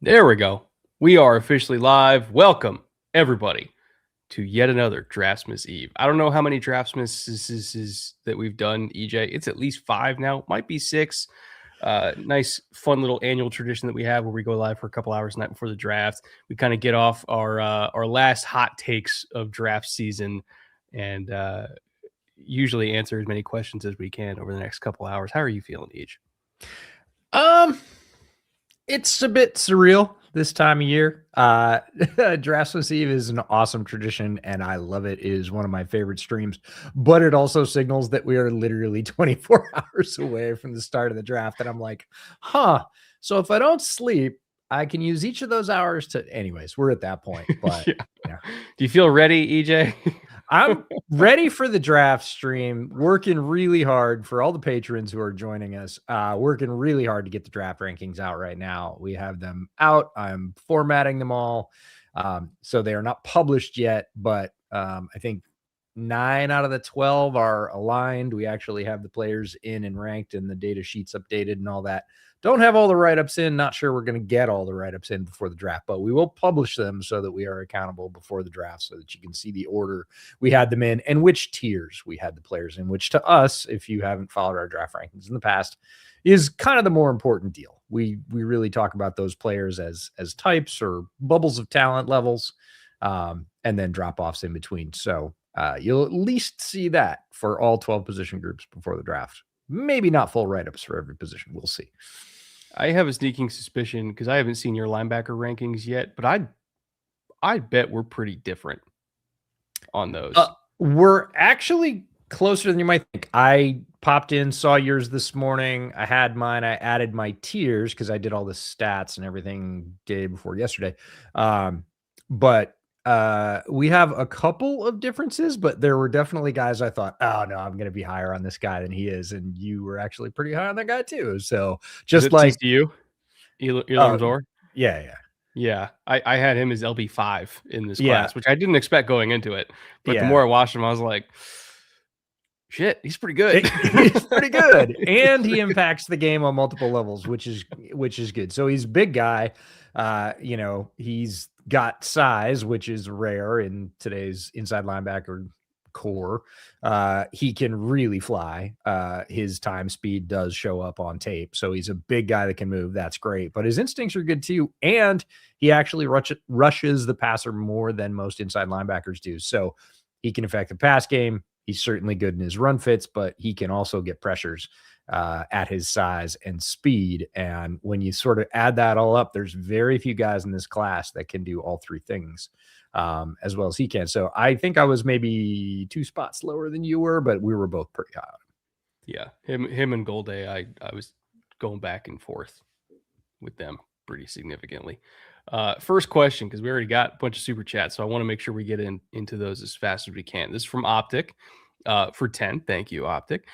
There we go. We are officially live. Welcome, everybody, to yet another Draftsmas Eve. I don't know how many Draftsmas that we've done, EJ. It's at least 5 now, might be 6. Nice, fun little annual tradition that we have where we go live for a couple hours the night before the draft. We kind of get off our last hot takes of draft season and usually answer as many questions as we can over the next couple hours. How are you feeling, EJ? Um, it's a bit surreal this time of year. Draftsmas Eve is an awesome tradition, and I love it. It is one of my favorite streams, but it also signals that we are literally 24 hours away from the start of the draft. And I'm like, so if I don't sleep, I can use each of those hours to. Anyways, we're at that point. But yeah. Do you feel ready, EJ? I'm ready for the draft stream, working really hard for all the patrons who are joining us, working really hard to get the draft rankings out right now. We have them out. I'm formatting them all. So they are not published yet, but I think 9 out of the 12 are aligned. We actually have the players in and ranked and the data sheets updated and all that. Don't have all the write-ups in. Not sure we're going to get all the write-ups in before the draft, but we will publish them so that we are accountable before the draft so that you can see the order we had them in and which tiers we had the players in, which to us, if you haven't followed our draft rankings in the past, is kind of the more important deal. We really talk about those players as types or bubbles of talent levels, and then drop-offs in between. So you'll at least see that for all 12 position groups before the draft. Maybe not full write-ups for every position. We'll see. I have a sneaking suspicion because I haven't seen your linebacker rankings yet, but I bet we're pretty different on those. We're actually closer than you might think. I popped in, saw yours this morning. I had mine. I added my tiers because I did all the stats and everything day before yesterday. But we have a couple of differences, but there were definitely guys I thought, oh no, I'm going to be higher on this guy than he is. And you were actually pretty high on that guy too. So just like TCU, Elam Zor. Yeah. Yeah. I had him as LB5 in this class, which I didn't expect going into it. But the more I watched him, I was like, shit, he's pretty good. He's pretty good. And he impacts the game on multiple levels, which is good. So he's a big guy. He's got size, which is rare in today's inside linebacker core. He can really fly. His time speed does show up on tape. So he's a big guy that can move. That's great. But his instincts are good too. And he actually rushes the passer more than most inside linebackers do. So he can affect the pass game. He's certainly good in his run fits, but he can also get pressures at his size and speed. And when you sort of add that all up, there's very few guys in this class that can do all three things as well as he can. So I think I was maybe 2 spots lower than you were, but we were both pretty high. Yeah, him and Golday, I was going back and forth with them pretty significantly. First question, because we already got a bunch of super chats, so I want to make sure we get into those as fast as we can. This is from Optic for 10. Thank you, Optic.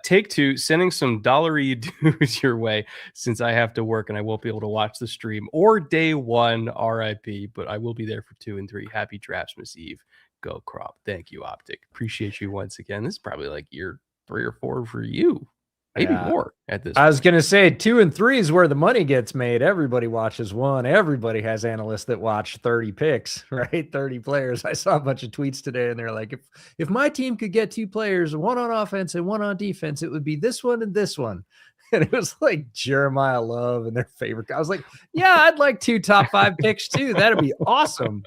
Take 2, sending some dollary dues your way since I have to work and I won't be able to watch the stream or day 1 RIP, but I will be there for 2 and 3. Happy Draftsmas Eve. Go Crop. Thank you, Optic. Appreciate you once again. This is probably like year 3 or 4 for you. Maybe more at this point. I was going to say 2 and 3 is where the money gets made. Everybody watches 1. Everybody has analysts that watch 30 picks, right? 30 players. I saw a bunch of tweets today and they're like, if my team could get 2 players, 1 on offense and 1 on defense, it would be this one and this one. And it was like Jeremiah Love and their favorite. I was like, yeah, I'd like 2 top 5 picks too. That'd be awesome.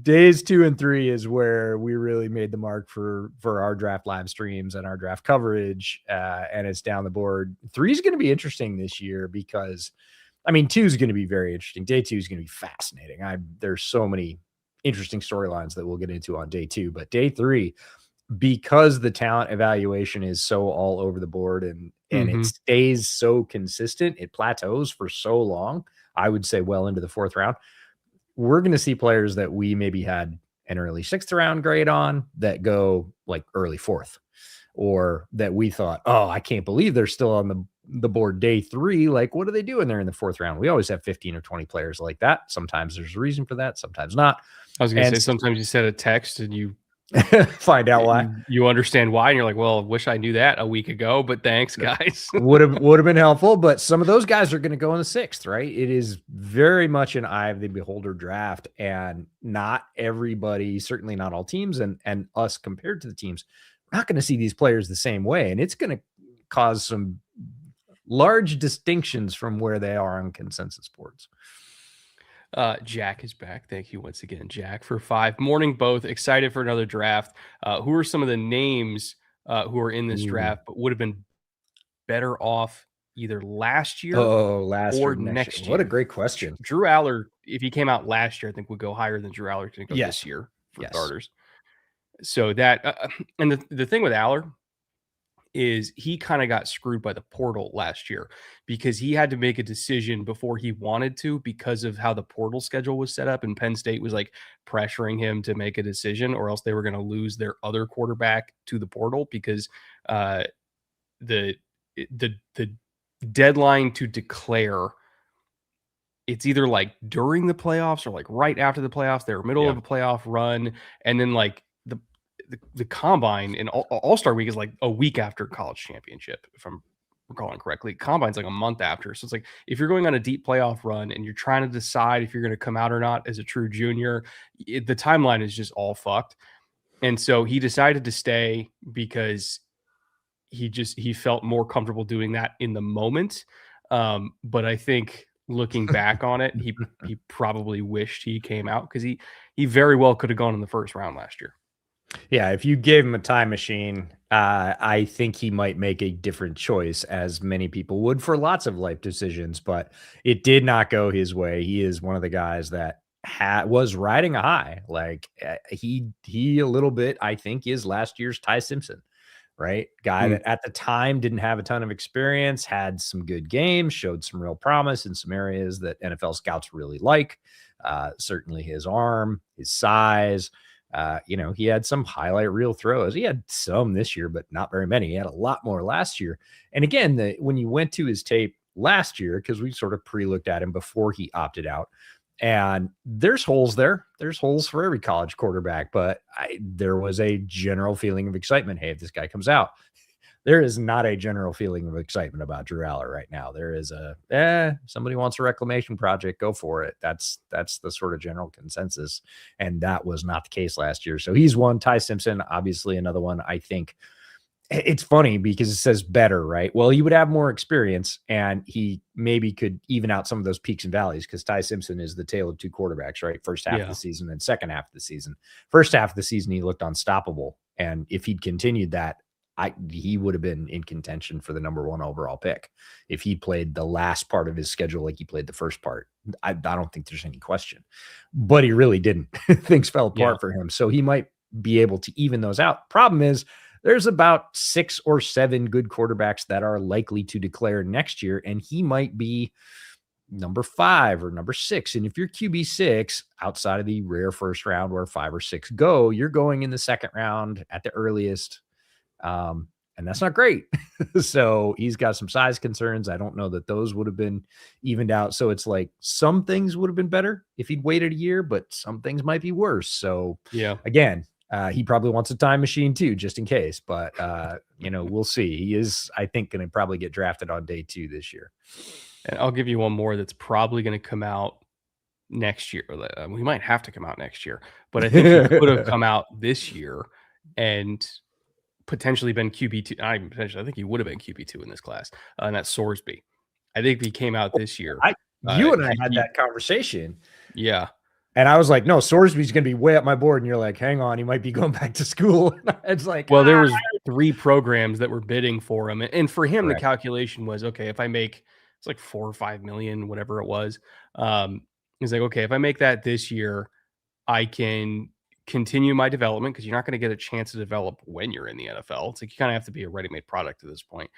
Days 2 and 3 is where we really made the mark for our draft live streams and our draft coverage, and it's down the board. 3 is going to be interesting this year because, 2 is going to be very interesting. Day 2 is going to be fascinating. There's so many interesting storylines that we'll get into on day 2, but day 3, because the talent evaluation is so all over the board and it stays so consistent, it plateaus for so long. I would say well into the 4th round. We're going to see players that we maybe had an early 6th round grade on that go like early 4th, or that we thought, oh, I can't believe they're still on the board day 3. Like, what are they doing there in the 4th round? We always have 15 or 20 players like that. Sometimes there's a reason for that. Sometimes not. I was going to say, sometimes you send a text and you Find out why. You understand why, and you're like, well, wish I knew that a week ago, but thanks, guys. Would have been helpful, but some of those guys are going to go in the 6th, right? It is very much an eye of the beholder draft, and not everybody, certainly not all teams, and us compared to the teams, we're not going to see these players the same way, and it's going to cause some large distinctions from where they are on consensus boards. Jack is back. Thank you once again, Jack, for 5. Morning, both. Excited for another draft. Who are some of the names who are in this draft, but would have been better off either last year Last or year, next next year. year? What a great question. Drew Aller, if he came out last year, I think would go higher than Drew Aller to go Yes. this year for Yes. starters. So that, and the thing with Aller is he kind of got screwed by the portal last year because he had to make a decision before he wanted to because of how the portal schedule was set up, and Penn State was like pressuring him to make a decision, or else they were going to lose their other quarterback to the portal because the deadline to declare, it's either like during the playoffs or like right after the playoffs. They were middle of a playoff run, and then like the combine and all-star week is like a week after college championship, if I'm recalling correctly. Combine's like a month after. So it's like if you're going on a deep playoff run and you're trying to decide if you're going to come out or not as a true junior, the timeline is just all fucked. And so he decided to stay because he felt more comfortable doing that in the moment. But I think looking back on it, he probably wished he came out, because he very well could have gone in the first round last year. Yeah, if you gave him a time machine, I think he might make a different choice, as many people would for lots of life decisions, but it did not go his way. He is one of the guys that was riding a high. Like he a little bit, I think, is last year's Ty Simpson, right? Guy that at the time didn't have a ton of experience, had some good games, showed some real promise in some areas that NFL scouts really like. Certainly his arm, his size. He had some highlight reel throws. He had some this year, but not very many. He had a lot more last year. And again, when you went to his tape last year, because we sort of pre-looked at him before he opted out, and there's holes there. There's holes for every college quarterback, but there was a general feeling of excitement. Hey, if this guy comes out, there is not a general feeling of excitement about Drew Aller right now. There is somebody wants a reclamation project, go for it. That's the sort of general consensus. And that was not the case last year. So he's one. Ty Simpson, obviously another one. I think it's funny because it says better, right? Well, he would have more experience, and he maybe could even out some of those peaks and valleys, because Ty Simpson is the tale of two quarterbacks, right? First half of the season and second half of the season. First half of the season, he looked unstoppable. And if he'd continued that, he would have been in contention for the #1 overall pick if he played the last part of his schedule like he played the first part. I don't think there's any question, but he really didn't. Things fell apart for him, so he might be able to even those out. Problem is, there's about 6 or 7 good quarterbacks that are likely to declare next year, and he might be number 5 or number 6. And if you're QB6 outside of the rare first round where 5 or 6 go, you're going in the second round at the earliest. And that's not great. So he's got some size concerns. I don't know that those would have been evened out. So it's like some things would have been better if he'd waited a year, but some things might be worse. So again, he probably wants a time machine too, just in case. But we'll see. He is, I think, going to probably get drafted on day 2 this year. And I'll give you one more that's probably going to come out next year. We might have to come out next year, but I think he could have come out this year and potentially been QB2. I think he would have been QB2 in this class, and that's Sorsby. I think if he came out this year. You and I had that conversation. Yeah. And I was like, no, Sorsby's going to be way up my board. And you're like, hang on, he might be going back to school. It's like, well, there was 3 programs that were bidding for him. And for him, Correct. The calculation was, okay, if I make, it's like 4 or 5 million, whatever it was. He's like, okay, if I make that this year, I can continue my development, because you're not going to get a chance to develop when you're in the NFL. It's like you kind of have to be a ready-made product at this point.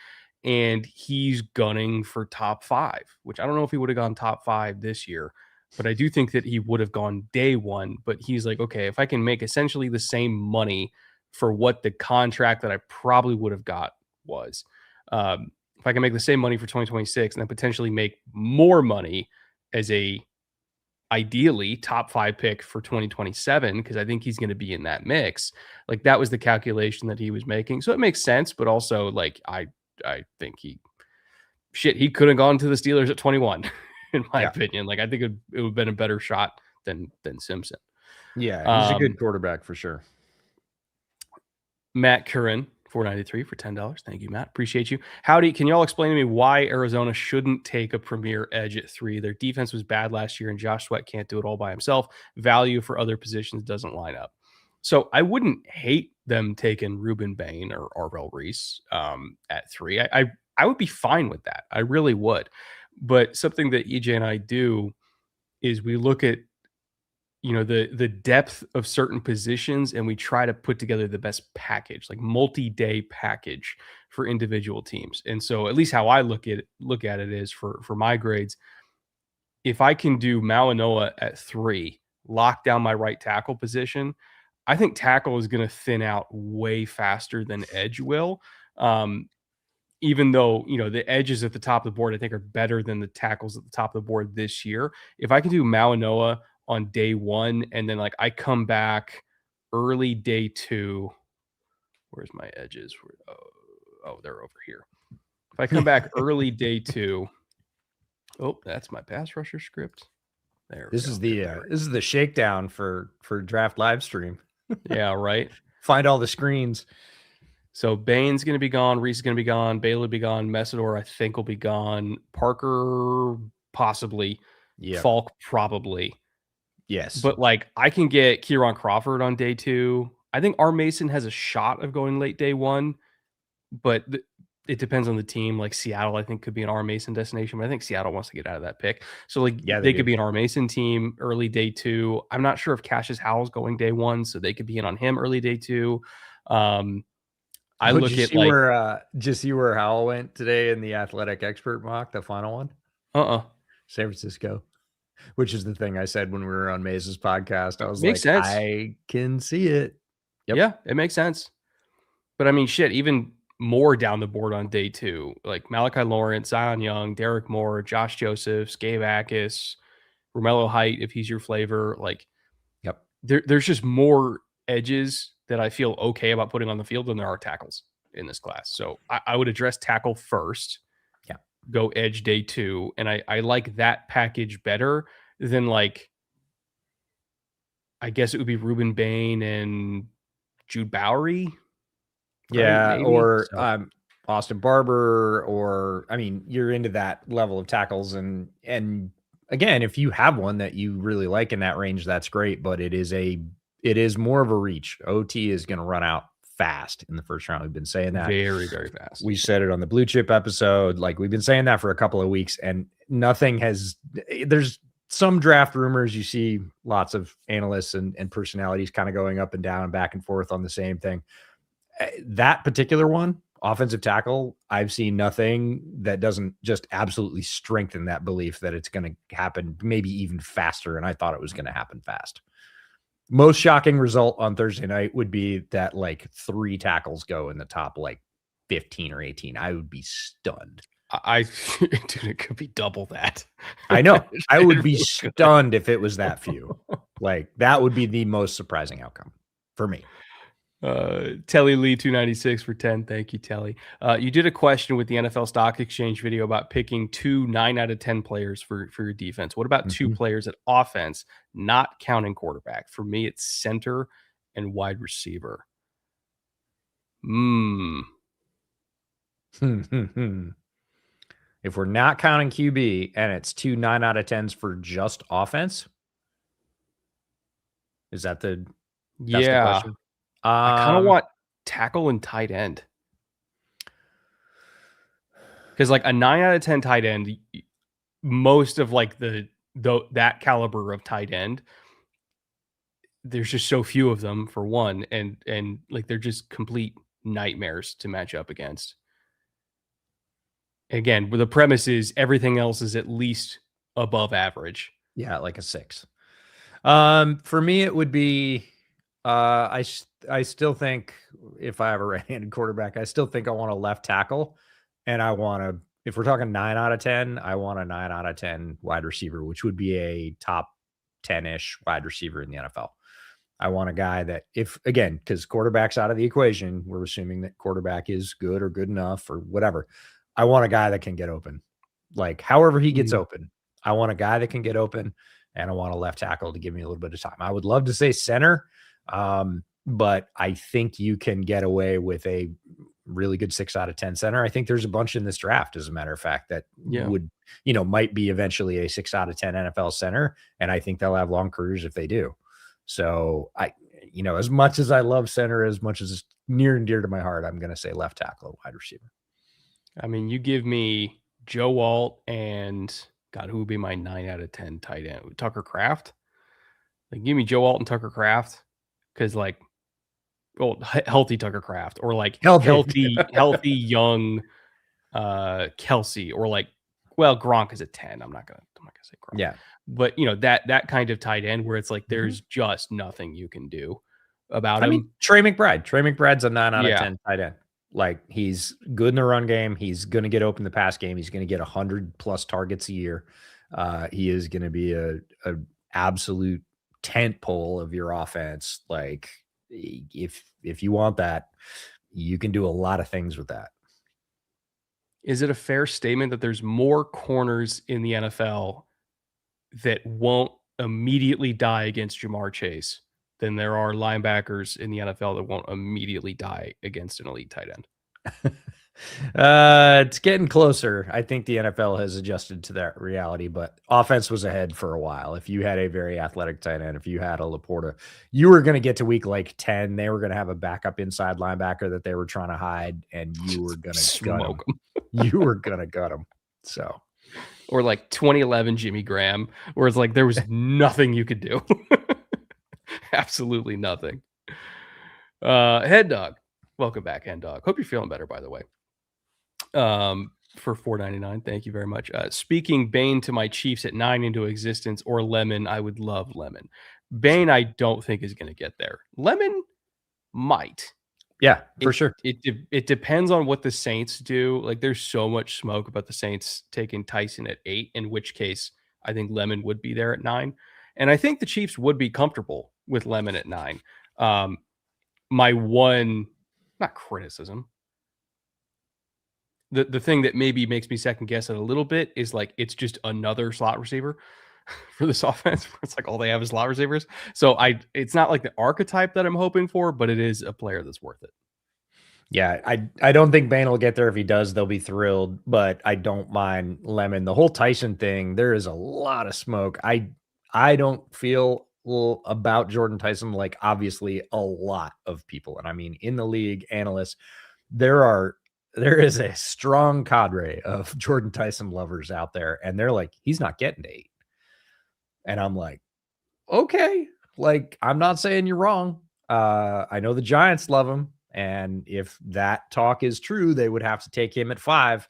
And he's gunning for top 5, which I don't know if he would have gone top 5 this year, but I do think that he would have gone day 1. But he's like, okay, if I can make essentially the same money for what the contract that I probably would have got was, if I can make the same money for 2026 and then potentially make more money as a ideally top 5 pick for 2027 because I think he's going to be in that mix. Like that was the calculation that he was making. So it makes sense, but also like I think he could have gone to the Steelers at 21 in my opinion. Like I think it would have been a better shot than Simpson. Yeah, he's a good quarterback for sure. Matt Curran, 493 for $10. Thank you, Matt. Appreciate you. Howdy. Can y'all explain to me why Arizona shouldn't take a premier edge at 3? Their defense was bad last year, and Josh Sweat can't do it all by himself. Value for other positions doesn't line up. So I wouldn't hate them taking Ruben Bain or Arvell Reese at 3. I would be fine with that. I really would. But something that EJ and I do is we look at the depth of certain positions and we try to put together the best package, like multi-day package for individual teams. And so at least how I look at it is for my grades, if I can do Malinois at 3, lock down my right tackle position, I think tackle is going to thin out way faster than edge will. Even though, the edges at the top of the board, I think are better than the tackles at the top of the board this year. If I can do Malinois on day 1, and then like I come back early day 2. Where's my edges? Oh, they're over here. If I come back early day 2, that's my pass rusher script. This is the shakedown for draft live stream. Yeah, right. Find all the screens. So Bain's going to be gone. Reese is going to be gone. Bailey will be gone. Messidor, I think, will be gone. Parker, possibly. Yeah. Falk, probably. Yes. But like I can get Kieran Crawford on day 2. I think R. Mason has a shot of going late day 1, but it depends on the team. Like Seattle, I think, could be an R. Mason destination, but I think Seattle wants to get out of that pick. So like they could be an R. Mason team early day 2. I'm not sure if Cassius Howell's going day 1, so they could be in on him early day 2. I look at like just see where Howell went today in the Athletic Expert mock, the final one. San Francisco. Which is the thing I said when we were on Maze's podcast. I was makes sense. I can see it. Yep. Yeah, it makes sense. But I mean, shit, even more down the board on day 2, like Malachi Lawrence, Zion Young, Derek Moore, Josh Josephs, Gabe Akis, Romello Height, if he's your flavor. Like, there's just more edges that I feel okay about putting on the field than there are tackles in this class. So I would address tackle first. Go edge day 2, and I like that package better than like I guess it would be Ruben Bain and Jude Bowery. Yeah, or Austin Barber, or I mean, you're into that level of tackles, and again, if you have one that you really like in that range, that's great. But it is more of a reach. OT is going to run out fast in the first round. We've been saying that very, very fast. We said it on the Blue Chip episode. Like we've been saying that for a couple of weeks, and nothing has. There's some draft rumors. You see lots of analysts and personalities kind of going up and down and back and forth on the same thing. That particular one, offensive tackle, I've seen nothing that doesn't just absolutely strengthen that belief that it's going to happen, maybe even faster. And I thought it was going to happen fast. Most shocking result on Thursday night would be that like 3 tackles go in the top like 15 or 18. I would be stunned. Dude, it could be double that. I know. I would be stunned if it was that few. Like that would be the most surprising outcome for me. Telly Lee 296 for 10. Thank you, Telly. You did a question with the NFL Stock Exchange video about picking 2 9 out of 10 players for your defense. What about 2 players at offense, not counting quarterback? For me, it's center and wide receiver. If we're not counting QB and it's 2 9 out of 10s for just offense, is that the question? I kind of want tackle and tight end. Because like a 9 out of 10 tight end, most of like that caliber of tight end, there's just so few of them for one, and like they're just complete nightmares to match up against. Again, the premise is everything else is at least above average. Yeah, like a 6. For me, it would be I still think if I have a right-handed quarterback, I still think I want a left tackle, and I want to. If we're talking 9 out of 10, I want a 9 out of 10 wide receiver, which would be a top 10-ish wide receiver in the NFL. I want a guy that because quarterback's out of the equation, we're assuming that quarterback is good or good enough or whatever. I want a guy that can get open. Like however he gets open. I want a guy that can get open, and I want a left tackle to give me a little bit of time. I would love to say center, but I think you can get away with a really good 6 out of 10 center. I think there's a bunch in this draft, as a matter of fact, that would, might be eventually a 6 out of 10 NFL center. And I think they'll have long careers if they do. So as much as I love center, as much as it's near and dear to my heart, I'm going to say left tackle, wide receiver. I mean, you give me Joe Alt and God, who would be my 9 out of 10 tight end? Tucker Kraft. Like, give me Joe Alt and Tucker Kraft, because healthy Tucker Kraft, or like healthy young Kelsey, or Gronk is a 10. I'm not gonna say Gronk. Yeah. But that kind of tight end where it's like there's just nothing you can do about him. I mean, Trey McBride. Trey McBride's a 9 out of 10 tight end. Like, he's good in the run game. He's going to get open the pass game. He's going to get 100+ targets a year. He is going to be a absolute tent pole of your offense. Like, if you want that, you can do a lot of things with that. Is it a fair statement that there's more corners in the NFL that won't immediately die against Jamar Chase than there are linebackers in the NFL that won't immediately die against an elite tight end? It's getting closer. I think the NFL has adjusted to that reality, but offense was ahead for a while. If you had a very athletic tight end, if you had a Laporta, you were going to get to week 10. They were going to have a backup inside linebacker that they were trying to hide, and you were going to smoke them. You were going to gut them. So, or 2011 Jimmy Graham, where it's like there was nothing you could do. Absolutely nothing. Head Dog. Welcome back, Hen Dog. Hope you're feeling better, by the way. For $4.99, thank you very much. Speaking Bane to my Chiefs at 9 into existence, or Lemon, I would love Lemon. Bane, I don't think is going to get there. Lemon might. Yeah, for sure. It depends on what the Saints do. Like, there's so much smoke about the Saints taking Tyson at 8, in which case I think Lemon would be there at 9. And I think the Chiefs would be comfortable with Lemon at 9. My one, not criticism, the thing that maybe makes me second guess it a little bit is it's just another slot receiver for this offense. It's like all they have is slot receivers. So it's not like the archetype that I'm hoping for, but it is a player that's worth it. Yeah, I don't think Bane will get there. If he does, they'll be thrilled, but I don't mind Lemon. The whole Tyson thing, there is a lot of smoke. I don't feel about Jordan Tyson like obviously a lot of people. And I mean, in the league, analysts, there is a strong cadre of Jordan Tyson lovers out there, and they're like, he's not getting to 8. And I'm like, okay, like, I'm not saying you're wrong. I know the Giants love him, and if that talk is true, they would have to take him at 5.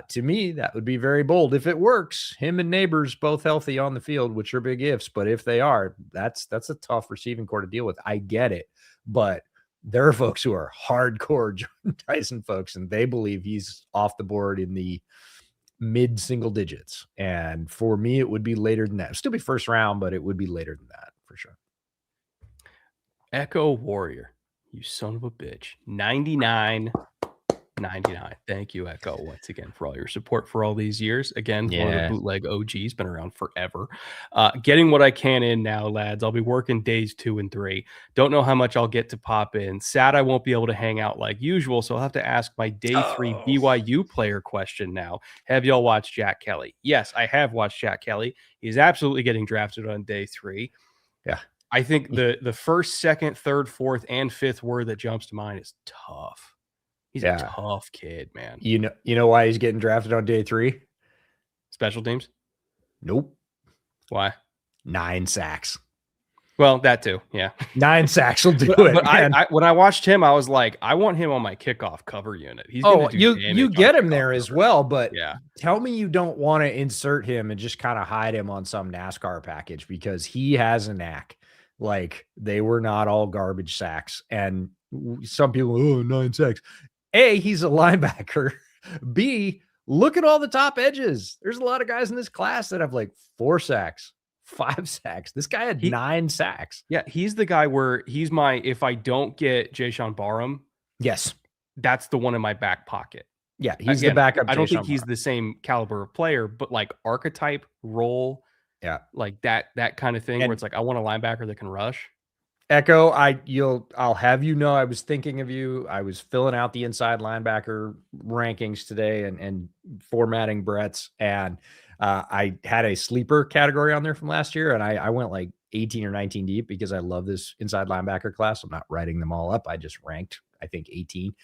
To me, that would be very bold. If it works, him and Neighbors both healthy on the field, which are big ifs, but if they are, that's a tough receiving core to deal with. I get it, but there are folks who are hardcore Jordan Tyson folks, and they believe he's off the board in the mid single digits. And for me, it would be later than that. It'd still be first round, but it would be later than that for sure. Echo Warrior, you son of a bitch. 99. Thank you, Echo, once again, for all your support for all these years. Again, one of the bootleg OGs, been around forever. Getting what I can in now, lads. I'll be working days 2 and 3. Don't know how much I'll get to pop in. Sad I won't be able to hang out like usual, so I'll have to ask my day 3 BYU player question now. Have y'all watched Jack Kelly? Yes, I have watched Jack Kelly. He's absolutely getting drafted on day 3. Yeah. I think the first, second, third, fourth, and fifth word that jumps to mind is tough. He's a tough kid, man. You know why he's getting drafted on day 3? Special teams? Nope. Why? 9 sacks. Well, that too. Yeah. 9 sacks will do it. But when I watched him, I was like, I want him on my kickoff cover unit. He's you get him there as well, but yeah. Tell me you don't want to insert him and just kind of hide him on some NASCAR package, because he has a knack. Like, they were not all garbage sacks. And some people, 9 sacks. A, he's a linebacker. B, look at all the top edges. There's a lot of guys in this class that have 4 sacks, 5 sacks. This guy had He 9 sacks. Yeah, he's the guy where he's my if I don't get Jayshon Barham, Yes. that's the one in my back pocket. Yeah, he's the Again, backup I don't think Jayshon he's Barham. the same caliber of player, but like archetype role, Yeah. like that kind of thing where And it's like I want a linebacker that can rush. Echo, I'll have you know I was thinking of you. I was filling out the inside linebacker rankings today and formatting Brett's, and I had a sleeper category on there from last year, and I went like 18 or 19 deep because I love this inside linebacker class. I'm not writing them all up. I just ranked, I think, 18.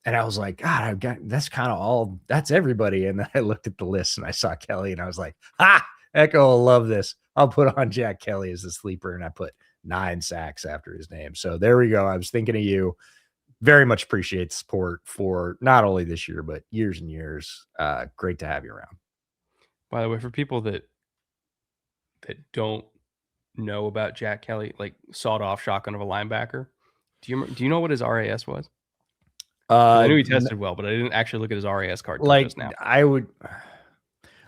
And I was like, God, I've got that's kind of all that's everybody. And then I looked at the list and I saw Kelly and I was like, Echo will love this. I'll put on Jack Kelly as the sleeper. And I put 9 sacks after his name. So there we go. I was thinking of you. Very much appreciate the support for not only this year, but years and years. Great to have you around. By the way, for people that don't know about Jack Kelly, like sawed off shotgun of a linebacker, do you know what his RAS was? I knew he tested well, but I didn't actually look at his RAS card till just now.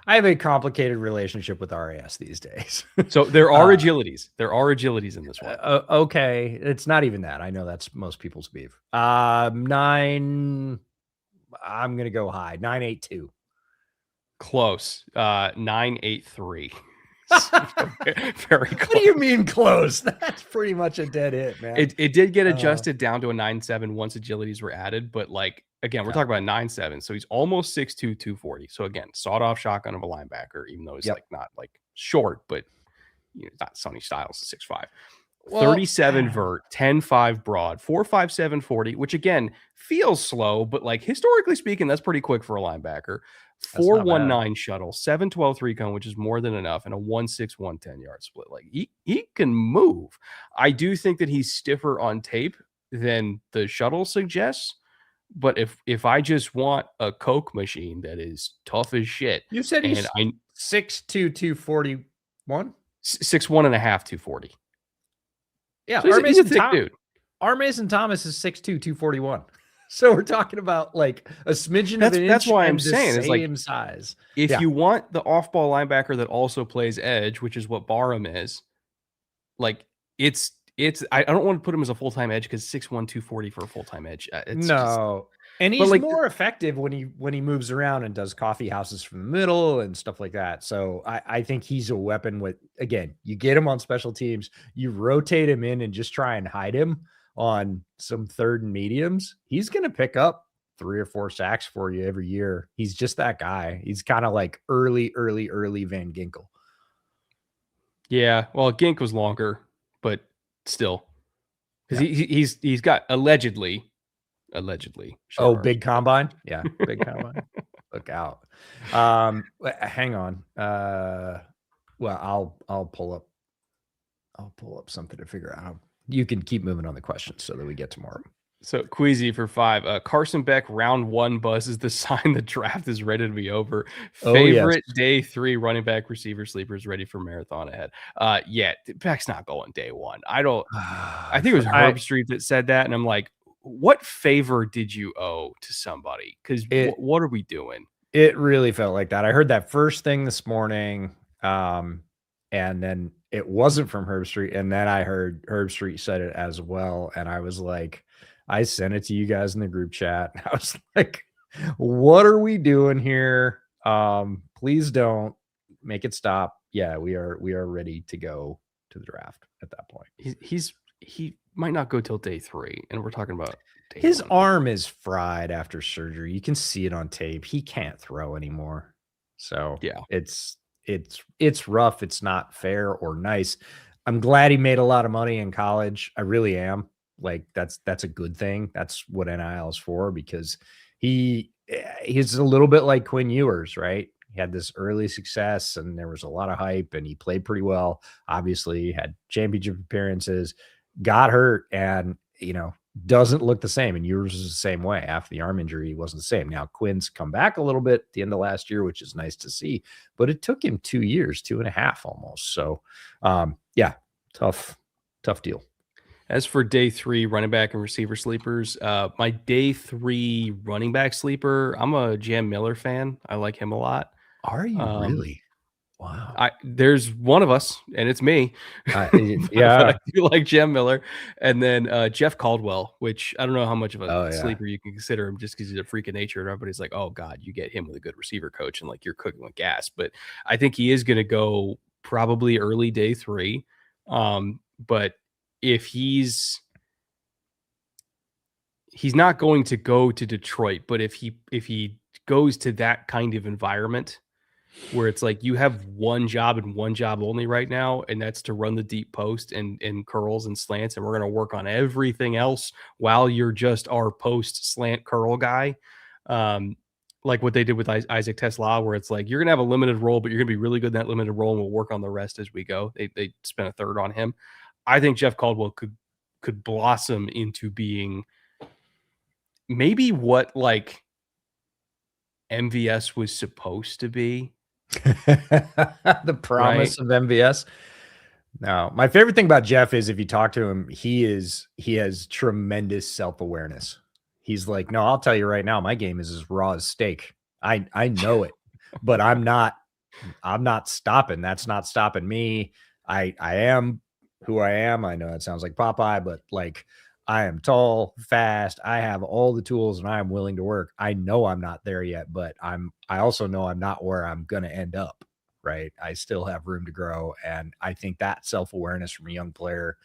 I have a complicated relationship with RAS these days. So there are agilities. There are agilities in this one. Okay. It's not even that. I know that's most people's beef. 9. I'm going to go high. 982. Close. 983. Very close. What do you mean close? That's pretty much a dead hit, man. It did get adjusted down to a 9.7 once agilities were added, but like again, we're talking about 9.7, so he's almost 6'2", 240. So again, sawed off shotgun of a linebacker, even though he's like not like short, but you know, it's not Sonny Styles, 6'5". 37 vert, 10.5 broad, 4.57 40, which again feels slow, but like historically speaking, that's pretty quick for a linebacker. 4.19 shuttle, 7.12 3 cone, which is more than enough, and a 1.6 1.10 yard split. Like he can move. I do think that he's stiffer on tape than the shuttle suggests. But if I just want a Coke machine that is tough as shit, you said he's 6'2", 241? 6'1.5", 240. Yeah, so he's a thick dude. Our Mason Thomas is 6'2", 241. So we're talking about like a smidgen of an inch. That's why I'm saying it's like size. If you want the off-ball linebacker that also plays edge, which is what Barham is, like it's I don't want to put him as a full-time edge because 6'1", 240 for a full-time edge. And he's like, more effective when he moves around and does coffee houses from the middle and stuff like that. So I think he's a weapon with, again, you get him on special teams, you rotate him in and just try and hide him on some third and mediums. He's going to pick up 3 or 4 sacks for you every year. He's just that guy. He's kind of like early Van Ginkel. Yeah. Well, Gink was longer, but still, because he's got allegedly. Big combine. Yeah. Big combine. Look out. Hang on. Well, I'll pull up something to figure out. You can keep moving on the questions so that we get to more. So Queasy for 5. Carson Beck round 1 buzz is the sign the draft is ready to be over. Favorite day 3 running back receiver sleepers ready for marathon ahead. Yeah, Beck's not going day 1. I think it was Herb Street that said that, and I'm like, what favor did you owe to somebody? Because what are we doing? It really felt like that. I heard that first thing this morning, and then it wasn't from Herb Street, and then I heard Herb Street said it as well, and I was like, I sent it to you guys in the group chat. I was like, what are we doing here? Please don't make it stop. Yeah, we are ready to go to the draft at that point. He might not go till day 3, and we're talking about his arm is fried after surgery. You can see it on tape. He can't throw anymore. So yeah, it's rough. It's not fair or nice. I'm glad he made a lot of money in college. I really am. Like that's a good thing. That's what NIL is for, because he's a little bit like Quinn Ewers, right? He had this early success and there was a lot of hype and he played pretty well. Obviously had championship appearances, got hurt, and doesn't look the same. And Ewers is the same way. After the arm injury, he wasn't the same. Now Quinn's come back a little bit at the end of last year, which is nice to see, but it took him 2 years, 2.5 almost. So yeah, tough deal. As for day 3 running back and receiver sleepers, my day 3 running back sleeper, I'm a Jam Miller fan. I like him a lot. Are you really? Wow. There's one of us, and it's me. but I Yeah. do like Jam Miller, and then Jeff Caldwell, which I don't know how much of a Oh, yeah. sleeper you can consider him, just because he's a freak of nature, and everybody's like, "Oh God, you get him with a good receiver coach, and like you're cooking with gas." But I think he is going to go probably early day 3. But if he's not going to go to Detroit, but if he goes to that kind of environment where it's like you have one job and one job only right now, and that's to run the deep post and curls and slants, and we're going to work on everything else while you're just our post slant curl guy. Um, like what they did with Isaac Tesla, where it's like you're going to have a limited role, but you're going to be really good in that limited role, and we'll work on the rest as we go. They spent a third on him. I think Jeff Caldwell could blossom into being maybe what like MVS was supposed to be. The promise of MVS. No, my favorite thing about Jeff is if you talk to him, he has tremendous self-awareness. He's like, no, I'll tell you right now, my game is as raw as steak. I know it, but I'm not stopping. That's not stopping me. I am who I am. I know that sounds like Popeye, but like I am tall, fast. I have all the tools and I am willing to work. I know I'm not there yet, but I also know I'm not where I'm going to end up. Right. I still have room to grow. And I think that self-awareness from a young player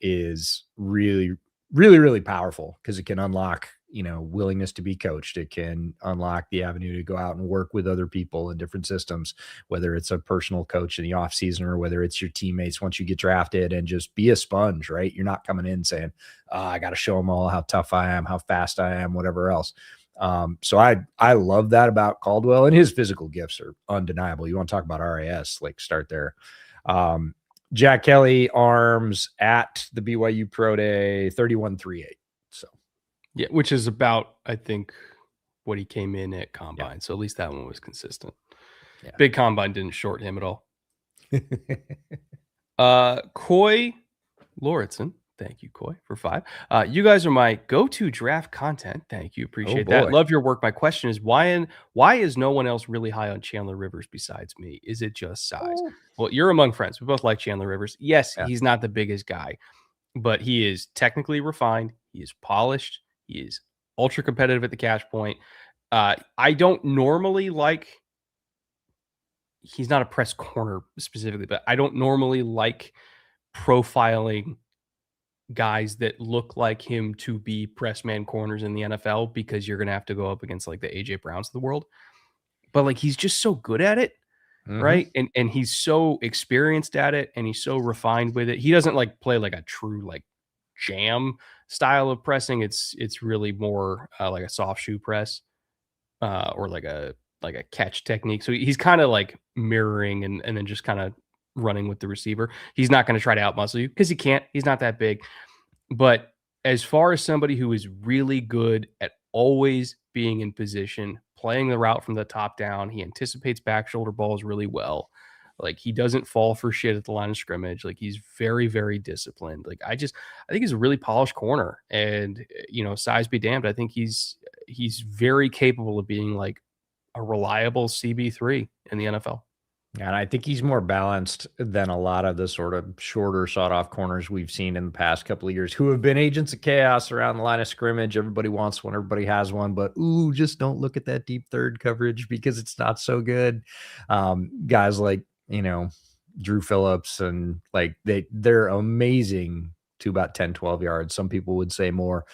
is really, really, really powerful because it can unlock, willingness to be coached. It can unlock the avenue to go out and work with other people in different systems, whether it's a personal coach in the off season or whether it's your teammates once you get drafted, and just be a sponge, right? You're not coming in saying, I got to show them all how tough I am, how fast I am, whatever else. So I love that about Caldwell, and his physical gifts are undeniable. You want to talk about RAS, like start there. Jack Kelly arms at the BYU Pro Day 31.38. So yeah, which is about, I think, what he came in at combine. Yeah. So at least that one was consistent. Yeah. Big combine didn't short him at all. Coy Lauritsen. Thank you, Coy, for 5. You guys are my go-to draft content. Thank you. Appreciate that. Love your work. My question is why is no one else really high on Chandler Rivers besides me? Is it just size? Well, you're among friends. We both like Chandler Rivers. Yes, he's not the biggest guy, but he is technically refined. He is polished. He is ultra competitive at the catch point. I don't normally like, he's not a press corner specifically, but I don't normally like profiling guys that look like him to be press man corners in the NFL, because you're going to have to go up against like the AJ Browns of the world. But like, he's just so good at it. Right. And he's so experienced at it, and he's so refined with it. He doesn't like play like a true like jam style of pressing. It's really more like a soft shoe press or like a catch technique. So he's kind of like mirroring and then just kind of running with the receiver. He's not going to try to outmuscle you because he can't. He's not that big. But as far as somebody who is really good at always being in position, playing the route from the top down, he anticipates back shoulder balls really well. Like, he doesn't fall for shit at the line of scrimmage. Like, he's very, very disciplined. Like, I think he's a really polished corner, and, size be damned. I think he's very capable of being like a reliable CB3 in the NFL. And I think he's more balanced than a lot of the sort of shorter sawed-off corners we've seen in the past couple of years who have been agents of chaos around the line of scrimmage. Everybody wants one. Everybody has one. But, just don't look at that deep third coverage because it's not so good. Guys like, Drew Phillips and like they're amazing to about 10, 12 yards. Some people would say more.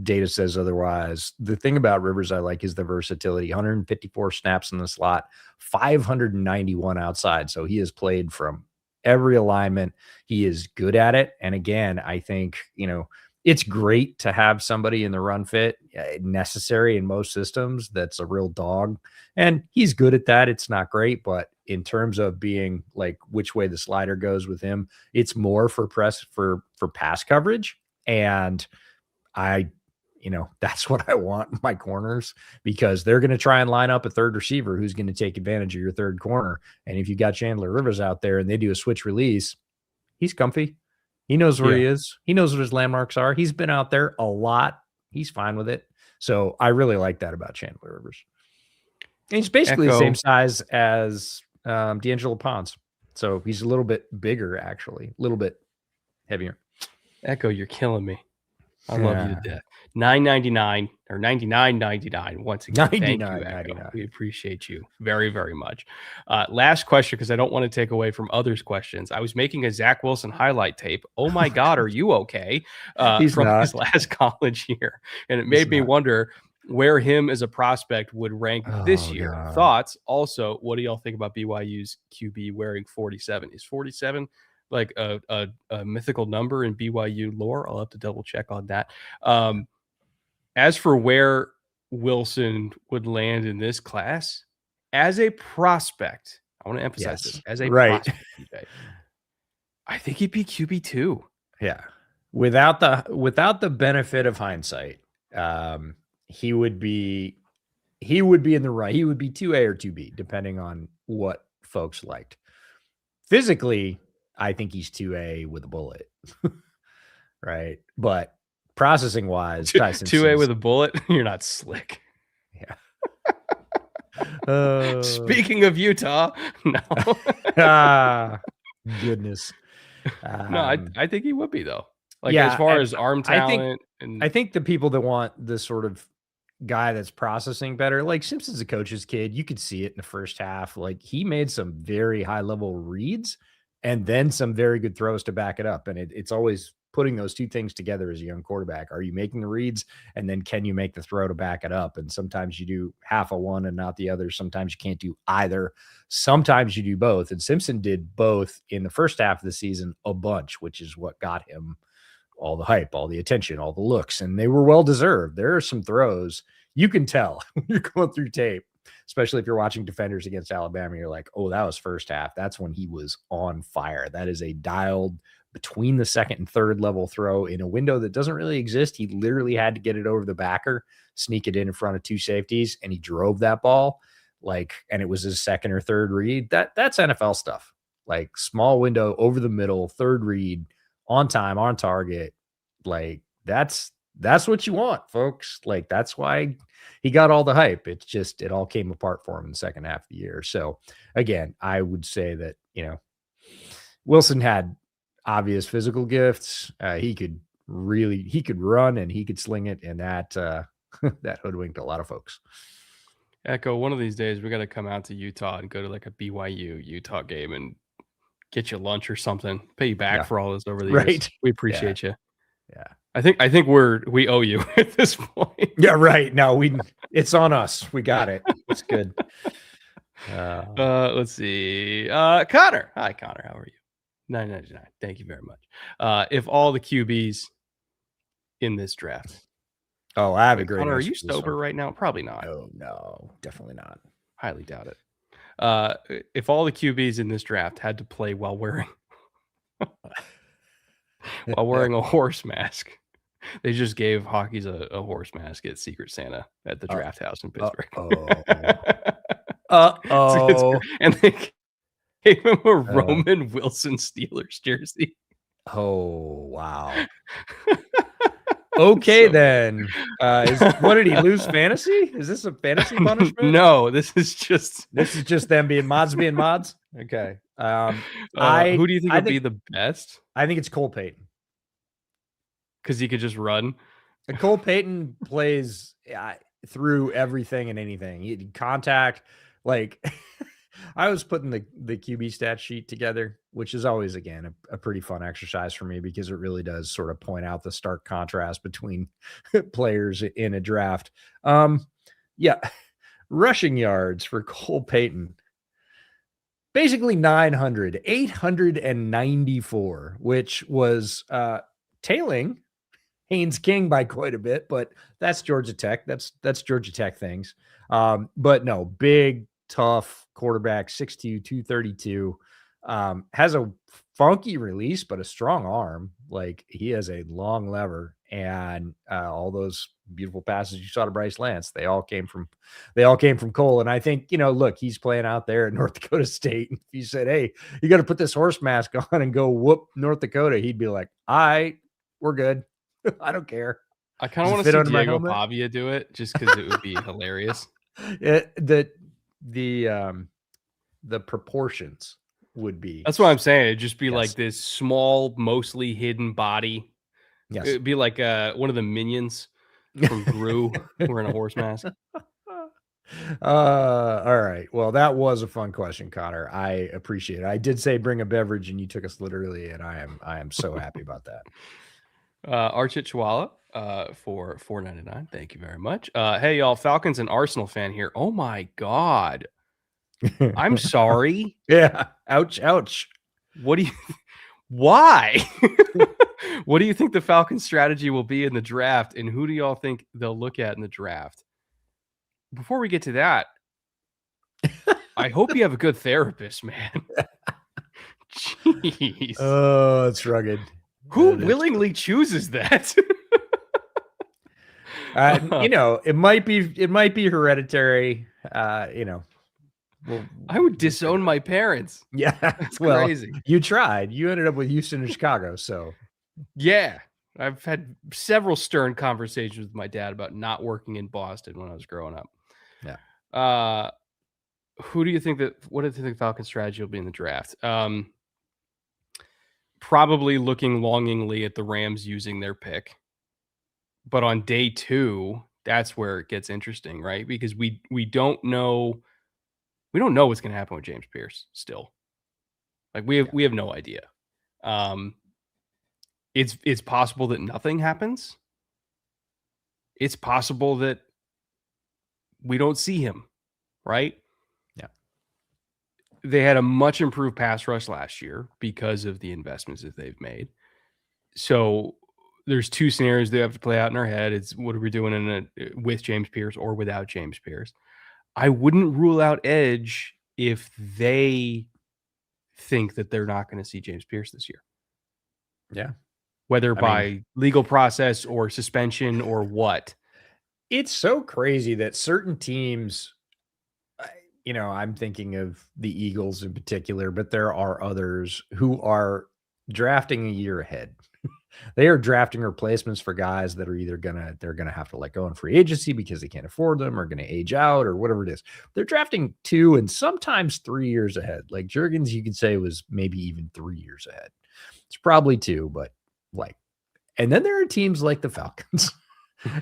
Data says otherwise. The thing about Rivers I like is the versatility. 154 snaps in the slot, 591 outside. So he has played from every alignment. He is good at it. And again, I think, it's great to have somebody in the run fit, necessary in most systems, that's a real dog. And he's good at that. It's not great, but in terms of being like which way the slider goes with him, it's more for pass coverage. And that's what I want in my corners, because they're going to try and line up a third receiver who's going to take advantage of your third corner. And if you got Chandler Rivers out there and they do a switch release, he's comfy. He knows where he is. He knows what his landmarks are. He's been out there a lot. He's fine with it. So I really like that about Chandler Rivers. And he's basically the same size as D'Angelo Ponds. So he's a little bit bigger, actually, a little bit heavier. Echo, you're killing me. I love you to death. $9.99 or $99.99. Once again, thank you, Echo. $99.99. We appreciate you very, very much. Last question, because I don't want to take away from others' questions. I was making a Zach Wilson highlight tape. Oh my God, are you okay? From his last college year, and it made me wonder where him as a prospect would rank this year. God. Thoughts? Also, what do y'all think about BYU's QB wearing 47? Is 47 like a mythical number in BYU lore? I'll have to double check on that. As for where Wilson would land in this class, as a prospect, I want to emphasize this, as a prospect, I think he'd be QB2. Yeah. Without the benefit of hindsight, he would be in the right. He would be 2A or 2B, depending on what folks liked. Physically, I think he's 2A with a bullet, right? But processing wise, 2A with a bullet, you're not slick. Yeah. Speaking of Utah, no. Goodness. No, I think he would be though. Like as far as arm talent, I think the people that want the sort of guy that's processing better, like Simpson's a coach's kid. You could see it in the first half. Like he made some very high level reads and then some very good throws to back it up. And it's always putting those two things together as a young quarterback. Are you making the reads? And then can you make the throw to back it up? And sometimes you do half of one and not the other. Sometimes you can't do either. Sometimes you do both. And Simpson did both in the first half of the season a bunch, which is what got him all the hype, all the attention, all the looks, and they were well deserved. There are some throws you can tell when you're going through tape, especially if you're watching defenders against Alabama. You're like, oh, that was first half. That's when he was on fire. That is a dialed between the second and third level throw in a window that doesn't really exist. He literally had to get it over the backer, sneak it in front of two safeties, and he drove that ball and it was his second or third read. That's NFL stuff. Like small window over the middle, third read, on time, on target. Like that's what you want, folks. Like that's why he got all the hype. It's just, it all came apart for him in the second half of the year. So again, I would say that, Wilson had obvious physical gifts. He could run and he could sling it. And that hoodwinked a lot of folks. Echo, one of these days, we got to come out to Utah and go to like a BYU Utah game and get you lunch or something, pay you back for all this over the years. We appreciate you. Yeah. I think we owe you at this point. Yeah, right. No, it's on us. We got it. It's good. Let's see. Connor. Hi, Connor. How are you? 9.99. Thank you very much. If all the QBs in this draft. Oh, I have a great Connor, are you sober right now? Probably not. Oh, no, definitely not. Highly doubt it. If all the QBs in this draft had to play while wearing a horse mask, they just gave Hawkeyes a horse mask at Secret Santa at the draft house in Pittsburgh. And they gave him a Roman Wilson Steelers jersey. Oh, wow. Okay, so, then. What did he lose? Fantasy? Is this a fantasy punishment? No, this is just them being mods. Okay. Who do you think would be the best? I think it's Cole Payton. Because he could just run. Cole Payton plays through everything and anything. Contact, like I was putting the QB stat sheet together, which is always, again, a pretty fun exercise for me because it really does sort of point out the stark contrast between players in a draft. Rushing yards for Cole Payton, basically 894, which was tailing Haynes King by quite a bit, but that's Georgia Tech. That's Georgia Tech things. But no, big, tough quarterback, 6'2", 232, has a funky release, but a strong arm. Like he has a long lever, and all those beautiful passes you saw to Bryce Lance, they all came from Cole. And I think, look, he's playing out there at North Dakota State. If you said, hey, you got to put this horse mask on and go whoop North Dakota, he'd be like, all right, we're good. I don't care. I kind of want to see Diego Pavia do it just because it would be hilarious. The the proportions would be. That's what I'm saying. It'd just be Yes. like this small, mostly hidden body. Yes. It'd be like one of the minions from Gru wearing a horse mask. All right. Well, that was a fun question, Connor. I appreciate it. I did say bring a beverage, and you took us literally, and I am so happy about that. Archit Chwala for $4.99. Thank you very much. Hey, y'all, Falcons and Arsenal fan here. Oh my God. I'm sorry. Yeah. Ouch. Ouch. What do you why? What do you think the Falcons strategy will be in the draft, and who do y'all think they'll look at in the draft? Before we get to that, I hope you have a good therapist, man. Jeez. Oh, it's rugged. Who willingly chooses that? It might be hereditary. I would disown my parents. Yeah, That's crazy. You tried. You ended up with Houston and Chicago. So yeah, I've had several stern conversations with my dad about not working in Boston when I was growing up. Yeah. What do you think the Falcons strategy will be in the draft? Probably looking longingly at the Rams using their pick. But on day 2, that's where it gets interesting, right? Because we don't know what's going to happen with James Pierce still. Like we have no idea. It's possible that nothing happens. It's possible that we don't see him, right? Yeah. They had a much improved pass rush last year because of the investments that they've made. So there's 2 scenarios that have to play out in our head. It's what are we doing with James Pierce or without James Pierce? I wouldn't rule out edge if they think that they're not going to see James Pierce this year. Yeah. Whether by legal process or suspension or what. It's so crazy that certain teams, I'm thinking of the Eagles in particular, but there are others who are drafting a year ahead. They are drafting replacements for guys that are either they're gonna have to let go in free agency because they can't afford them or gonna age out or whatever it is. They're drafting 2 and sometimes 3 years ahead. Like Juergens, you could say was maybe even 3 years ahead. It's probably 2, but and then there are teams like the Falcons,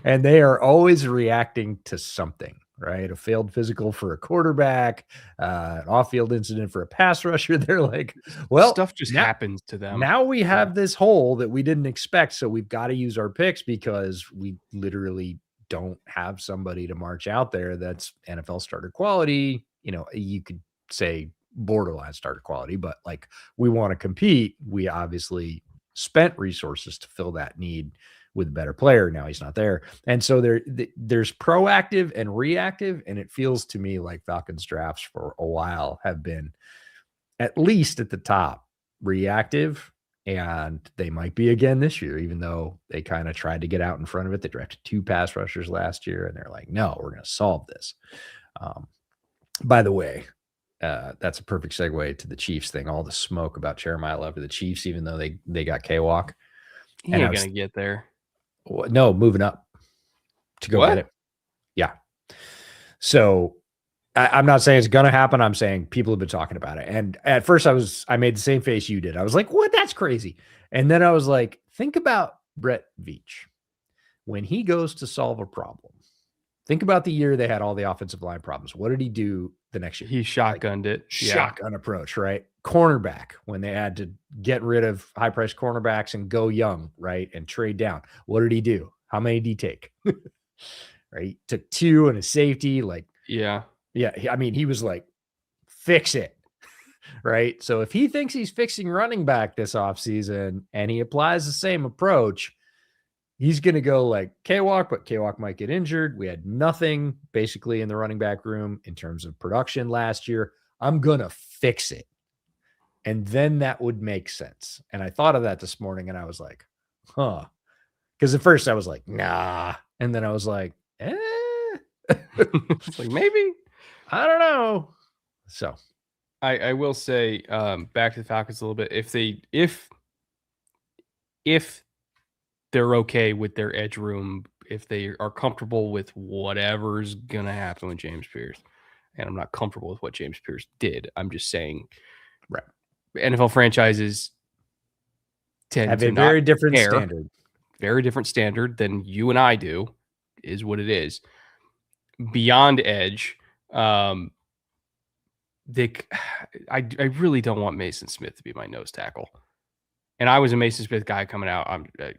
and they are always reacting to something. Right, a failed physical for a quarterback, an off-field incident for a pass rusher. They're like, well, stuff just happens to them. Now we have this hole that we didn't expect, so we've got to use our picks because we literally don't have somebody to march out there that's NFL starter quality. You could say borderline starter quality, but like we want to compete. We obviously spent resources to fill that need with a better player. Now he's not there. And so there's proactive and reactive. And it feels to me like Falcons drafts for a while have been, at least at the top, reactive. And they might be again this year, even though they kind of tried to get out in front of it. They drafted 2 pass rushers last year, and they're like, no, we're going to solve this. By the way, that's a perfect segue to the Chiefs thing. All the smoke about Jeremiah over the Chiefs, even though they got K-Walk. He ain't going to get there. No, moving up to go get it. Yeah. So I'm not saying it's going to happen. I'm saying people have been talking about it. And at first I made the same face you did. I was like, what? That's crazy. And then I was like, think about Brett Veach. When he goes to solve a problem, think about the year they had all the offensive line problems. What did he do the next year? He shotgunned it. Shotgun approach, right? Cornerback, when they had to get rid of high-priced cornerbacks and go young, right? And trade down. What did he do? How many did he take? Right? He took 2 and a safety. Yeah. I mean, he was like, fix it. Right? So if he thinks he's fixing running back this offseason and he applies the same approach, he's going to go like K-Walk, but K-Walk might get injured. We had nothing basically in the running back room in terms of production last year. I'm going to fix it. And then that would make sense. And I thought of that this morning and I was like, huh. Because at first I was like, nah. And then I was like, It's like, maybe. I don't know. So I will say, back to the Falcons a little bit. If they're okay with their edge room, if they are comfortable with whatever's going to happen with James Pierce, and I'm not comfortable with what James Pierce did. I'm just saying, Right. NFL franchises tend Have to a not very different care. standard. Very different standard than you and I do, is what it is. Beyond edge, they, I really don't want Mason Smith to be my nose tackle. And I was a Mason Smith guy coming out.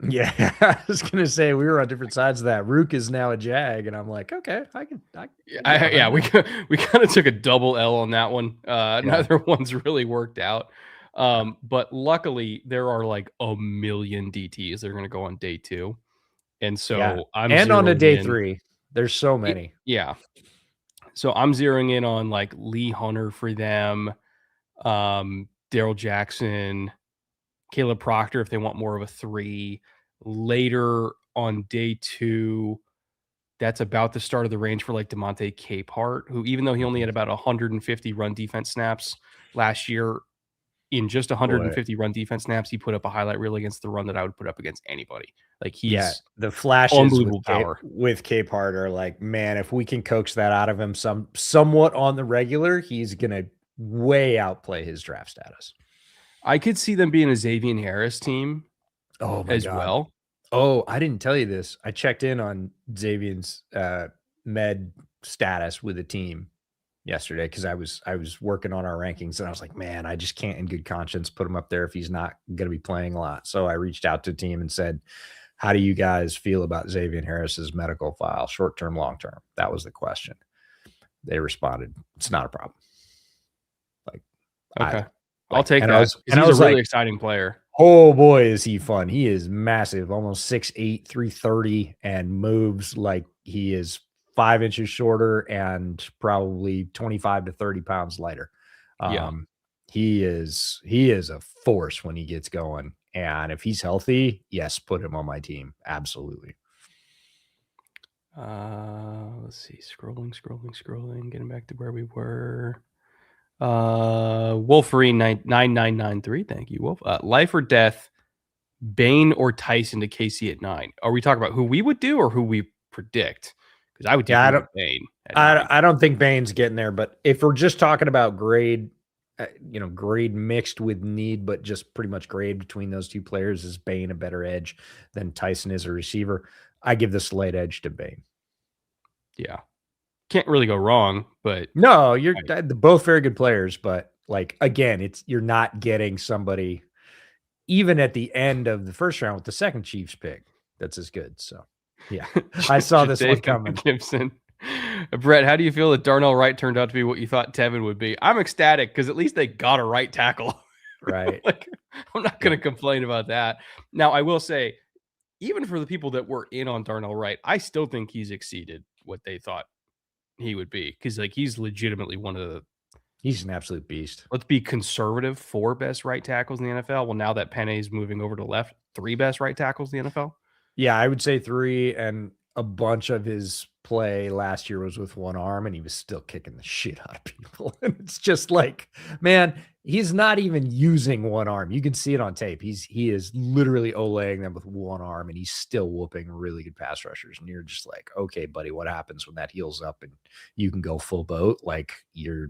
Yeah, I was gonna say we were on different sides of that. Rook is now a Jag, and I'm like, okay, I can get yeah, behind that. we kind of took a double L on that one. Yeah. Neither one's really worked out. Yeah. But luckily, there are like a million DTs that are going to go on day 2, and Yeah. so I'm And on to zeroing day in. 3. There's so many. Yeah, so I'm zeroing in on like Lee Hunter for them, Daryl Jackson, Caleb Proctor if they want more of a 3. Later on day 2, that's about the start of the range for like DeMonte Capehart, who, even though he only had about 150 run defense snaps last year, in just Boy. 150 run defense snaps, he put up a highlight reel against the run that I would put up against anybody. Like, Yeah, he's the flashes unbelievable power. with Capehart are like, man, if we can coax that out of him somewhat on the regular, he's gonna way outplay his draft status. I could see them being a Xavier Harris team Oh my as God. well. Oh, I didn't tell you this. I checked in on Xavier's med status with the team yesterday because I was working on our rankings and I was like, man, I just can't in good conscience put him up there if he's not going to be playing a lot. So I reached out to the team and said, how do you guys feel about Xavier Harris's medical file, short term, long term? That was the question. They responded, it's not a problem. Like, Okay, I'll take and that. I He's was a really like, exciting player. oh boy, is he fun. He is massive, almost 6'8", 330, and moves like he is 5 inches shorter and probably 25 to 30 pounds lighter. Yeah. He is a force when he gets going. And if he's healthy, yes, put him on my team. Absolutely. Let's see. Scrolling. Getting back to where we were. Wolverine 9993. Thank you, Wolf. Life or death, Bane or Tyson to KC at 9. Are we talking about who we would do or who we predict? Because I would do Bane at 9. I don't think Bane's getting there, but if we're just talking about grade, grade mixed with need, but just pretty much grade between those two players, is Bane a better edge than Tyson is a receiver? I give the slight edge to Bane. Yeah. Can't really go wrong, but no, you're both very good players, but like, again, you're not getting somebody even at the end of the first round with the second Chiefs pick that's as good. So yeah, I saw this one coming. Gibson. Brett, how do you feel that Darnell Wright turned out to be what you thought Tevin would be? I'm ecstatic because at least they got a right tackle. Right. Like, I'm not going to complain about that. Now, I will say, even for the people that were in on Darnell Wright, I still think he's exceeded what they thought he would be, because like, he's legitimately one of the He's an absolute beast. Let's be conservative, 4 best right tackles in the NFL. Well, now that Penny's moving over to left, 3 best right tackles in the NFL. Yeah, I would say 3, and a bunch of his play last year was with one arm, and he was still kicking the shit out of people. And it's just like, man, he's not even using one arm. You can see it on tape. He is literally olaying them with one arm, and he's still whooping really good pass rushers. And you're just like, okay, buddy, what happens when that heals up and you can go full boat? Like, you're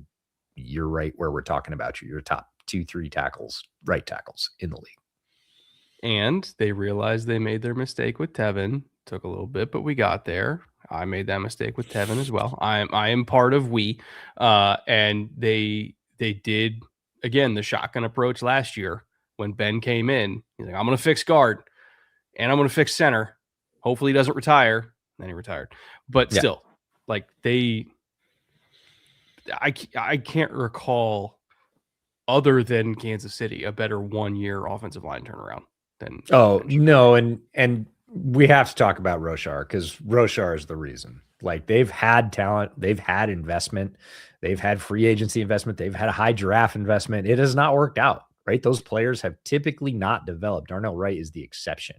right where we're talking about you. You're top 2-3 tackles, right tackles in the league. And they realized they made their mistake with Tevin. Took a little bit, but we got there. I made that mistake with Tevin as well. I am part of we. And they did, again, the shotgun approach last year when Ben came in. He's like, I'm going to fix guard and I'm going to fix center. Hopefully he doesn't retire. Then he retired. But still, like, I can't recall, other than Kansas City, a better 1-year offensive line turnaround than no, and we have to talk about Roshar, because Roshar is the reason. Like, they've had talent, they've had investment, they've had free agency investment, they've had a high draft investment. It has not worked out, right? Those players have typically not developed. Darnell Wright is the exception.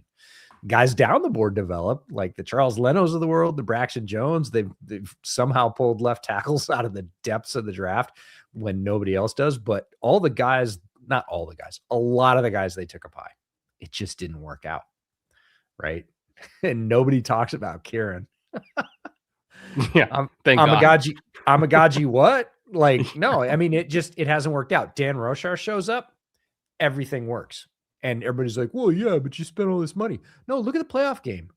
Guys down the board develop, like the Charles Lenos of the world, the Braxton Jones. They've somehow pulled left tackles out of the depths of the draft when nobody else does. But all the guys, not all the guys, a lot of the guys they took up high, it just didn't work out, right? And nobody talks about Kieran. Yeah. Thank I'm a God. Gaji. I'm a Gaji. What? Like, no, I mean, it hasn't worked out. Dan Roshar shows up, everything works. And everybody's like, well, yeah, but you spent all this money. No, look at the playoff game,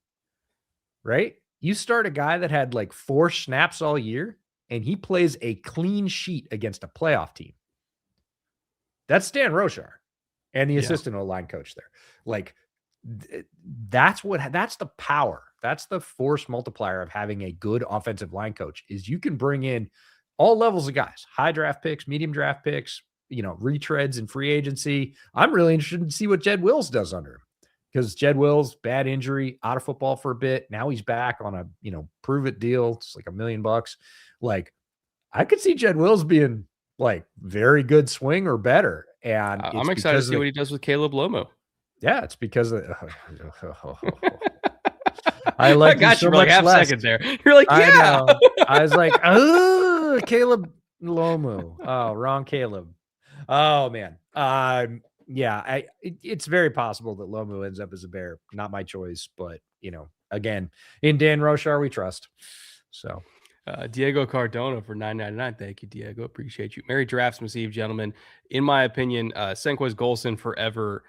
right? You start a guy that had like 4 snaps all year, and he plays a clean sheet against a playoff team. That's Dan Roshar and the assistant O-line coach there. Like, that's the power. That's the force multiplier of having a good offensive line coach is you can bring in all levels of guys, high draft picks, medium draft picks, retreads and free agency. I'm really interested to see what Jed Wills does under him because Jed Wills, bad injury, out of football for a bit. Now he's back on a, prove it deal. It's like $1 million. Like, I could see Jed Wills being like very good swing or better. And I'm excited to see what he does with Caleb Lomo. Yeah, it's because of I like you so much half less. Second there. You're like, yeah. I know. I was like, oh, Caleb Lomo. Oh, wrong Caleb. Oh man. Yeah, it's very possible that Lomo ends up as a Bear. Not my choice, but again, in Dan Roshar we trust. So Diego Cardona for $9.99. Thank you, Diego. Appreciate you. Merry Draftsmas Eve, gentlemen. In my opinion, Senquez Golson forever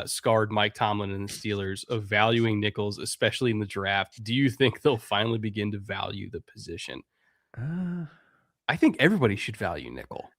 scarred Mike Tomlin and the Steelers of valuing nickels, especially in the draft. Do you think they'll finally begin to value the position? I think everybody should value nickel.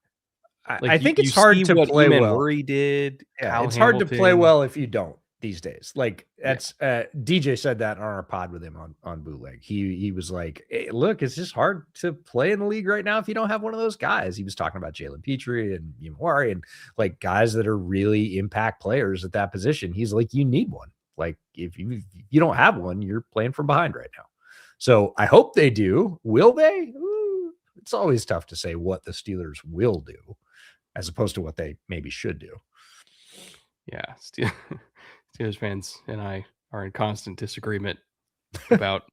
I think it's hard to play well. Worry did. Yeah, it's hard to play well if you don't these days. Like that's DJ said that on our pod with him on Bootleg. He was like, hey, look, it's just hard to play in the league right now if you don't have one of those guys. He was talking about Jalen Petrie and Yamari and like guys that are really impact players at that position. He's like, you need one. Like if you don't have one, you're playing from behind right now. So I hope they do. Will they? Ooh, it's always tough to say what the Steelers will do as opposed to what they maybe should do. Yeah. Steelers fans and I are in constant disagreement about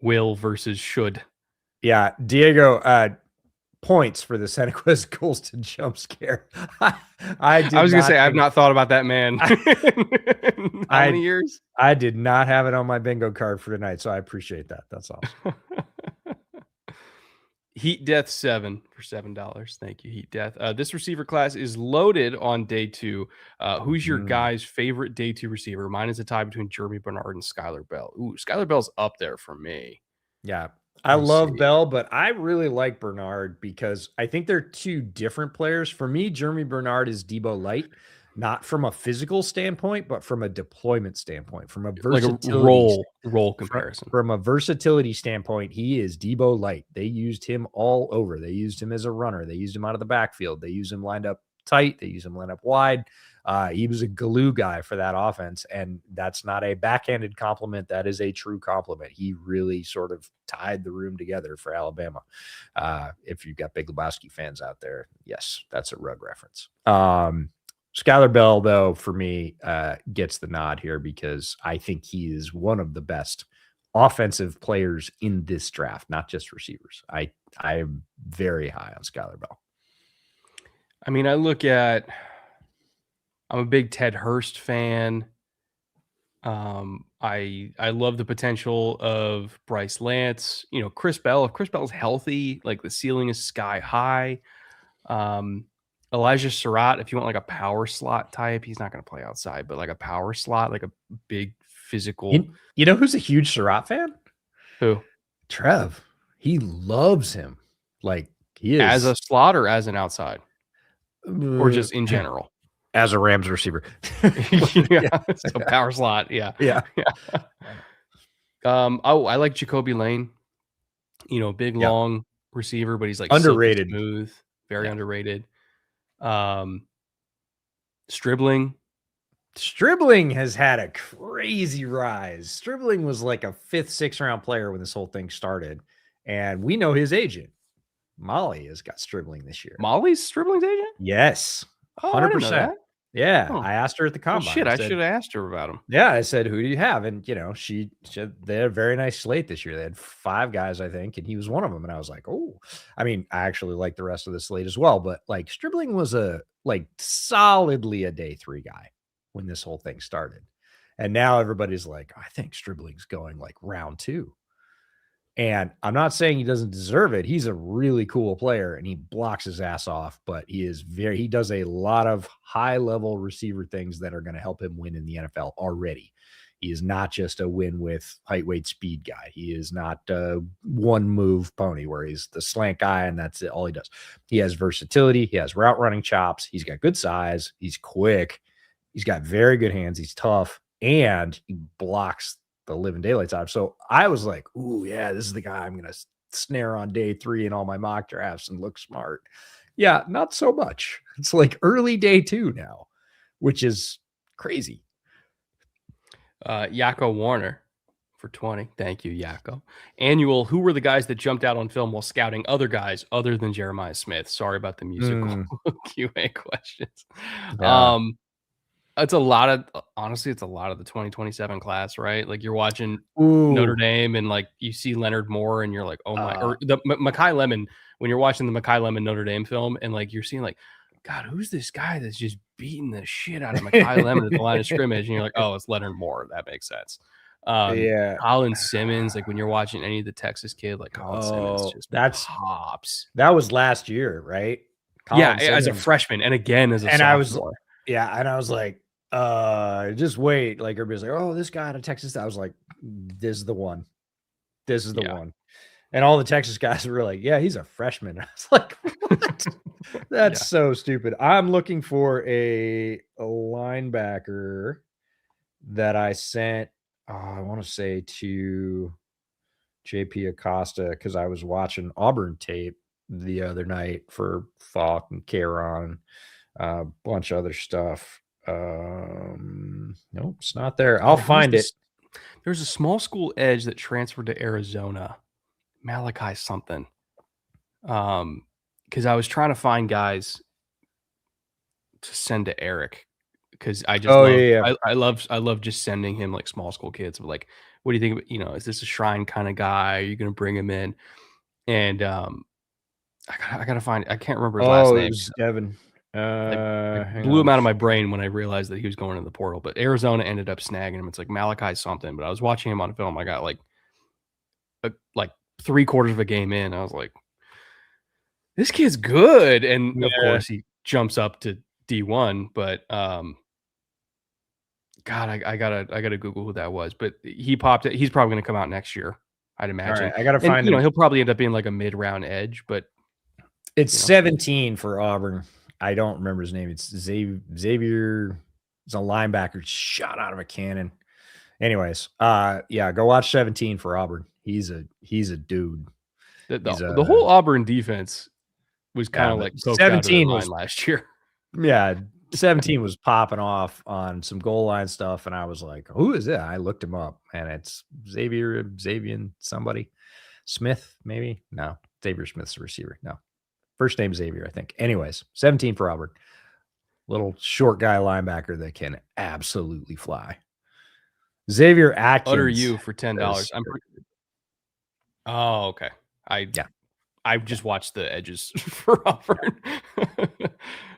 will versus should. Yeah. Diego, points for the Senquez Golston jump scare. I was going to say, I've not thought about that man. How many years? I did not have it on my bingo card for tonight. So I appreciate that. That's awesome. Heat Death 7 for $7. Thank you, Heat Death. This receiver class is loaded on day 2. Who's your guy's favorite day 2 receiver? Mine is a tie between Jeremy Bernard and Skylar Bell. Ooh, Skylar Bell's up there for me. Yeah. I love Bell, but I really like Bernard because I think they're two different players. For me, Jeremy Bernard is Debo Light, not from a physical standpoint, but from a deployment standpoint, from a versatility role comparison. From a versatility standpoint, he is Debo Light. They used him all over. They used him as a runner. They used him out of the backfield. They used him lined up tight. They used him lined up wide. He was a glue guy for that offense, and that's not a backhanded compliment. That is a true compliment. He really sort of tied the room together for Alabama. If you've got Big Lebowski fans out there, yes, that's a Rug reference. Skylar Bell, though, for me, gets the nod here because I think he is one of the best offensive players in this draft, not just receivers. I am very high on Skylar Bell. I mean, I'm a big Ted Hurst fan. I love the potential of Bryce Lance. Chris Bell. If Chris Bell's healthy, like the ceiling is sky high. Elijah Surratt, if you want like a power slot type, he's not going to play outside, but like a power slot, like a big physical. You know who's a huge Surratt fan? Who? Trev. He loves him. Like he is as a slot or as an outside, or just in general. As a Rams receiver. So power slot. Yeah. I like Jacoby Lane, big, long receiver, but he's like underrated, smooth, very underrated. Stribling has had a crazy rise. Stribling was like a 5th, 6th round player when this whole thing started. And we know his agent. Molly has got Stribling this year. Molly's Stribling's agent? Yes. 100%. Yeah. Oh. I asked her at the combine. Well, shit, I should have asked her about him. Yeah. I said, who do you have? And, she they had a very nice slate this year. They had 5 guys, I think, and he was one of them. And I was like, oh, I mean, I actually like the rest of the slate as well. But like Stribling was solidly a day 3 guy when this whole thing started. And now everybody's like, I think Stribling's going like round 2. And I'm not saying he doesn't deserve it. He's a really cool player and he blocks his ass off, but he does a lot of high level receiver things that are going to help him win in the NFL already. He is not just a win with height, weight, speed guy. He is not a one move pony where he's the slant guy and that's it, all he does. He has versatility. He has route running chops. He's got good size. He's quick. He's got very good hands. He's tough and he blocks the living daylights out of. So I was like, ooh, yeah, this is the guy I'm going to snare on day 3 in all my mock drafts and look smart. Yeah, not so much. It's like early day 2 now, which is crazy. Yako Warner for 20. Thank you, Yako. Annual, who were the guys that jumped out on film while scouting other guys other than Jeremiah Smith? Sorry about the musical QA questions. Yeah. It's a lot of the 2027 class, right? Like you're watching Ooh. Notre Dame and like you see Leonard Moore and you're like, oh my, or the Mekhi Lemon, when you're watching the Mekhi Lemon Notre Dame film and like you're seeing like, God, who's this guy that's just beating the shit out of Mekhi Lemon at the line of scrimmage? And you're like, oh, it's Leonard Moore. That makes sense. Yeah. Colin Simmons, like when you're watching any of the Texas kid, like Colin Simmons just pops. That was last year, right? Colin Simmons, as a freshman and again as a sophomore. And I was like, just wait. Like everybody's like, oh, this guy out of Texas. I was like, this is the one. This is the one. And all the Texas guys were like, yeah, he's a freshman. I was like, what? That's so stupid. I'm looking for a linebacker that I sent, I want to say to JP Acosta because I was watching Auburn tape the other night for Falk and Caron, a bunch of other stuff. Nope, it's not there. I'll find it. There's a small school edge that transferred to Arizona, Malachi something. Because I was trying to find guys to send to Eric because I just I love just sending him like small school kids. Like, what do you think? Is this a Shrine kind of guy? Are you going to bring him in? And I gotta find. I can't remember his last name. It was Devin. I blew him out of my brain when I realized that he was going in the portal. But Arizona ended up snagging him. It's like Malachi something. But I was watching him on film. I got like 3/4 of a game in. I was like, this kid's good. And of course he jumps up to D1. But God, I gotta Google who that was. But he popped it. He's probably gonna come out next year, I'd imagine. Right, I gotta find him. He'll probably end up being like a mid-round edge, but it's 17 for Auburn. I don't remember his name. It's Xavier. He's a linebacker shot out of a cannon. Anyways, go watch 17 for Auburn. He's a dude. The whole Auburn defense was kind of like 17 was last year. Yeah, 17 was popping off on some goal line stuff, and I was like, "Who is that?" I looked him up, and it's Xavier somebody Smith, maybe. No, Xavier Smith's a receiver. No, first name Xavier, I think. Anyways, 17 for Auburn. Little short guy linebacker that can absolutely fly. Xavier Atkins. Utter you for $10. Oh, okay. I just watched the edges for Auburn.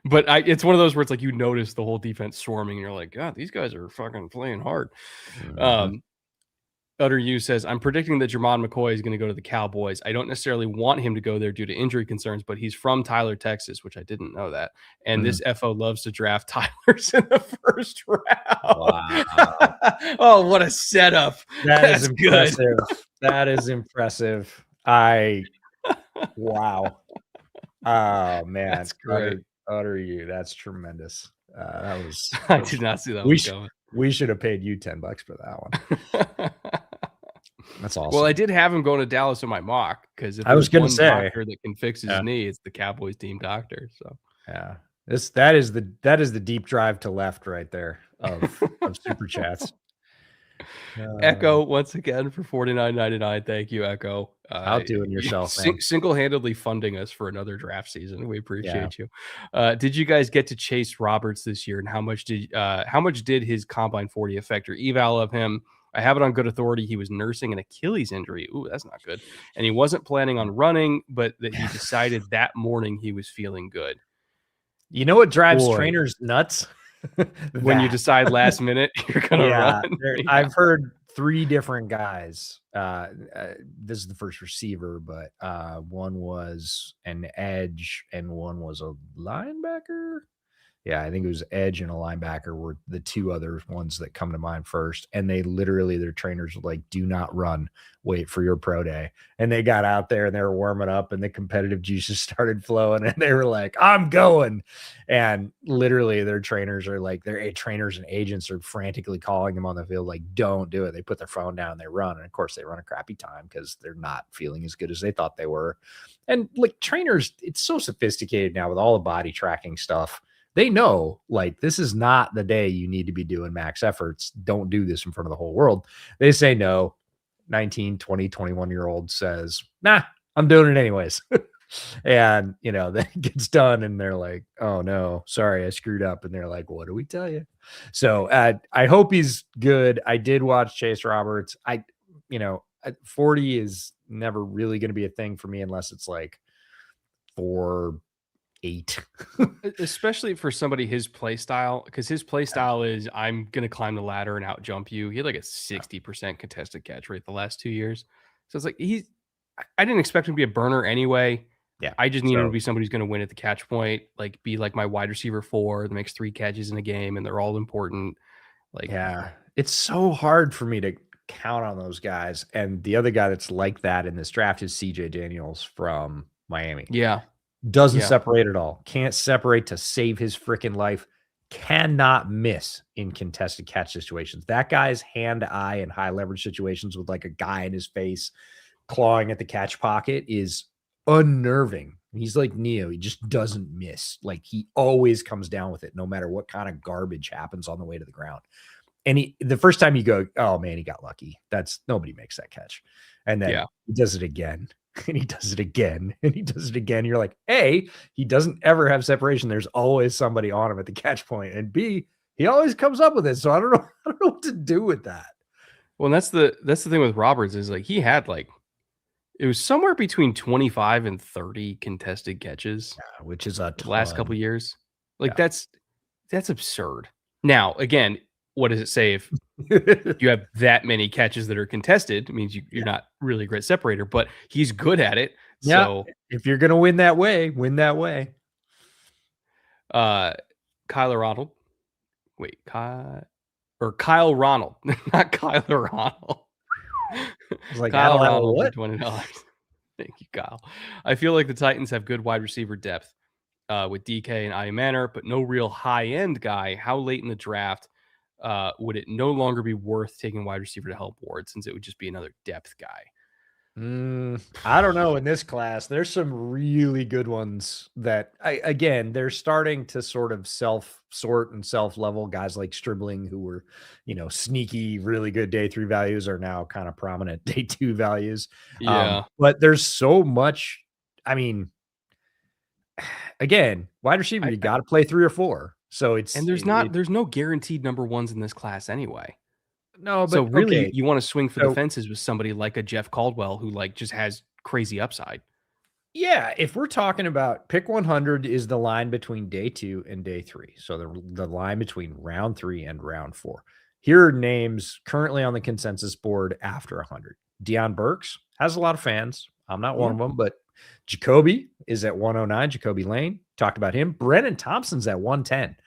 But it's one of those where it's like you notice the whole defense swarming and you're like, God, these guys are fucking playing hard. Mm-hmm. Utter You says, I'm predicting that Jermon McCoy is going to go to the Cowboys. I don't necessarily want him to go there due to injury concerns, but he's from Tyler, Texas, which I didn't know that. And this FO loves to draft Tylers in the first round. Wow. Oh, what a setup. That's impressive. Good. That is impressive. Wow. Oh, man. That's great. Utter You. That's tremendous. I did not see that one going. We should have paid you $10 for that one. That's awesome. Well, I did have him going to Dallas in my mock because if I was going to say doctor that can fix his knee, it's the Cowboys team doctor. So yeah, that is the deep drive to left right there of super chats. Echo once again for $49.99. Thank you, Echo. Outdoing yourself, single-handedly funding us for another draft season. We appreciate you. Did you guys get to chase Roberts this year, and how much did his Combine 40 affect your eval of him? I have it on good authority he was nursing an Achilles injury. Ooh, that's not good. And he wasn't planning on running, but that he decided that morning he was feeling good. You know what drives trainers nuts? When you decide last minute you're gonna run. I've heard three different guys. This is the first receiver, but one was an edge and one was a linebacker. Yeah, I think it was edge and a linebacker were the two other ones that come to mind first. And they literally, their trainers were like, do not run, wait for your pro day. And they got out there and they were warming up and the competitive juices started flowing and they were like, I'm going. And literally their trainers are like, their trainers and agents are frantically calling them on the field, like, don't do it. They put their phone down, they run. And of course they run a crappy time because they're not feeling as good as they thought they were. And like trainers, it's so sophisticated now with all the body tracking stuff. They know like this is not the day you need to be doing max efforts. Don't do this in front of the whole world. They say no. 19, 20, 21-year-old says, nah, I'm doing it anyways. And, then it gets done and they're like, oh no, sorry, I screwed up. And they're like, what do we tell you? So I hope he's good. I did watch Chase Roberts. 40 is never really going to be a thing for me unless it's like 4-8. Especially for somebody his play style, because his play style is I'm gonna climb the ladder and out jump you. He had like a 60% contested catch rate the last 2 years. So it's like I didn't expect him to be a burner anyway. Yeah. I just need him to be somebody who's gonna win at the catch point, like be like my wide receiver 4 that makes 3 catches in a game and they're all important. Like, yeah, it's so hard for me to count on those guys. And the other guy that's like that in this draft is CJ Daniels from Miami. yeah. Doesn't Yeah. separate at all. Can't separate to save his freaking life. Cannot miss in contested catch situations. That guy's hand-eye and high leverage situations with like a guy in his face clawing at the catch pocket is unnerving. He's like Neo. He just doesn't miss. Like he always comes down with it, no matter what kind of garbage happens on the way to the ground. And the first time you go, oh man, he got lucky. That's nobody makes that catch. And then he does it again. And he does it again. And he does it again. You're like, A, he doesn't ever have separation. There's always somebody on him at the catch point. And B, he always comes up with it. So I don't know what to do with that. Well, that's the thing with Roberts is like he had like it was somewhere between 25 and 30 contested catches, which is a ton. The last couple of years. Like that's absurd. Now, again, what does it say if you have that many catches that are contested? It means you're not really a great separator, but he's good at it. Yeah. So if you're gonna win that way, win that way. Kyler Ronald. Wait, Kyle Ronald, not Kyler Ronald. Like Kyle Ronald for $20. Thank you, Kyle. I feel like the Titans have good wide receiver depth with DK and I Manor, but no real high-end guy. How late in the draft would it no longer be worth taking wide receiver to help Ward, since it would just be another depth guy? I don't know. In this class, there's some really good ones that they're starting to sort of self-sort and self-level. Guys like Stribling, who were, sneaky, really good day 3 values, are now kind of prominent day 2 values. Yeah. But there's so much. I mean, again, wide receiver, you got to play 3 or 4. So there's no guaranteed number ones in this class anyway. No, but so really, you want to swing for the fences with somebody like a Jeff Caldwell who like just has crazy upside. Yeah, if we're talking about pick 100 is the line between day 2 and day 3. So the line between round 3 and round 4. Here are names currently on the consensus board after 100. Deion Burks has a lot of fans. I'm not one of them, but Jacoby is at 109. Jacoby Lane, talked about him. Brennan Thompson's at 110.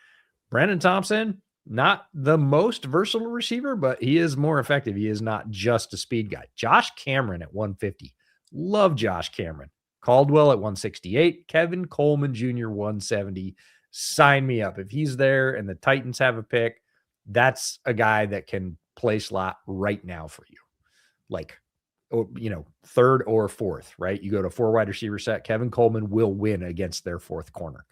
Brennan Thompson, not the most versatile receiver, but he is more effective. He is not just a speed guy. Josh Cameron at 150. Love Josh Cameron. Caldwell at 168. Kevin Coleman Jr. 170. Sign me up. If he's there and the Titans have a pick, that's a guy that can play slot right now for you. Like, third or fourth, right? You go to 4 wide receiver set. Kevin Coleman will win against their 4th corner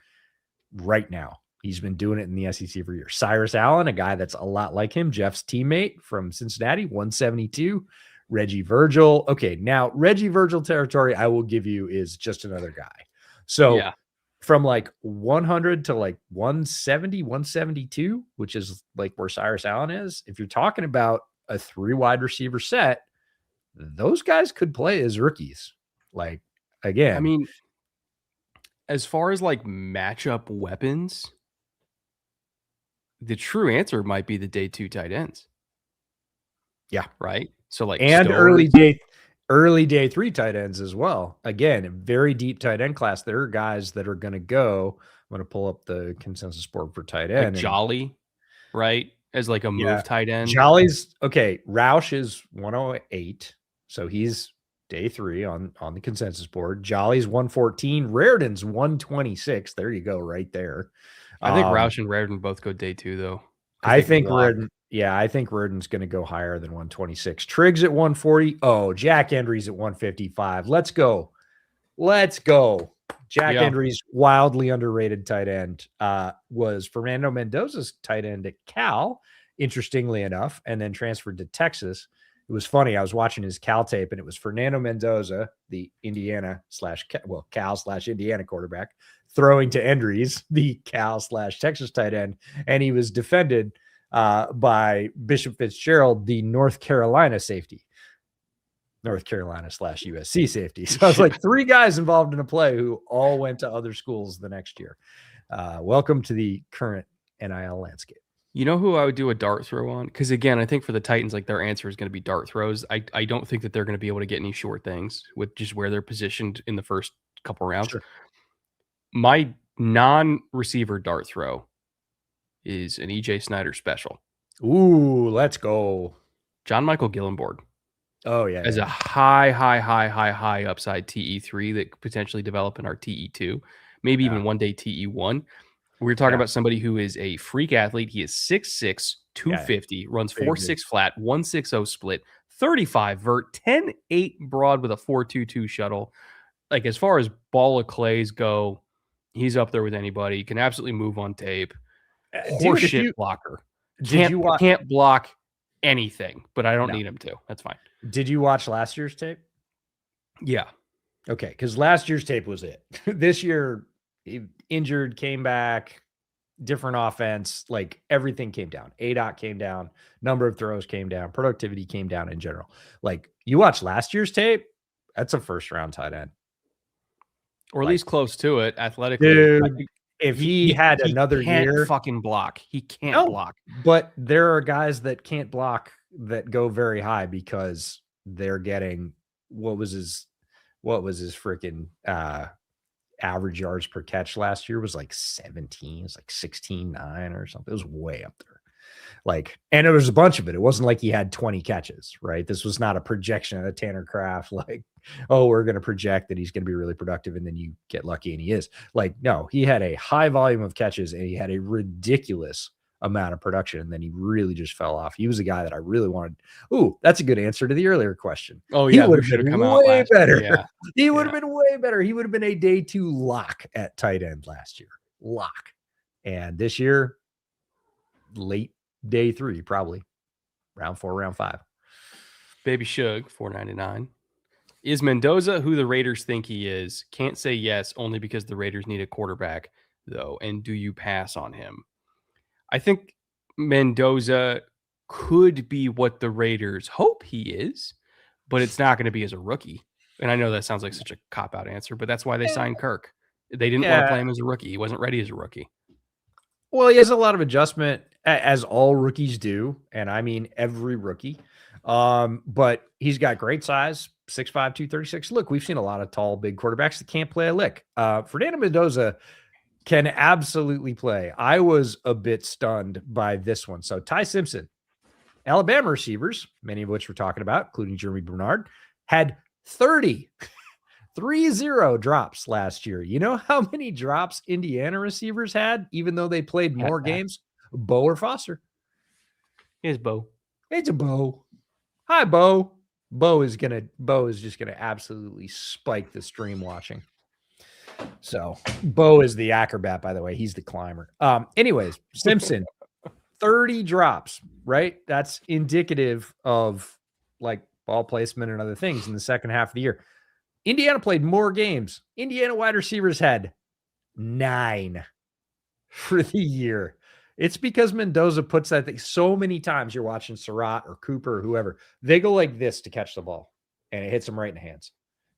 right now. He's been doing it in the SEC for years. Cyrus Allen, a guy that's a lot like him, Jeff's teammate from Cincinnati, 172. Reggie Virgil. Okay, now Reggie Virgil territory, I will give you, is just another guy. So from like 100 to like 170, 172, which is like where Cyrus Allen is, if you're talking about a 3 wide receiver set, those guys could play as rookies. Like, again, I mean, as far as like matchup weapons, the true answer might be the day 2 tight ends. Yeah. right? So like And Stowers, early day 3 tight ends as well. Again, a very deep tight end class. There are guys that are going to go. I'm going to pull up the consensus board for tight like end. And Jolly, right? As like a yeah, move tight end. Jolly's okay. Roush is 108. So he's day 3 on the consensus board. Jolly's 114. Raritan's 126. There you go, right there. I think Roush and Raritan both go day 2 though, because I they can think block. I think Reardon's going to go higher than 126. Triggs at 140. Oh, Jack Endry's at 155. Let's go. Let's go. Jack Endry's wildly underrated tight end was Fernando Mendoza's tight end at Cal, interestingly enough, and then transferred to Texas. It was funny. I was watching his Cal tape, and it was Fernando Mendoza, the Indiana Cal / Indiana quarterback, throwing to Endry's, the Cal / Texas tight end, and he was defended by Bishop Fitzgerald, the North Carolina safety. North Carolina / USC safety. So I was like 3 guys involved in a play who all went to other schools the next year. Welcome to the current NIL landscape. You know who I would do a dart throw on? Because again, I think for the Titans, like their answer is going to be dart throws. I don't think that they're going to be able to get any short things with just where they're positioned in the first couple rounds. Sure. My non-receiver dart throw is an EJ Snyder special. Ooh, let's go. John Michael Gillenborg. Oh, yeah. As a high upside TE3 that could potentially develop in our TE2, maybe even one day TE1. We're talking about somebody who is a freak athlete. He is 6'6", 250, runs 4.6 flat, 1.60 split, 35 vert, 10.8 broad with a 4.22 shuttle. Like as far as ball of clays go, he's up there with anybody. He can absolutely move on tape. Horseshit blocker. Can't block anything, but I don't need him to. That's fine. Did you watch last year's tape? Yeah. Okay, because last year's tape was it. This year, he injured, came back, different offense, like everything came down. ADOT came down, number of throws came down, productivity came down in general. Like you watch last year's tape, that's a first round tight end. Or at least close to it athletically. Dude, if he had another year, fucking block. He can't block. But there are guys that can't block that go very high because they're getting what was his freaking average yards per catch last year was like 17. It was like 16.9 or something. It was way up there. Like, and it was a bunch of it. It wasn't like he had 20 catches, right? This was not a projection of a Tanner Kraft, like, oh, we're going to project that he's going to be really productive. And then you get lucky and he is. Like, no, he had a high volume of catches and he had a ridiculous amount of production. And then he really just fell off. He was a guy that I really wanted. Ooh, that's a good answer to the earlier question. Oh, yeah. He would have been way better. Yeah. He would have been way better. He would have been a day 2 lock at tight end last year. Lock. And this year, late day 3, probably round 4, round 5. Baby Shug, $4.99. Is Mendoza who the Raiders think he is? Can't say yes, only because the Raiders need a quarterback, though. And do you pass on him? I think Mendoza could be what the Raiders hope he is, but it's not going to be as a rookie. And I know that sounds like such a cop-out answer, but that's why they signed Kirk. They didn't want to play him as a rookie. He wasn't ready as a rookie. Well, he has a lot of adjustment, as all rookies do, and I mean every rookie. But he's got great size, 6'5", 236. Look, we've seen a lot of tall, big quarterbacks that can't play a lick. Fernando Mendoza can absolutely play. I was a bit stunned by this one. So Ty Simpson, Alabama receivers, many of which we're talking about, including Jeremy Bernard, had 30 drops last year. You know how many drops Indiana receivers had, even though they played more games? Bo or Foster? Here's Bo. It's a Bo. Hi, Bo. Bo is just gonna absolutely spike the stream watching. So Bo is the acrobat, by the way. He's the climber. Anyways, Simpson, 30 drops, right? That's indicative of like ball placement and other things in the second half of the year. Indiana played more games. Indiana wide receivers had 9 for the year. It's because Mendoza puts that thing so many times. You're watching Surratt or Cooper or whoever. They go like this to catch the ball, and it hits them right in the hands.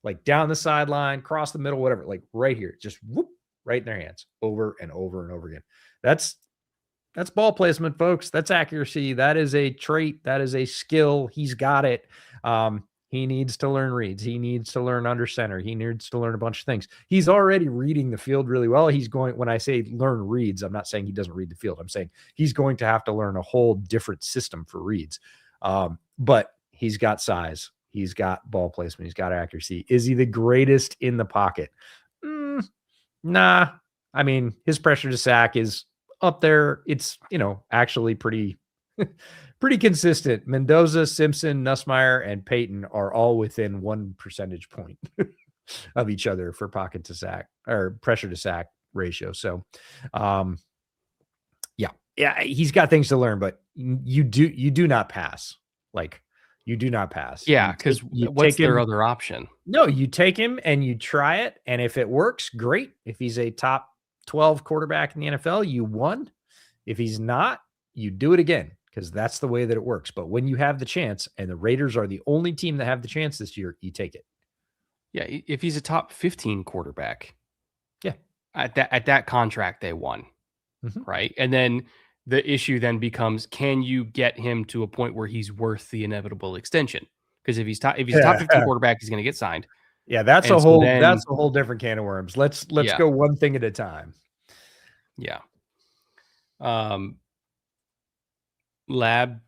Like down the sideline, cross the middle, whatever. Like right here, just whoop, right in their hands over and over and over again. That's That's ball placement, folks. That's accuracy. That is a trait. That is a skill. He's got it. He needs to learn reads. He needs to learn under center. He needs to learn a bunch of things. He's already reading the field really well. He's going, when I say learn reads, I'm not saying he doesn't read the field. I'm saying he's going to have to learn a whole different system for reads. But he's got size. He's got ball placement. He's got accuracy. Is he the greatest in the pocket? Nah. I mean, his pressure to sack is up there. It's, actually pretty consistent. Mendoza, Simpson, Nussmeier, and Peyton are all within 1 percentage point of each other for pocket to sack or pressure to sack ratio. So, yeah, he's got things to learn, but you do not pass. Like, you do not pass. Yeah, because what's their other option? No, you take him and you try it, and if it works, great. If he's a top 12 quarterback in the NFL, you won. If he's not, you do it again, because that's the way that it works. But when you have the chance, and the Raiders are the only team that have the chance this year, you take it. Yeah, if he's a top 15 quarterback, yeah, at that contract they won, right? And then the issue then becomes, can you get him to a point where he's worth the inevitable extension? Because if he's top 15 quarterback, he's going to get signed. Yeah, that's a whole different can of worms. Let's go one thing at a time. Yeah. Lab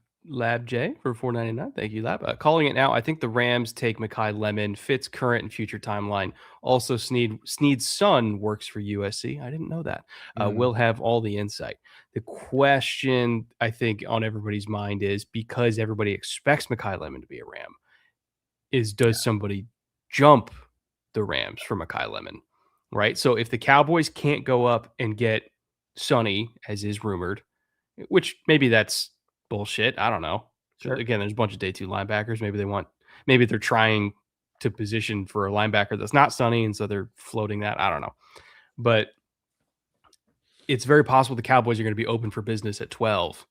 J for $4.99. Thank you, Lab. Calling it now. I think the Rams take Mekhi Lemon, fits current and future timeline. Also, Snead's son works for USC. I didn't know that. We'll have all the insight. The question, I think, on everybody's mind is, because everybody expects Mekhi Lemon to be a Ram, does somebody jump the Rams for Mekhi Lemon, right? So if the Cowboys can't go up and get Sonny, as is rumored, which maybe that's bullshit. I don't know. Sure. Again, there's a bunch of day 2 linebackers. Maybe they're trying to position for a linebacker that's not Sonny, and so they're floating that. I don't know. But it's very possible the Cowboys are going to be open for business at 12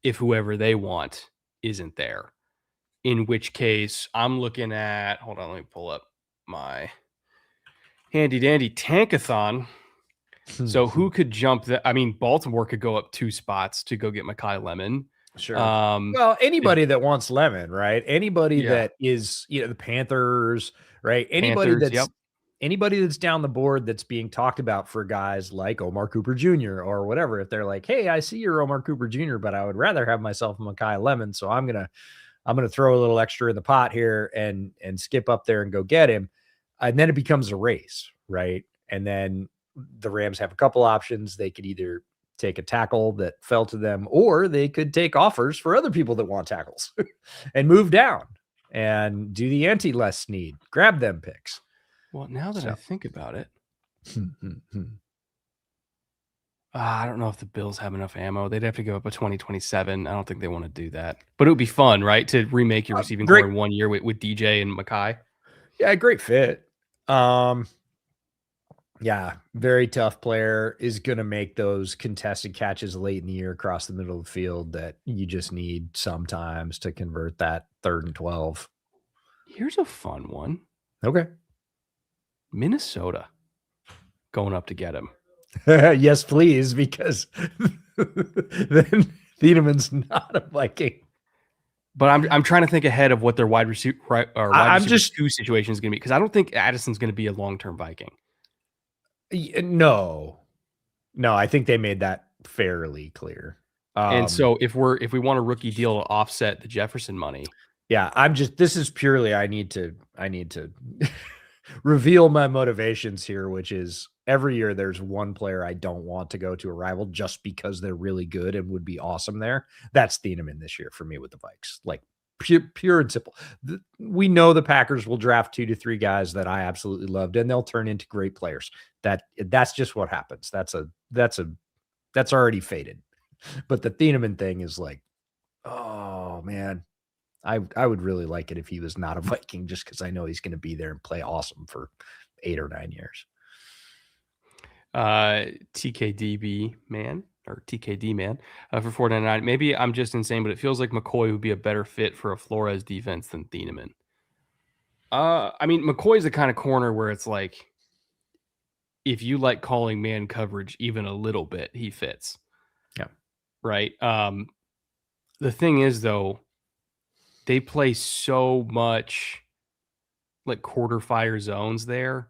if whoever they want isn't there. In which case, I'm looking at, hold on, let me pull up my handy dandy tankathon. So who could jump that? I mean, Baltimore could go up 2 spots to go get Mekhi Lemon. Sure. Well, anybody that wants Lemon, right? Anybody that is, the Panthers, right? Anybody that's down the board that's being talked about for guys like Omar Cooper Jr. or whatever. If they're like, hey, I see you're Omar Cooper Jr., but I would rather have myself a Mekhi Lemon, so I'm gonna throw a little extra in the pot here and skip up there and go get him. And then it becomes a race, right? And then the Rams have a couple options. They could either take a tackle that fell to them, or they could take offers for other people that want tackles and move down and do the anti-less Snead, grab them picks. Well, now that I think about it, I don't know if the Bills have enough ammo. They'd have to go up a 2027. I don't think they want to do that. But it would be fun, right? To remake your receiving core in 1 year with DJ and Mekhi. Yeah, great fit. Yeah, very tough player, is going to make those contested catches late in the year across the middle of the field that you just need sometimes to convert that 3rd and 12. Here's a fun one. Okay. Minnesota going up to get him. Yes, please, because then Thienemann's not a Viking. But I'm trying to think ahead of what their wide receiver two situation is going to be, because I don't think Addison's going to be a long-term Viking. No, I think they made that fairly clear. And so if we want a rookie deal to offset the Jefferson money, yeah, this is purely, I need to reveal my motivations here, which is every year there's one player I don't want to go to a rival just because they're really good and would be awesome there. That's Thienemann this year for me with the Vikes. Like, pure and simple. We know the Packers will draft 2 to 3 guys that I absolutely loved, and they'll turn into great players. That's just what happens. That's already fated. But the Thienemann thing is like, oh man, I would really like it if he was not a Viking, just because I know he's going to be there and play awesome for 8 or 9 years. TKD man for $4.99. Maybe I'm just insane, but it feels like McCoy would be a better fit for a Flores defense than Thienemann. I mean, McCoy's the kind of corner where it's like, if you like calling man coverage even a little bit, he fits. Yeah. right? The thing is, though, they play so much like quarter fire zones there,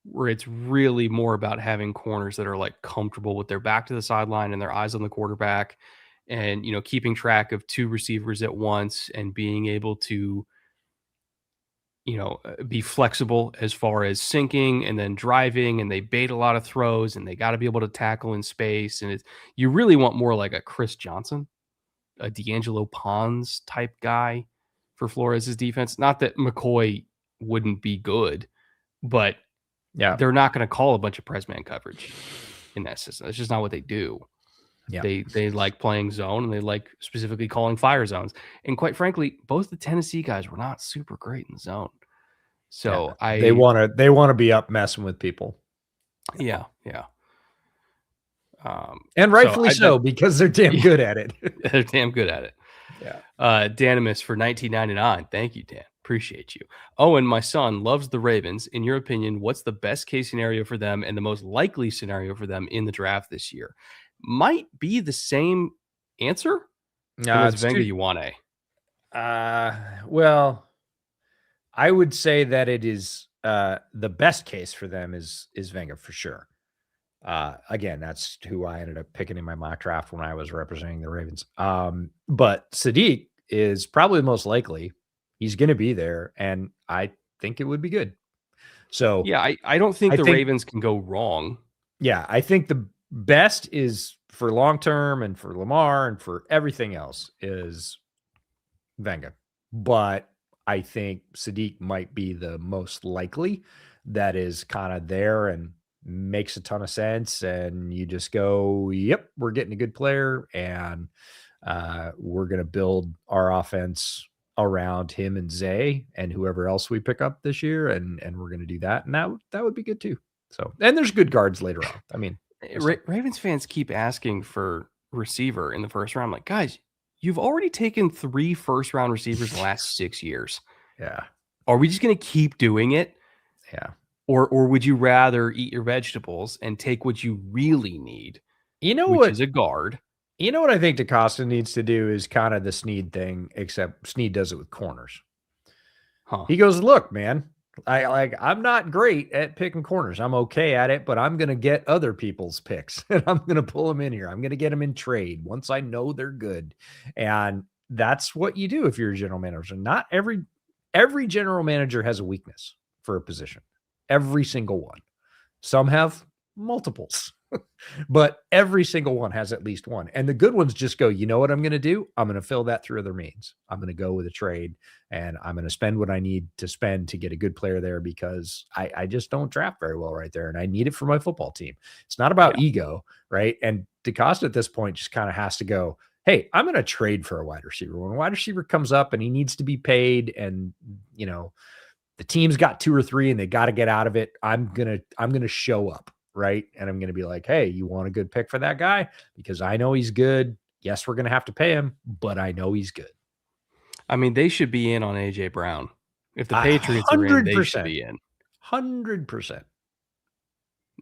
where it's really more about having corners that are like comfortable with their back to the sideline and their eyes on the quarterback, and keeping track of two receivers at once and being able to be flexible as far as sinking and then driving, and they bait a lot of throws and they got to be able to tackle in space. And you really want more like a Chris Johnson, a D'Angelo Pons type guy for Flores' defense. Not that McCoy wouldn't be good, but Yeah. they're not going to call a bunch of press man coverage in that system. That's just not what they do. Yeah. They like playing zone, and they like specifically calling fire zones. And quite frankly, both the Tennessee guys were not super great in zone. So they want to be up messing with people. Yeah. And rightfully so, because they're damn good at it. They're damn good at it. Yeah. Danimus for $19.99. Thank you, Dan. Appreciate you. Owen, my son, loves the Ravens. In your opinion, what's the best case scenario for them and the most likely scenario for them in the draft this year? Might be the same answer. It's Venga Ioane. Well, I would say that it is the best case for them is Venga for sure. Again, that's who I ended up picking in my mock draft when I was representing the Ravens. But Sadiq is probably the most likely. He's going to be there, and I think it would be good. So yeah, I don't think the Ravens can go wrong. Yeah, I think the best is for long term and for Lamar and for everything else is Venga. But I think Sadiq might be the most likely. That is kind of there and makes a ton of sense. And you just go, yep, we're getting a good player, and we're going to build our offense around him and Zay and whoever else we pick up this year. And we're going to do that. And that would be good too. So, and there's good guards later on. I mean, Ravens fans keep asking for receiver in the first round. I'm like, guys, you've already taken 3 first-round receivers in the last 6 years. Yeah. Are we just going to keep doing it? Yeah. Or would you rather eat your vegetables and take what you really need? Which is a guard. You know what I think DeCosta needs to do is kind of the Snead thing, except Snead does it with corners. He goes, look, man, I'm not great at picking corners. I'm okay at it, but I'm going to get other people's picks and I'm going to pull them in here. I'm going to get them in trade once I know they're good. And that's what you do if you're a general manager. Not every general manager has a weakness for a position. Every single one. Some have multiples. But every single one has at least one. And the good ones just go, you know what I'm going to do? I'm going to fill that through other means. I'm going to go with a trade, and I'm going to spend what I need to spend to get a good player there, because I just don't draft very well right there. And I need it for my football team. It's not about ego, right? And DeCosta at this point just kind of has to go, hey, I'm going to trade for a wide receiver. When a wide receiver comes up and he needs to be paid, and, the team's got 2 or 3 and they got to get out of it, I'm going to show up. Right. And I'm going to be like, hey, you want a good pick for that guy? Because I know he's good. Yes, we're going to have to pay him, but I know he's good. I mean, they should be in on AJ Brown. If the Patriots are in, they should be in. 100%.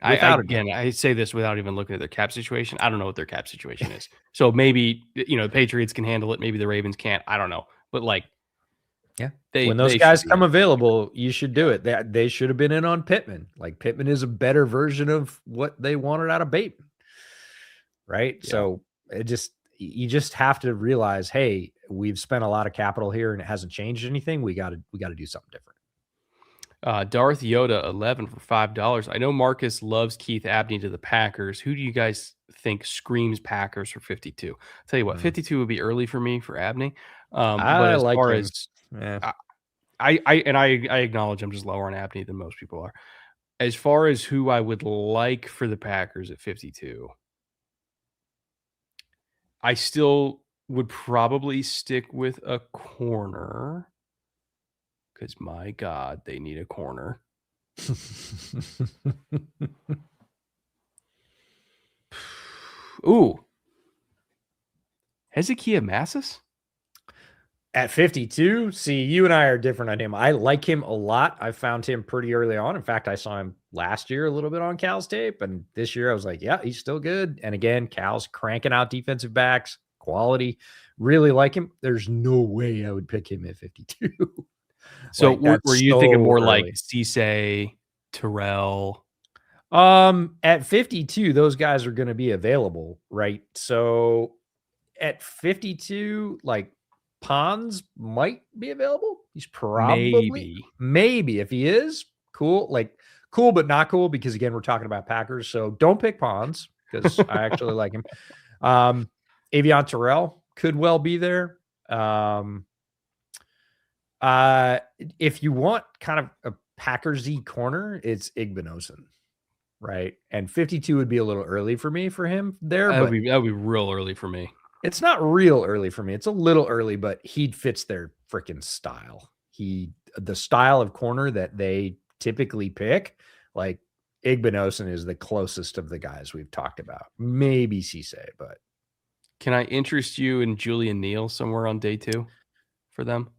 I say this without even looking at their cap situation. I don't know what their cap situation is. So maybe, the Patriots can handle it. Maybe the Ravens can't. I don't know. But yeah, when those guys come available, you should do it. They should have been in on Pittman. Like, Pittman is a better version of what they wanted out of Bateman, right? Yeah. So you just have to realize, hey, we've spent a lot of capital here and it hasn't changed anything. We got to do something different. Darth Yoda 11 for $5. I know Marcus loves Keith Abney to the Packers. Who do you guys think screams Packers for 52? I'll tell you what, 52 would be early for me for Abney. But as far as I acknowledge I'm just lower on Abney than most people are. As far as who I would like for the Packers at 52, I still would probably stick with a corner, because my God, they need a corner. Ooh, Hezekiah Massis? At 52, see, you and I are different on him. I like him a lot. I found him pretty early on. In fact, I saw him last year a little bit on Cal's tape, and this year I was like, yeah, he's still good. And again, Cal's cranking out defensive backs, quality. Really like him. There's no way I would pick him at 52. So Like were that's you thinking so more like early. Cisse, Terrell? At 52, those guys are going to be available, right? So at 52, like Pons might be available. He's probably, Maybe. maybe if he is, cool. Like cool, but not cool because again, we're talking about Packers. So don't pick Pons because I actually like him. Avion Terrell could well be there. If you want kind of a Packers-y corner, it's Igbinosun, right? And 52 would be a little early for me for him there, That would but be real early for me. it's not real early for me. It's a little early, but he fits their freaking style. The style of corner that they typically pick, like Igbinosun is the closest of the guys we've talked about. Maybe Cisse, but Can I interest you in Julian Neal somewhere on day 2 for them?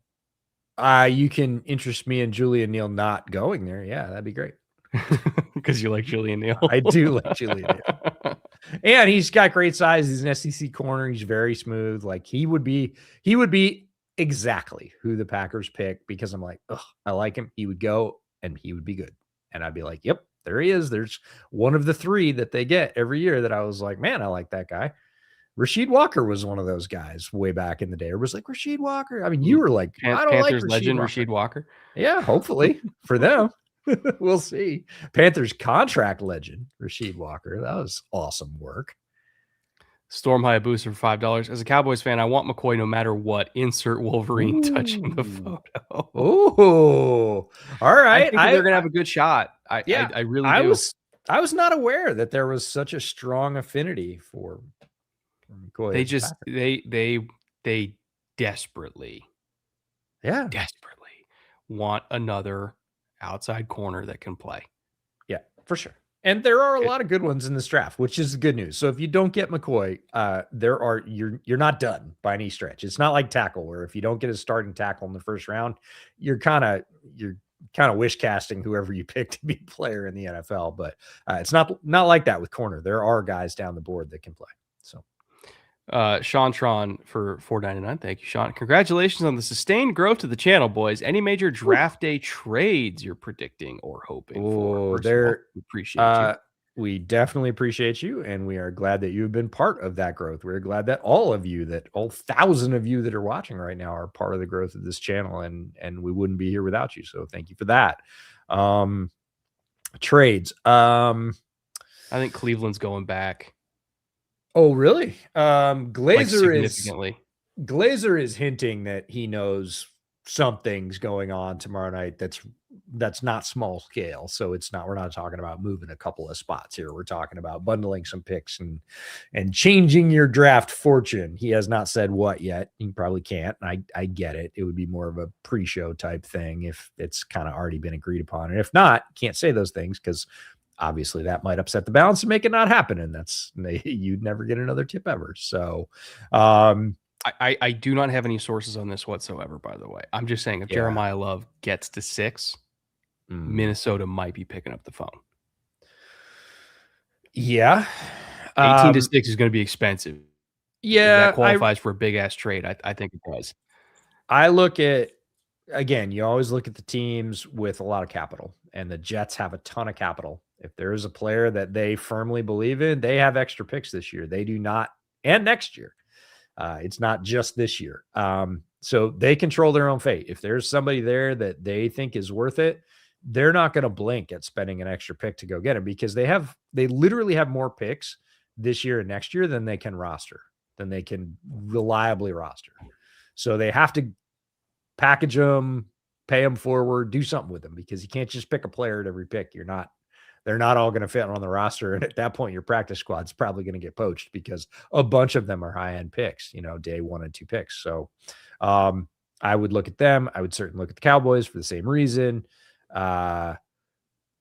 you can interest me in Julian Neal not going there. Yeah, that'd be great. Because you like Julian Neal. I do like Julian Neal. And he's got great size. He's an SEC corner. He's very smooth. Like he would be exactly who the Packers pick because I'm like, oh, I like him. He would go and he would be good. And I'd be like, yep, there he is. There's one of the 3 that they get every year that I was like, man, I like that guy. Rasheed Walker was one of those guys way back in the day. It was like Rasheed Walker. I mean, you were like, I don't Panthers like legend Walker. Rasheed Walker. Yeah, hopefully for them. We'll see. Panthers contract legend Rasheed Walker. That was awesome work. Storm Hayabusa for $5. As a Cowboys fan, I want McCoy no matter what. Insert Wolverine touching the photo. Oh, all right. I think they're gonna have a good shot. I really do. I was not aware that there was such a strong affinity for McCoy. They just they desperately want another outside corner that can play. Yeah, for sure. And there are a lot of good ones in this draft, which is good news. So if you don't get McCoy, you're not done by any stretch. It's not like tackle where if you don't get a starting tackle in the first round, you're kind of wish casting whoever you pick to be player in the NFL. But it's not like that with corner. There are guys down the board that can play. So Sean Tron for $4.99. Thank you, Sean. Congratulations on the sustained growth to the channel, boys. Any major draft day trades you're predicting or hoping for? We appreciate you. We definitely appreciate you, and we are glad that you've been part of that growth. We're glad that all 1,000 of you that are watching right now are part of the growth of this channel, and we wouldn't be here without you. So thank you for that. Trades. I think Cleveland's going back. Oh, really? Glazer is hinting that he knows something's going on tomorrow night that's not small scale. So we're not talking about moving a couple of spots here. We're talking about bundling some picks and changing your draft fortune. He has not said what yet. He probably can't. I get it. It would be more of a pre-show type thing if it's kind of already been agreed upon. And if not, can't say those things because obviously that might upset the balance and make it not happen. And you'd never get another tip ever. So, I do not have any sources on this whatsoever, by the way. I'm just saying if Jeremiah Love gets to 6, Minnesota might be picking up the phone. Yeah. 18 to 6 is going to be expensive. Yeah. That qualifies for a big ass trade. I think it does. I look at, again, you always look at the teams with a lot of capital, and the Jets have a ton of capital. If there is a player that they firmly believe in, they have extra picks this year. They do not, and next year. It's not just this year. So they control their own fate. If there's somebody there that they think is worth it, they're not going to blink at spending an extra pick to go get him because they literally have more picks this year and next year than they can reliably roster. So they have to package them, pay them forward, do something with them because you can't just pick a player at every pick. They're not all going to fit on the roster. And at that point, your practice squad's probably going to get poached because a bunch of them are high-end picks, day 1 and 2 picks. So I would look at them. I would certainly look at the Cowboys for the same reason.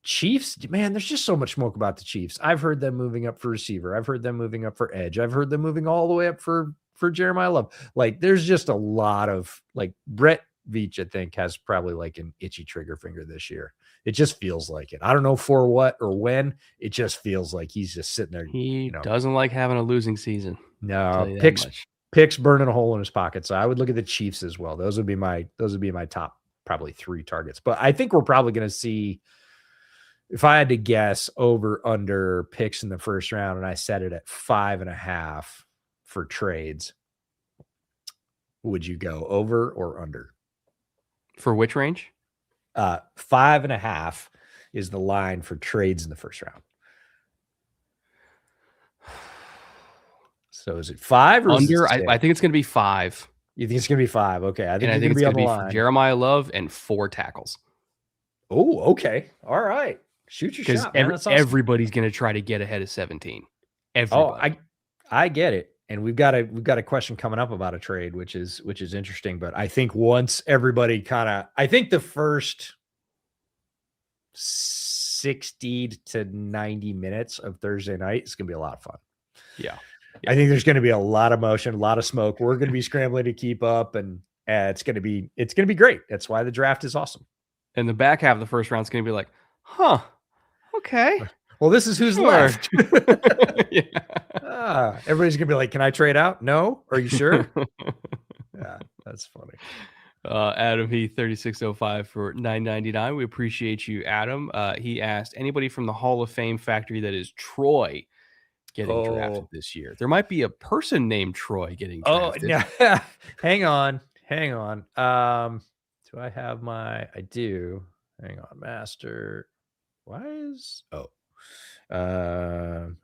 Chiefs, man, there's just so much smoke about the Chiefs. I've heard them moving up for receiver. I've heard them moving up for edge. I've heard them moving all the way up for Jeremiah Love. Like, there's just a lot of, like, Brett Veach, I think, has probably like an itchy trigger finger this year. It just feels like it. I don't know for what or when. It just feels like he's just sitting there. He doesn't like having a losing season. I'll tell No, you that much. picks burning a hole in his pocket. So I would look at the Chiefs as well. Those would be my top probably 3 targets. But I think we're probably going to see, if I had to guess, over under picks in the first round, and I set it at 5.5 for trades. Would you go over or under? For which range? 5.5 is the line for trades in the first round. So is it 5 or under? I think it's going to be 5. You think it's going to be 5? Okay. I think it's going to be for Jeremiah Love and 4 tackles. Oh, okay. All right. Shoot your shot, man. That's awesome. Everybody's going to try to get ahead of 17. Everybody. Oh, I get it. And we've got a question coming up about a trade, which is interesting. But I think once everybody I think the first 60 to 90 minutes of Thursday night is going to be a lot of fun. Yeah. I think there's going to be a lot of motion, a lot of smoke. We're going to be scrambling to keep up, and it's going to be great. That's why the draft is awesome. And the back half of the first round is going to be like, huh, okay. Well, this is who's left. Yeah. Everybody's going to be like, can I trade out? No. Are you sure? Yeah, that's funny. Adam Heath 3605 for $9.99. We appreciate you, Adam. He asked, anybody from the Hall of Fame factory that is Troy getting drafted this year? There might be a person named Troy getting drafted. Oh, yeah. Hang on. Do I have I do. Hang on, master. Why is I'm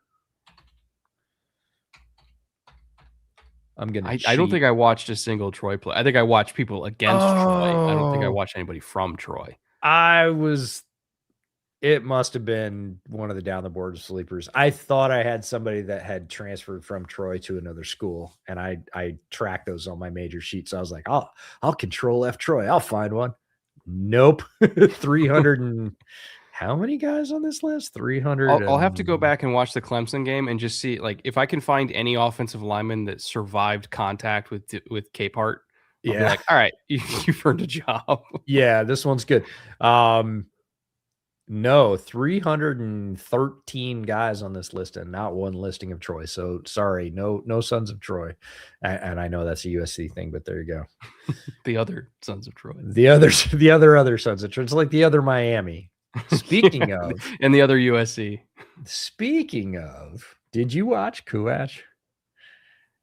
gonna. I don't think I watched a single Troy play. I think I watched people against Troy. I don't think I watched anybody from Troy. It must have been one of the down the board sleepers. I thought I had somebody that had transferred from Troy to another school, and I tracked those on my major sheet. So I was like, I'll control F Troy. I'll find one. Nope. 300 and how many guys on this list? 300. I'll have to go back and watch the Clemson game and just see, like, if I can find any offensive lineman that survived contact with Capehart. I'll be like, all right, you've earned a job. Yeah, this one's good. No, 313 guys on this list and not one listing of Troy. So sorry, no Sons of Troy. And I know that's a USC thing, but there you go. The other Sons of Troy. The other Sons of Troy. It's like the other Miami. Speaking of. And the other USC. Speaking of, did you watch Kuach?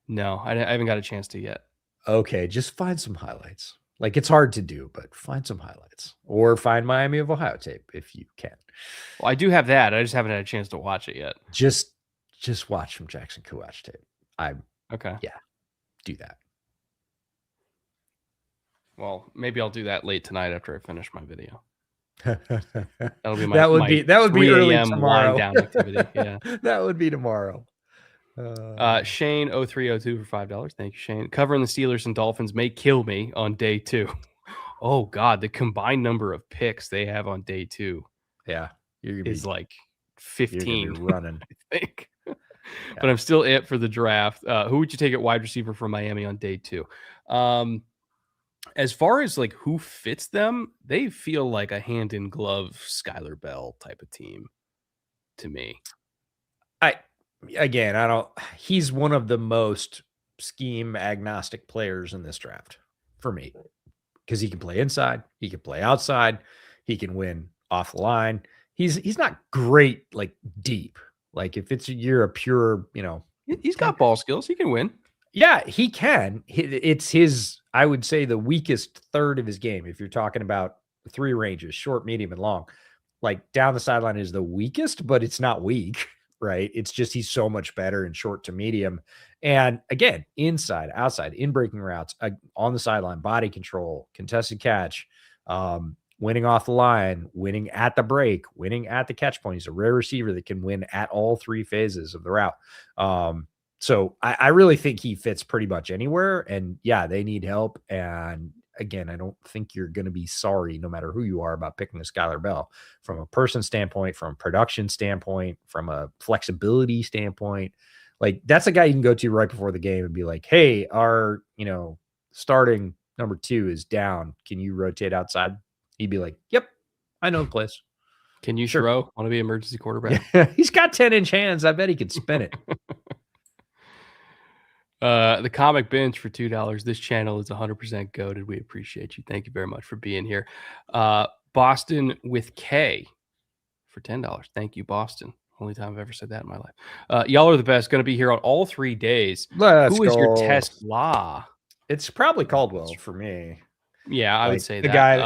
No, I haven't got a chance to yet. Okay, just find some highlights. Like, it's hard to do, but find some highlights or find Miami of Ohio tape if you can. Well, I do have that. I just haven't had a chance to watch it yet. Just watch some Jackson Kuach tape. Okay. Yeah, do that. Well, maybe I'll do that late tonight after I finish my video. That'll be that would be early tomorrow. Down activity. Yeah, that would be tomorrow. Shane 0302 for $5. Thank you, Shane. Covering the Steelers and Dolphins may kill me on day 2. Oh God, the combined number of picks they have on day 2, is like 15. Running, I think. But I'm still it for the draft. Who would you take at wide receiver for Miami on day 2? As far as like who fits them, they feel like a hand in glove Skylar Bell type of team to me. He's one of the most scheme agnostic players in this draft for me, because he can play inside, he can play outside, he can win off the line. He's not great like deep. Like if you're a pure, he's got ball skills, he can win. Yeah, he can. It's his, I would say, the weakest third of his game. If you're talking about 3 ranges, short, medium, and long, like down the sideline is the weakest, but it's not weak. Right. It's just he's so much better in short to medium. And again, inside, outside, in breaking routes, on the sideline, body control, contested catch, winning off the line, winning at the break, winning at the catch point. He's a rare receiver that can win at all 3 phases of the route. So I really think he fits pretty much anywhere. And yeah, they need help. And again, I don't think you're going to be sorry, no matter who you are, about picking a Skylar Bell from a person standpoint, from a production standpoint, from a flexibility standpoint. Like, that's a guy you can go to right before the game and be like, hey, our, starting number 2 is down. Can you rotate outside? He'd be like, yep, I know the place. Can you Sure. throw? Want to be emergency quarterback? Yeah, he's got 10-inch hands. I bet he could spin it. The comic bench for $2. This channel is 100% goated. We appreciate you. Thank you very much for being here. Boston with K for $10. Thank you, Boston. Only time I've ever said that in my life. Y'all are the best. Going to be here on all 3 days. Let's Who is your go. Tesla? It's probably Caldwell for me. Yeah, I would say the that.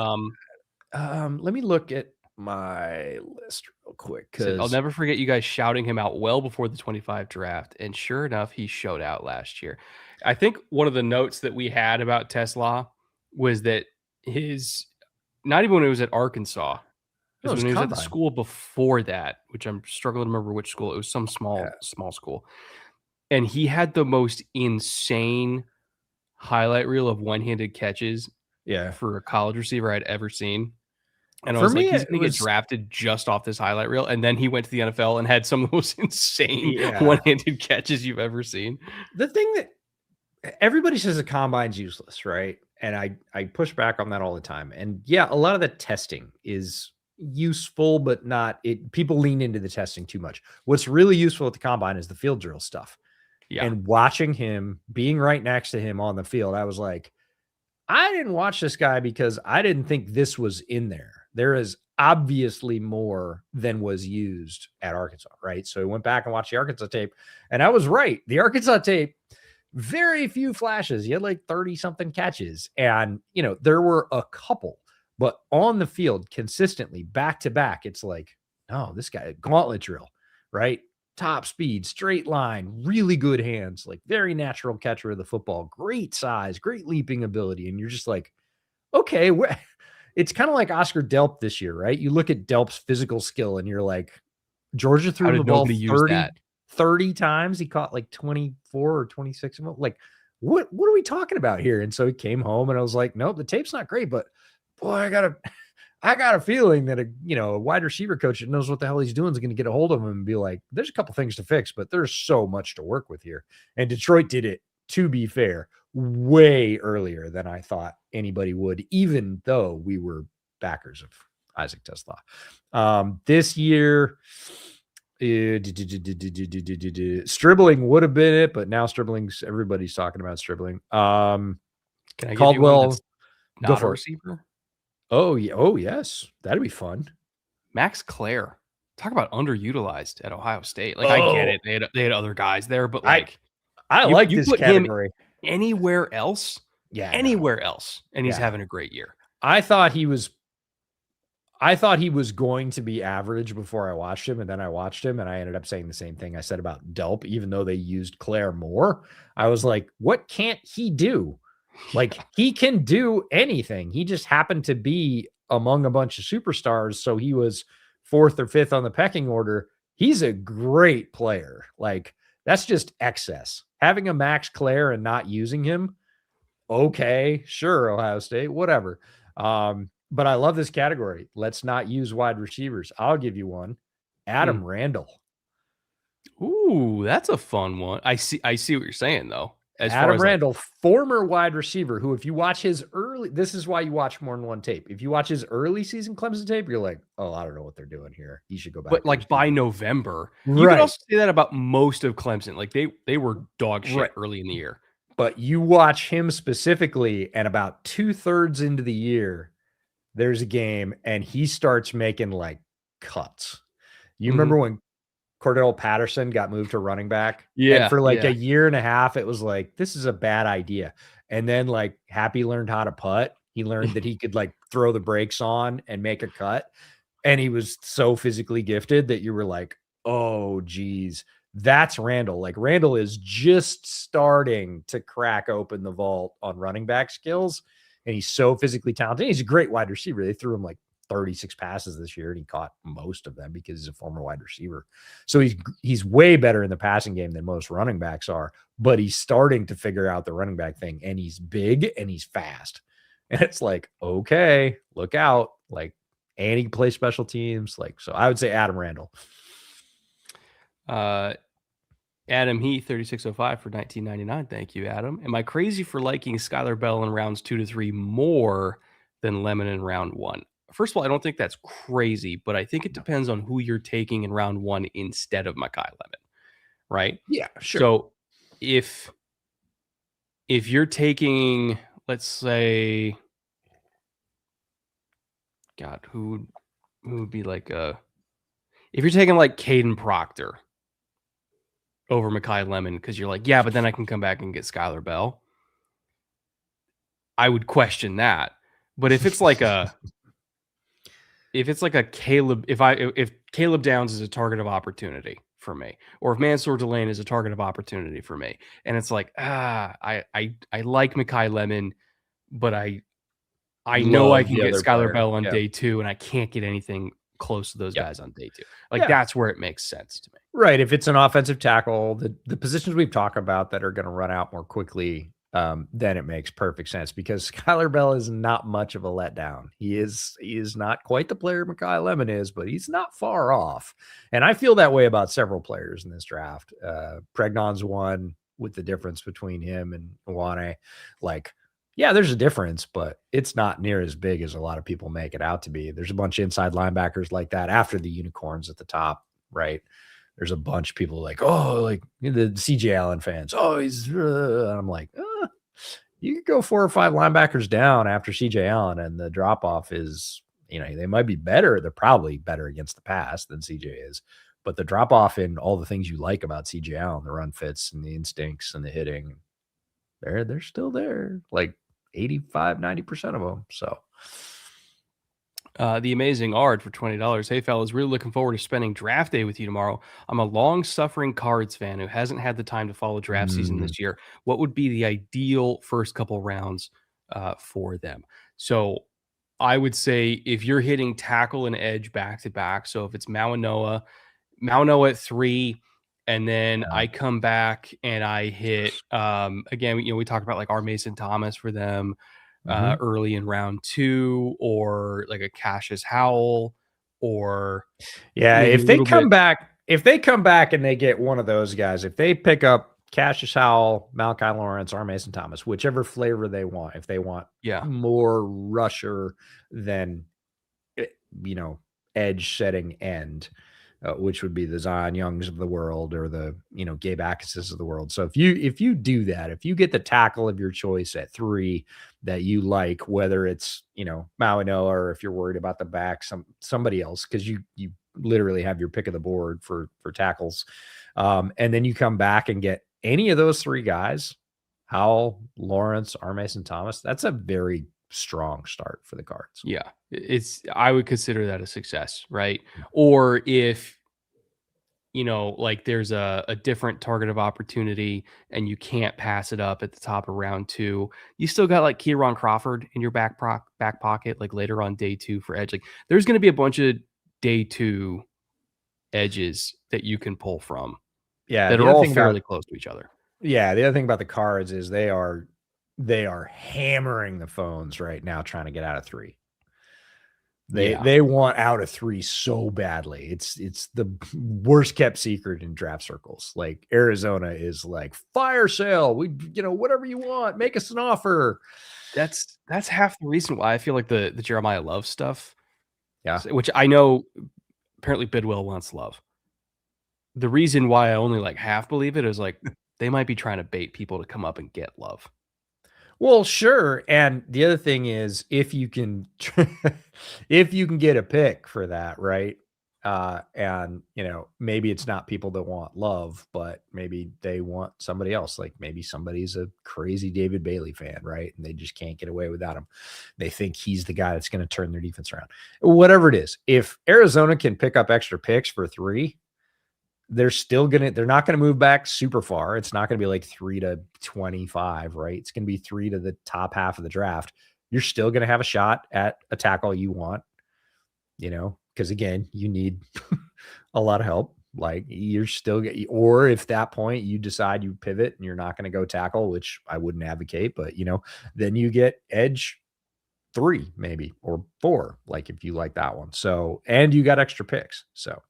guy. Let me look at my list real quick I'll because never forget you guys shouting him out well before the 25 draft. And sure enough, he showed out last year. I think one of the notes that we had about Tesla was that not even when he was at Arkansas, it was when he was at the school before that, which I'm struggling to remember which school. It was some small school. And he had the most insane highlight reel of one-handed catches for a college receiver I'd ever seen. And I was like, he's going to get drafted just off this highlight reel. And then he went to the NFL and had some of the most insane one-handed catches you've ever seen. The thing that everybody says the combine's useless, right? And I push back on that all the time. And yeah, a lot of the testing is useful, but not it. People lean into the testing too much. What's really useful at the combine is the field drill stuff. Yeah. And watching him, being right next to him on the field, I was like, I didn't watch this guy because I didn't think this was in there. There is obviously more than was used at Arkansas, right? So I went back and watched the Arkansas tape, and I was right. The Arkansas tape, very few flashes. He had like 30-something catches, and, you know, there were a couple, but on the field consistently, back to back, it's like, oh, this guy, gauntlet drill, right? Top speed, straight line, really good hands, like very natural catcher of the football, great size, great leaping ability. And you're just like, okay, it's kind of like Oscar Delp this year, right? You look at Delp's physical skill and you're like, Georgia threw him the ball 30 times. He caught like 24 or 26 of them. Like, what are we talking about here? And so he came home and I was like, nope, the tape's not great, but boy, I got a feeling that a wide receiver coach that knows what the hell he's doing is going to get a hold of him and be like, there's a couple things to fix, but there's so much to work with here. And Detroit did it, to be fair, way earlier than I thought anybody would, even though we were backers of Isaac Tesla. This year, Stribling would have been it, but now everybody's talking about Stribling. Can I Caldwell, go for a receiver? Oh, yeah. Oh, yes. That'd be fun. Max Clare. Talk about underutilized at Ohio State. Like, I get it. They had other guys there, but like, I like this category. Anywhere else? Yeah. Anywhere else. And he's having a great year. I thought he was going to be average before I watched him. And then I watched him and I ended up saying the same thing I said about Delp, even though they used Clare more. I was like, what can't he do? Like, he can do anything. He just happened to be among a bunch of superstars. So he was 4th or 5th on the pecking order. He's a great player. Like, that's just excess. Having a Max Clare and not using him. Okay, sure. Ohio State, whatever. But I love this category. Let's not use wide receivers. I'll give you one. Adam Randall. Ooh, that's a fun one. I see what you're saying though. Adam Randall, former wide receiver, who, if you watch his this is why you watch more than one tape. If you watch his early season Clemson tape, you're like, oh, I don't know what they're doing here. He should go back. But like by November, you can also say that about most of Clemson. Like they were dog shit early in the year. But you watch him specifically, and about 2/3 into the year, there's a game, and he starts making like cuts. You remember when Cordell Patterson got moved to running back? Yeah. And for like a year and a half, it was like, this is a bad idea. And then like Happy learned how to putt. He learned that he could like throw the brakes on and make a cut. And he was so physically gifted that you were like, oh, geez, that's Randall. Like, Randall is just starting to crack open the vault on running back skills. And he's so physically talented. He's a great wide receiver. They threw him like 36 passes this year, and he caught most of them because he's a former wide receiver. So he's way better in the passing game than most running backs are, but he's starting to figure out the running back thing, and he's big and he's fast. And it's like, okay, look out. Like, and he can play special teams. Like, so I would say Adam Randall. Adam Heath, 3605 for $19.99. Thank you, Adam. Am I crazy for liking Skylar Bell in rounds 2 to 3 more than Lemon in round 1? first of all, I don't think that's crazy, but I think it depends on who you're taking in round 1 instead of Makai Lemon, right? Yeah, sure. So if you're taking, let's say, God, who would be like if you're taking like Caden Proctor over Makai Lemon because you're like, yeah, but then I can come back and get Skylar Bell, I would question that. But if it's like a Caleb, if Caleb Downs is a target of opportunity for me, or if Mansour Delane is a target of opportunity for me, and it's like, I like Makai Lemon, but I know I Love can the get other Skylar player. Bell on Yeah. day 2, and I can't get anything close to those Yeah. guys on day 2. Like, Yeah. that's where it makes sense to me. Right. If it's an offensive tackle, the positions we've talked about that are going to run out more quickly, then it makes perfect sense because Skylar Bell is not much of a letdown. He is not quite the player Makai Lemon is, but he's not far off. And I feel that way about several players in this draft. Pregnon's one with the difference between him and Iwane. Like, yeah, there's a difference, but it's not near as big as a lot of people make it out to be. There's a bunch of inside linebackers like that after the unicorns at the top, right? There's a bunch of people like, oh, like the CJ Allen fans. Oh, he's. I'm like, you could go 4 or 5 linebackers down after CJ Allen, and the drop off is, they might be better. They're probably better against the pass than CJ is, but the drop off in all the things you like about CJ Allen, the run fits and the instincts and the hitting, they're still there, like 85-90% of them. So. The amazing Ard for $20. Hey, fellas, really looking forward to spending draft day with you tomorrow. I'm a long suffering Cards fan who hasn't had the time to follow draft season this year. What would be the ideal first couple rounds for them? So I would say if you're hitting tackle and edge back to back, so if it's Mauanoa at 3, and then I come back and I hit again, we talked about like our Mason Thomas for them. Early in round 2, or like a Cassius Howell, or Yeah, maybe a if they little come bit. back and they get one of those guys, if they pick up Cassius Howell, Malachi Lawrence, or Mason Thomas, whichever flavor they want, if they want Yeah. more rusher than edge setting end, which would be the Zion Youngs of the world or the Gabe Ackuses of the world. So if you do that, if you get the tackle of your choice at 3 that you like, whether it's Mauanoa, or if you're worried about the back, somebody else, because you literally have your pick of the board for tackles, and then you come back and get any of those 3 guys, Howell, Lawrence, or Mason Thomas, that's a very strong start for the Cards. Yeah. I would consider that a success, right? Or if like there's a different target of opportunity and you can't pass it up at the top of round 2, you still got like Kieran Crawford in your back pocket, like later on day 2 for edge. Like there's going to be a bunch of day 2 edges that you can pull from. Yeah, that are all fairly close to each other. Yeah, the other thing about the Cards is they are hammering the phones right now trying to get out of 3. They want out of 3 so badly. It's the worst kept secret in draft circles. Like Arizona is like, fire sale. We whatever you want, make us an offer. That's half the reason why I feel like the Jeremiah Love stuff. Yeah. Which I know apparently Bidwell wants Love. The reason why I only like half believe it is like they might be trying to bait people to come up and get Love. Well, sure. And the other thing is, if you can get a pick for that, right? And maybe it's not people that want Love, but maybe they want somebody else. Like maybe somebody's a crazy David Bailey fan, right? And they just can't get away without him. They think he's the guy that's going to turn their defense around. Whatever it is, if Arizona can pick up extra picks for 3, they're not going to move back super far. It's not going to be like 3 to 25, right? It's going to be 3 to the top half of the draft. You're still going to have a shot at a tackle you want, because again, you need a lot of help. Like you're still, or if that point you decide you pivot and you're not going to go tackle, which I wouldn't advocate, but then you get edge 3 maybe, or 4, like if you like that one. So, and you got extra picks. So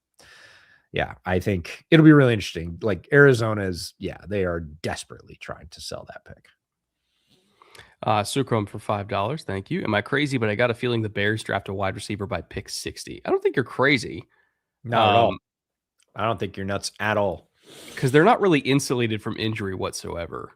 yeah, I think it'll be really interesting. Like Arizona's, they are desperately trying to sell that pick. Sucrum for $5. Thank you. Am I crazy? But I got a feeling the Bears draft a wide receiver by pick 60. I don't think you're crazy. Not at all. I don't think you're nuts at all. Because they're not really insulated from injury whatsoever.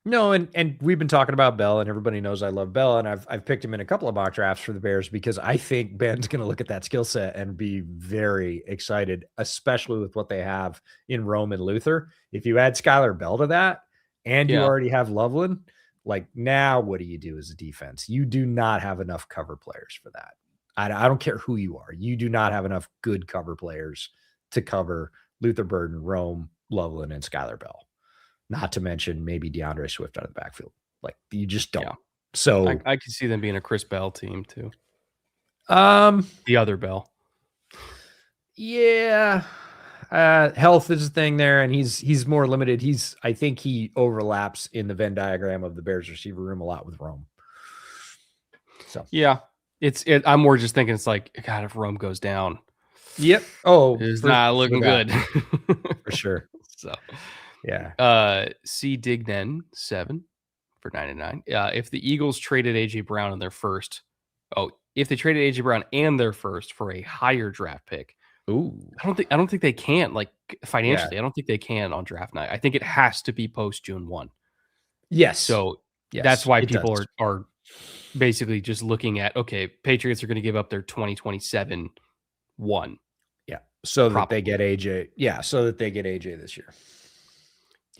No, and we've been talking about Bell, and everybody knows I love Bell, and I've picked him in a couple of mock drafts for the Bears because I think Ben's going to look at that skill set and be very excited, especially with what they have in Rome and Luther. If you add Skylar Bell to that, and you already have Loveland, like now, what do you do as a defense? You do not have enough cover players for that. I don't care who you are. You do not have enough good cover players to cover Luther Burden, Rome, Loveland, and Skylar Bell. Not to mention maybe DeAndre Swift out of the backfield. Like you just don't. Yeah. So I can see them being a Chris Bell team too. The other Bell. Yeah. Health is a thing there, and he's more limited. I think he overlaps in the Venn diagram of the Bears receiver room a lot with Rome. So yeah, I'm more just thinking it's like, God, if Rome goes down. Yep. Oh, it's not looking good. For sure. So yeah. C Dignen 7 for 99. If the Eagles traded AJ Brown in their first, if they traded AJ Brown and their first for a higher draft pick, I don't think they can, like financially. I don't think they can on draft night. I think it has to be post June 1. Yes. So that's why people are basically just looking at, okay, Patriots are going to give up their 2027 1. Yeah. So that they get AJ. Yeah. So that they get AJ this year.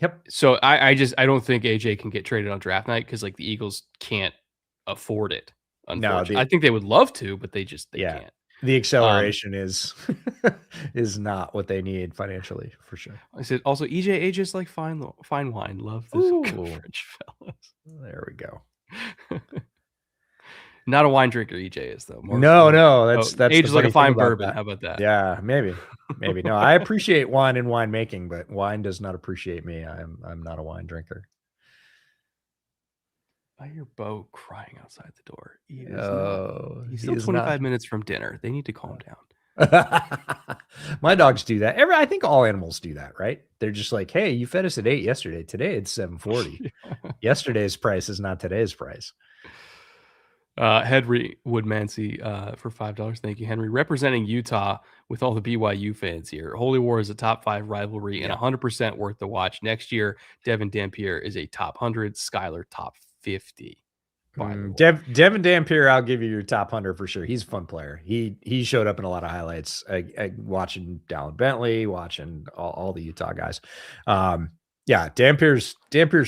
Yep. So I don't think AJ can get traded on draft night because like the Eagles can't afford it. Unfortunately, I think they would love to, but they can't. The acceleration is not what they need financially for sure. I said also AJ's like fine wine. Love this French fellas. There we go. Not a wine drinker, EJ is though. No, that's AJ's like a fine bourbon. How about that? Yeah, maybe. No, I appreciate wine and winemaking, but wine does not appreciate me. I'm not a wine drinker. I hear Bo crying outside the door. He's still 25 minutes from dinner. They need to calm down. My dogs do that. I think all animals do that, right? They're just like, hey, you fed us at 8 yesterday. Today it's 7:40. Yesterday's price is not today's price. Henry Woodmancy for $5. Thank you, Henry. Representing Utah with all the BYU fans here. Holy War is a top 5 rivalry and 100% worth the watch. Next year, Devin Dampier is a top 100, Skylar top 50. Devin Dampier, I'll give you your top 100 for sure. He's a fun player. He showed up in a lot of highlights. Watching Dallin Bentley, watching all the Utah guys. Yeah, Dampier's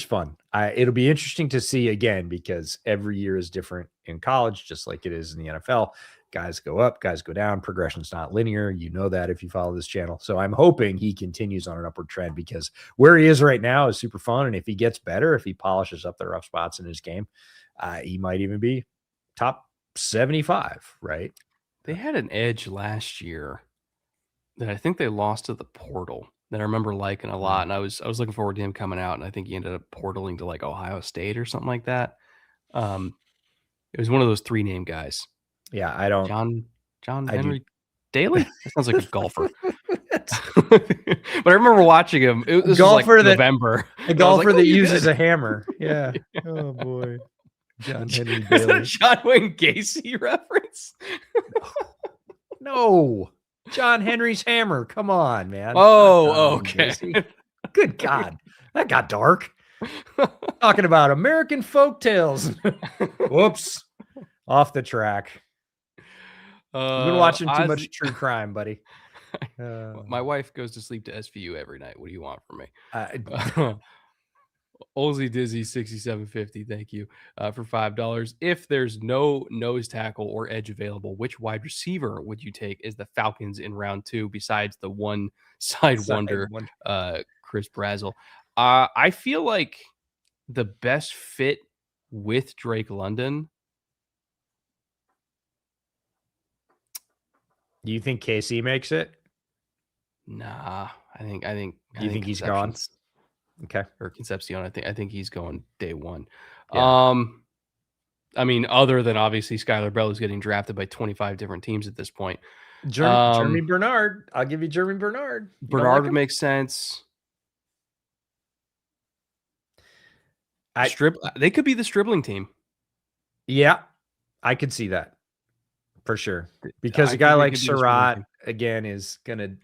fun. It'll be interesting to see again because every year is different in college, just like it is in the NFL. Guys go up, guys go down. Progression's not linear. You know that if you follow this channel. So I'm hoping he continues on an upward trend because where he is right now is super fun. And if he gets better, if he polishes up the rough spots in his game, he might even be top 75, right? They had an edge last year that I think they lost to the portal that I remember liking a lot. And I was looking forward to him coming out. And I think he ended up portaling to like Ohio State or something like that. It was one of those 3-name guys. Yeah, I don't. John Henry Daly? That sounds like a golfer. But I remember watching him. It was golfer like November. A golfer that uses a hammer. Yeah. Oh boy. John Henry Daly. Is that a John Wayne Gacy reference? No. John Henry's hammer. Come on, man. Oh, okay. Good God. That got dark. Talking about American folk tales. Whoops. Off the track. You've been watching too much true crime, buddy. My wife goes to sleep to SVU every night. What do you want from me? Ozzy Dizzy 6750. Thank you for $5. If there's no nose tackle or edge available, which wide receiver would you take as the Falcons in round 2 besides the one side wonder, Chris Brazzell? I feel like the best fit with Drake London. Do you think KC makes it? Nah, I think. You think he's gone? Okay. Or Concepcion. I think he's going day 1. Yeah. I mean, other than obviously Skylar Bell is getting drafted by 25 different teams at this point. Jeremy Bernard. I'll give you Jeremy Bernard. Bernard would make sense. They could be the Stribling team. Yeah, I could see that for sure. Because I a guy think they like could be the Stribling Surratt, team. again, is going to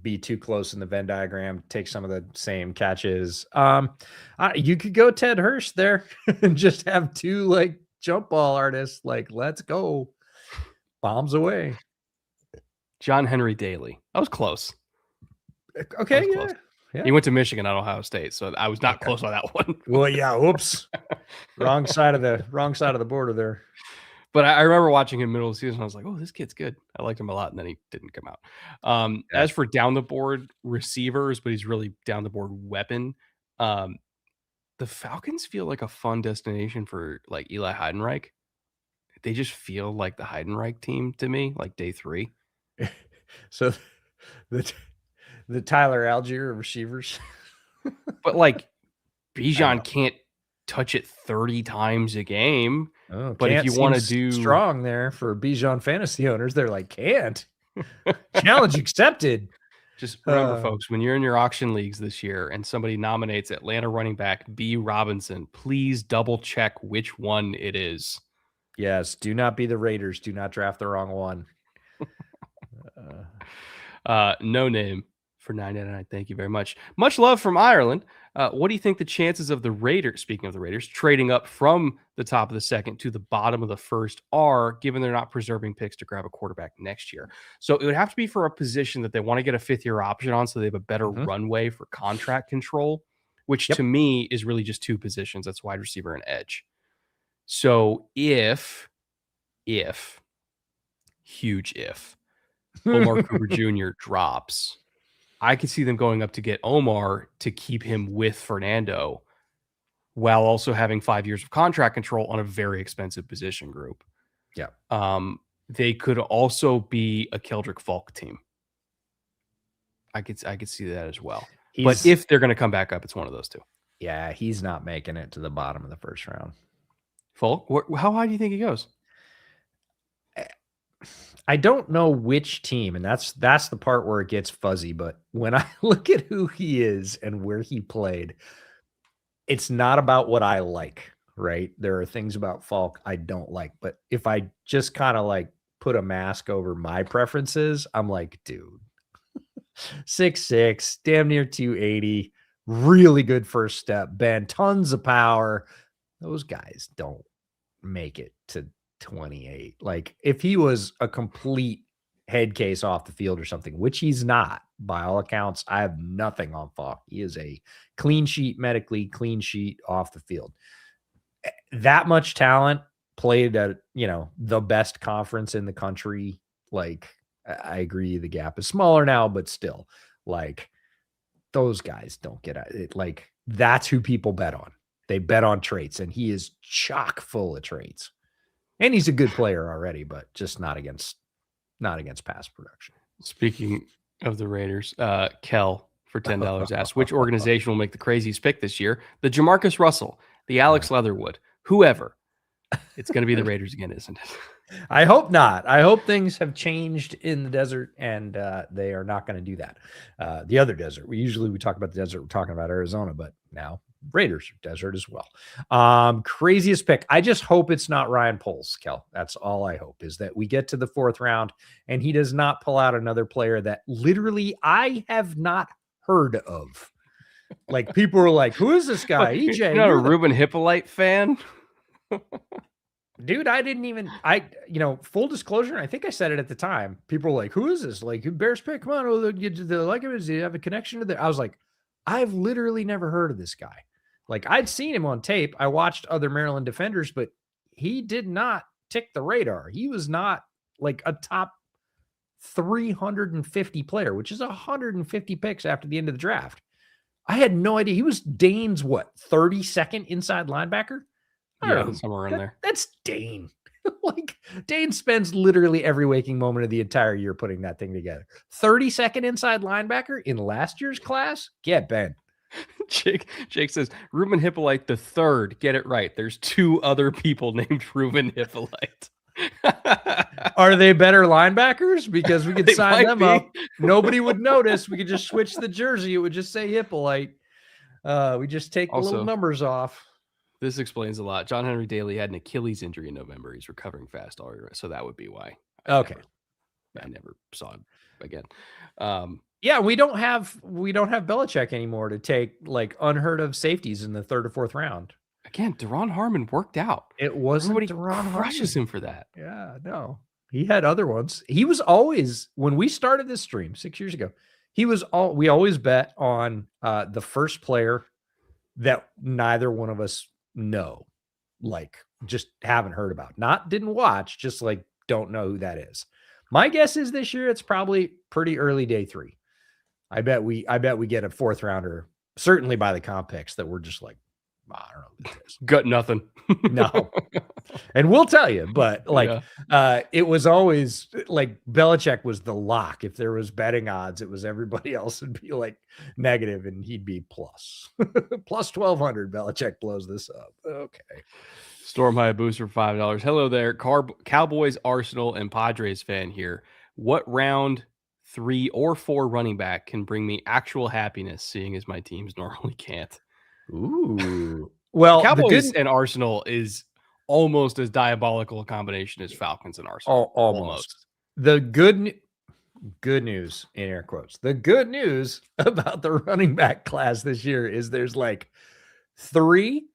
be too close in the Venn diagram, take some of the same catches. You could go Ted Hurst there and just have two like jump ball artists. Like, let's go. Bombs away. John Henry Daly. I was close. Okay, was close. Yeah. He went to Michigan, not Ohio State, so I was not close on that one. Well, yeah. Oops. wrong side of the border there. But I remember watching him middle of the season. I was like, "Oh, this kid's good." I liked him a lot, and then he didn't come out. As for down the board receivers, but he's really down the board weapon. The Falcons feel like a fun destination for like Eli Heidenreich. They just feel like the Heidenreich team to me, like day 3. So the Tyler Algier of receivers. But like Bijan can't touch it 30 times a game. Oh, but if you want to do strong there for Bijan fantasy owners, they're like, can't. Challenge accepted. Just remember, folks, when you're in your auction leagues this year and somebody nominates Atlanta running back B. Robinson, please double check which one it is. Yes, do not be the Raiders. Do not draft the wrong one. No name for $9.99. Thank you very much. Much love from Ireland. What do you think the chances of the Raiders, speaking of the Raiders, trading up from the top of the second to the bottom of the first are, given they're not preserving picks to grab a quarterback next year? So it would have to be for a position that they want to get a 5th-year option on so they have a better runway for contract control, which to me is really just 2 positions. That's wide receiver and edge. So if, huge if, Omar Cooper Jr. drops, I could see them going up to get Omar to keep him with Fernando while also having 5 years of contract control on a very expensive position group. Yeah. They could also be a Keldrick Falk team. I could see that as well. But if they're going to come back up, it's one of those 2. Yeah, he's not making it to the bottom of the first round. Falk, how high do you think he goes? I don't know which team, and that's the part where it gets fuzzy. But when I look at who he is and where he played, it's not about what I like, right? There are things about Falk I don't like. But if I just kind of like put a mask over my preferences, I'm like, dude, 6'6", damn near 280, really good first step, bend, tons of power. Those guys don't make it to 28. Like if he was a complete head case off the field or something, which he's not, by all accounts, I have nothing on Falk. He is a clean sheet, medically clean sheet off the field. That much talent, played at, the best conference in the country. Like I agree the gap is smaller now, but still, like those guys don't get it. Like that's who people bet on. They bet on traits, and he is chock full of traits. And he's a good player already, but just not against pass production. Speaking of the Raiders, Kel for $10 asked, which organization will make the craziest pick this year? The Jamarcus Russell, the Alex Leatherwood, whoever. It's going to be the Raiders again, isn't it? I hope not. I hope things have changed in the desert, and they are not going to do that. The other desert. We talk about the desert. We're talking about Arizona, but now Raiders desert as well. Craziest pick. I just hope it's not Ryan Poles, Kel. That's all I hope, is that we get to the 4th round and he does not pull out another player that literally I have not heard of. Like people were like, who is this guy? EJ, you're not a Ruben Hippolyte fan? Dude, I didn't even, full disclosure, I think I said it at the time. People were like, who is this? Like, Bears pick, come on, they like him. Does he have a connection to the, I was like, I've literally never heard of this guy. Like I'd seen him on tape. I watched other Maryland defenders, but he did not tick the radar. He was not like a top 350 player, which is 150 picks after the end of the draft. I had no idea. He was Dane's 32nd inside linebacker. Yeah, somewhere in there. That's Dane. Like Dane spends literally every waking moment of the entire year putting that thing together. 32nd inside linebacker in last year's class. Get Ben. Jake says Ruben Hippolyte the third. Get it right. There's 2 other people named Ruben Hippolyte. Are they better linebackers? Because we could sign them up. Nobody would notice. We could just switch the jersey. It would just say Hippolyte. We just take the little numbers off. This explains a lot. John Henry Daly had an Achilles injury in November. He's recovering fast already, so that would be why. Okay. I never saw it again. Yeah, we don't have Belichick anymore to take like unheard of safeties in the 3rd or 4th round. Again, Deron Harmon worked out. It wasn't Everybody Deron crushes Harmon. him for that. Yeah, no. He had other ones. He was always, when we started this stream 6 years ago, we always bet on the first player that neither one of us know, like just haven't heard about, not didn't watch, just like don't know who that is. My guess is this year it's probably pretty early day 3. I bet we get a 4th rounder, certainly by the comp picks, that we're just like, I don't know who this is. Got nothing. No. And we'll tell you, but like it was always like Belichick was the lock. If there was betting odds, it was everybody else would be like negative and he'd be plus 1,200. Belichick blows this up. Okay. Storm High boost for $5. Hello there. Cowboys, Arsenal, and Padres fan here. What round 3 or 4 running back can bring me actual happiness, seeing as my teams normally can't? Ooh. Well, Cowboys and Arsenal is almost as diabolical a combination as Falcons and Arsenal. Almost. The good news, in air quotes, the good news about the running back class this year is there's like 3,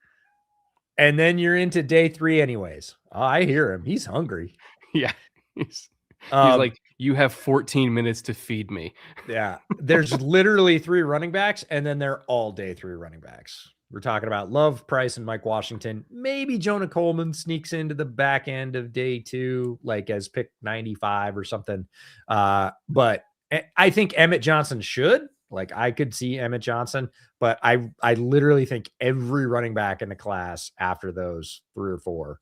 and then you're into day 3 anyways. I hear him. He's hungry. Yeah. He's like, you have 14 minutes to feed me. Yeah. There's literally 3 running backs, and then they're all day 3 running backs. We're talking about Love, Price, and Mike Washington. Maybe Jonah Coleman sneaks into the back end of day 2, like as pick 95 or something. But I think Emmett Johnson should. Like, I could see Emmett Johnson, but I literally think every running back in the class after those 3 or 4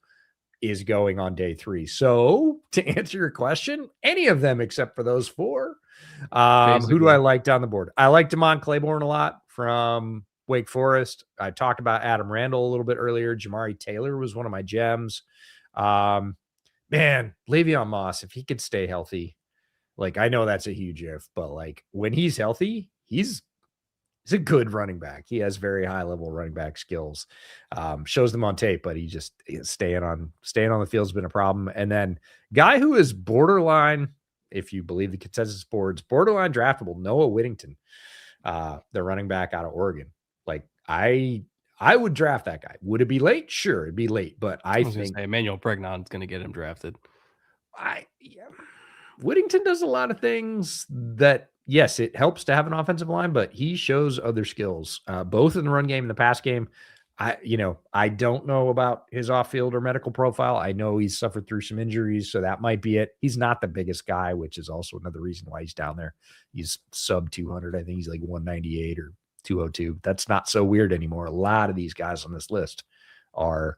is going on day 3. So to answer your question, any of them except for those 4. Who do I like down the board? I like Damon Claiborne a lot from Wake Forest. I talked about Adam Randall a little bit earlier. Jamari Taylor was one of my gems. Man, Le'Veon Moss, if he could stay healthy, like, I know that's a huge if, but like when he's healthy, he's a good running back. He has very high level running back skills. Shows them on tape, but he just staying on the field has been a problem. And then guy who is borderline, if you believe the consensus boards, borderline draftable, Noah Whittington, the running back out of Oregon. Like, I would draft that guy. Would it be late? Sure, it'd be late, but I think Emmanuel Pregnant's going to get him drafted. Whittington does a lot of things that, yes, it helps to have an offensive line, but he shows other skills, both in the run game and the pass game. I don't know about his off-field or medical profile. I know he's suffered through some injuries, so that might be it. He's not the biggest guy, which is also another reason why he's down there. He's sub 200. I think he's like 198 or 202. That's not so weird anymore. A lot of these guys on this list are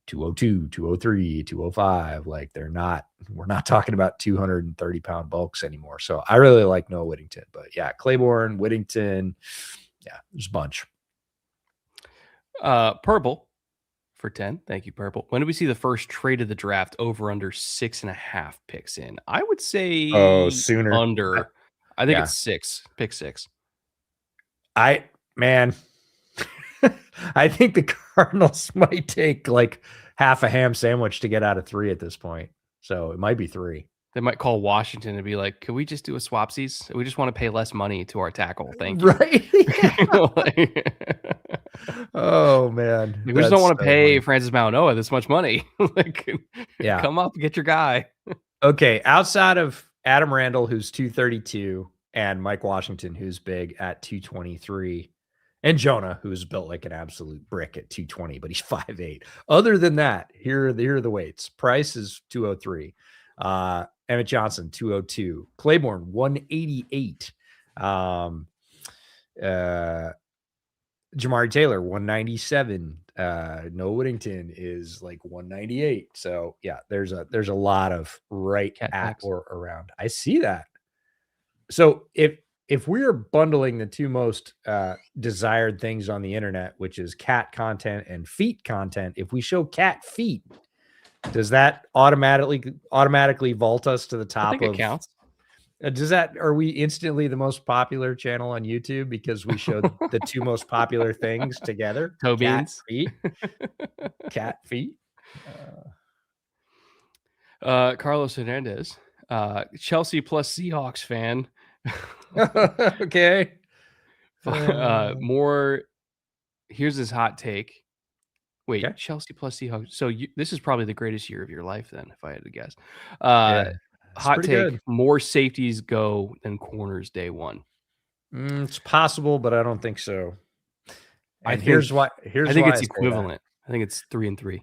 202, 203, 205. Like, we're not talking about 230 pound bulks anymore. So I really like Noah Whittington, but yeah, Claiborne, Whittington. Yeah, there's a bunch. Purple for 10. Thank you, Purple. When do we see the first trade of the draft over under 6.5 picks in? I would say sooner. Under. I think it's 6. Pick 6. I think the Cardinals might take like half a ham sandwich to get out of 3 at this point. So it might be 3. They might call Washington and be like, "Could we just do a swapsies? We just want to pay less money to our tackle. Thank you." Right? Oh man, we just don't want to pay Francis Maunoa this much money. Come up, get your guy. Okay, outside of Adam Randall, who's 232, and Mike Washington, who's big at 223, and Jonah, who's built like an absolute brick at 220, but he's 5'8". Other than that, here are the weights. Price is 203. Emmett Johnson, 202. Claiborne, 188. Jamari Taylor, 197. Noah Whittington is like 198. So yeah, there's a lot of right at or around. I see that. So if we're bundling the 2 most desired things on the internet, which is cat content and feet content, if we show cat feet, does that automatically vault us to the top? I think it counts. Are we instantly the most popular channel on YouTube because we showed the two most popular things together? Toe beans. Cat feet. Carlos Hernandez, Chelsea plus Seahawks fan. Okay. More. Here's his hot take. Wait, Okay. Chelsea plus Seahawks. So this is probably the greatest year of your life, then, if I had to guess. Yeah, it's Hot pretty take: good. more safeties go than corners day one. It's possible, but I don't think so. I And think here's why. I think I it's say that. equivalent. I think it's 3-3.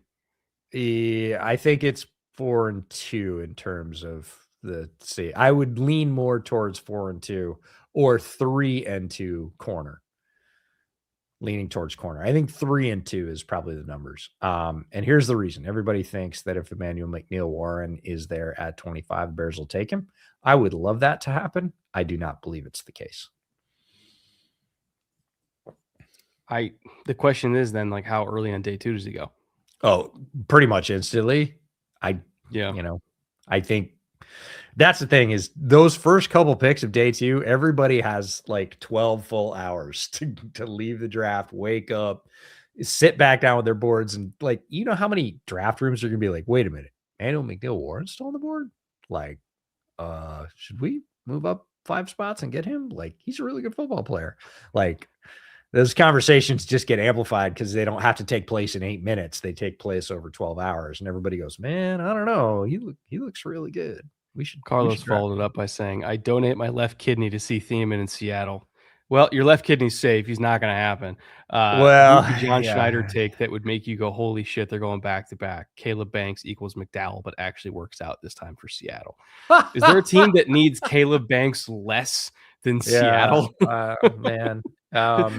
Yeah, I think it's 4-2 in terms of the see. I would lean more towards 4-2 or 3-2 corner. Leaning towards corner. I think 3-2 is probably the numbers. And here's the reason. Everybody thinks that if Emmanuel McNeil-Warren is there at 25, the Bears will take him. I would love that to happen. I do not believe it's the case. The question is then, like, how early on day 2 does he go? Oh, pretty much instantly. Yeah. I think that's the thing is those first couple picks of day 2, everybody has like 12 full hours to leave the draft, wake up, sit back down with their boards. And like, you know how many draft rooms are going to be like, wait a minute, Emmanuel McNeil-Warren's still on the board? Like, should we move up 5 spots and get him? Like, he's a really good football player. Like, those conversations just get amplified because they don't have to take place in 8 minutes. They take place over 12 hours. And everybody goes, man, I don't know. He looks really good. Carlos followed it up by saying, I donate my left kidney to see Thiemann in Seattle. Well, your left kidney's safe. He's not going to happen. Well, Goofy John yeah. Schneider take that would make you go, holy shit, they're going back to back. Caleb Banks equals McDowell, but actually works out this time for Seattle. Is there a team that needs Caleb Banks less than Seattle? Man.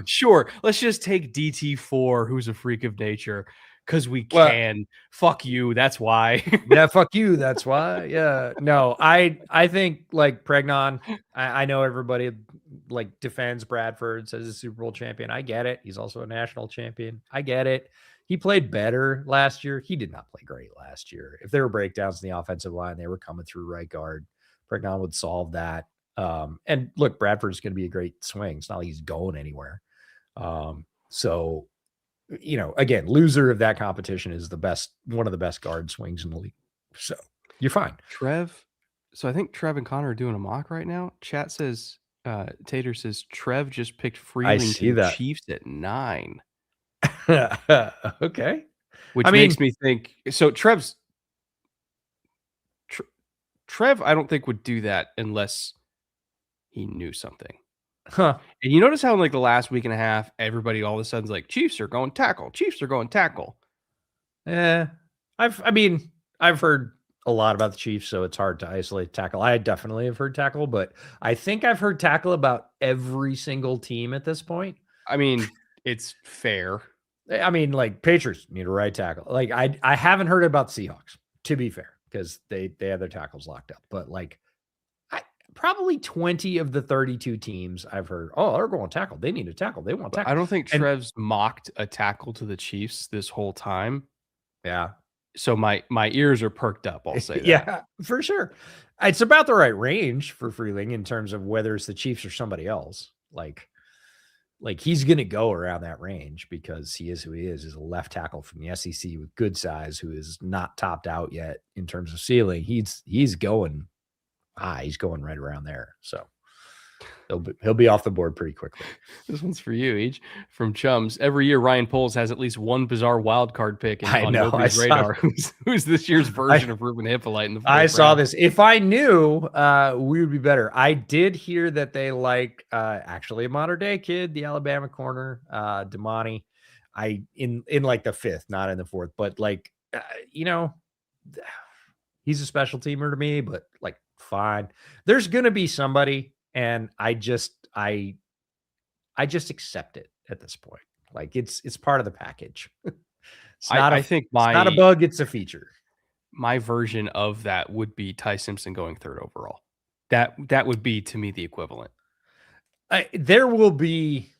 Sure. Let's just take DT4, who's a freak of nature, because we can. Fuck you. That's why. Yeah, fuck you. That's why. Yeah. No, I think like Pregnon, I know everybody like defends Bradford, says he's a Super Bowl champion. I get it. He's also a national champion. I get it. He played better last year. He did not play great last year. If there were breakdowns in the offensive line, they were coming through right guard. Pregnon would solve that. And look, Bradford's going to be a great swing. It's not like he's going anywhere. So, you know, again, loser of that competition is one of the best guard swings in the league. So you're fine. Trev. So I think Trev and Connor are doing a mock right now. Chat says, Tater says, Trev just picked Freeling to the Chiefs at 9. Okay. Which makes me think, so Trev, I don't think would do that unless he knew something. Huh. And you notice how in like the last week and a half, everybody all of a sudden is like, Chiefs are going tackle. Chiefs are going tackle. I've heard a lot about the Chiefs, so it's hard to isolate tackle. I definitely have heard tackle, but I think I've heard tackle about every single team at this point. I mean, it's fair. I mean, like Patriots need a right tackle. Like I haven't heard about the Seahawks, to be fair, because they have their tackles locked up. But like probably 20 of the 32 teams I've heard, oh, they're going tackle. They need a tackle. They want tackle. I don't think Trev's mocked a tackle to the Chiefs this whole time. Yeah. So my ears are perked up, I'll say that. Yeah, for sure. It's about the right range for Freeling in terms of whether it's the Chiefs or somebody else. Like he's going to go around that range because he is who he is a left tackle from the SEC with good size who is not topped out yet in terms of ceiling. He's going high. He's going right around there. So he'll be off the board pretty quickly. This one's for you, Each, from Chums. Every year, Ryan Poles has at least one bizarre wild card pick on nobody's radar. Who's this year's version of Ruben Hippolyte in the fourth round? Saw this. If I knew, we would be better. I did hear that they like actually a modern day kid, the Alabama corner, Damani. In like the 5th, not in the 4th, but like you know, he's a special teamer to me, but like fine. There's gonna be somebody. And I just accept it at this point. Like it's part of the package. I think it's not a bug, it's a feature. My version of that would be Ty Simpson going 3rd overall. That would be to me the equivalent. There will be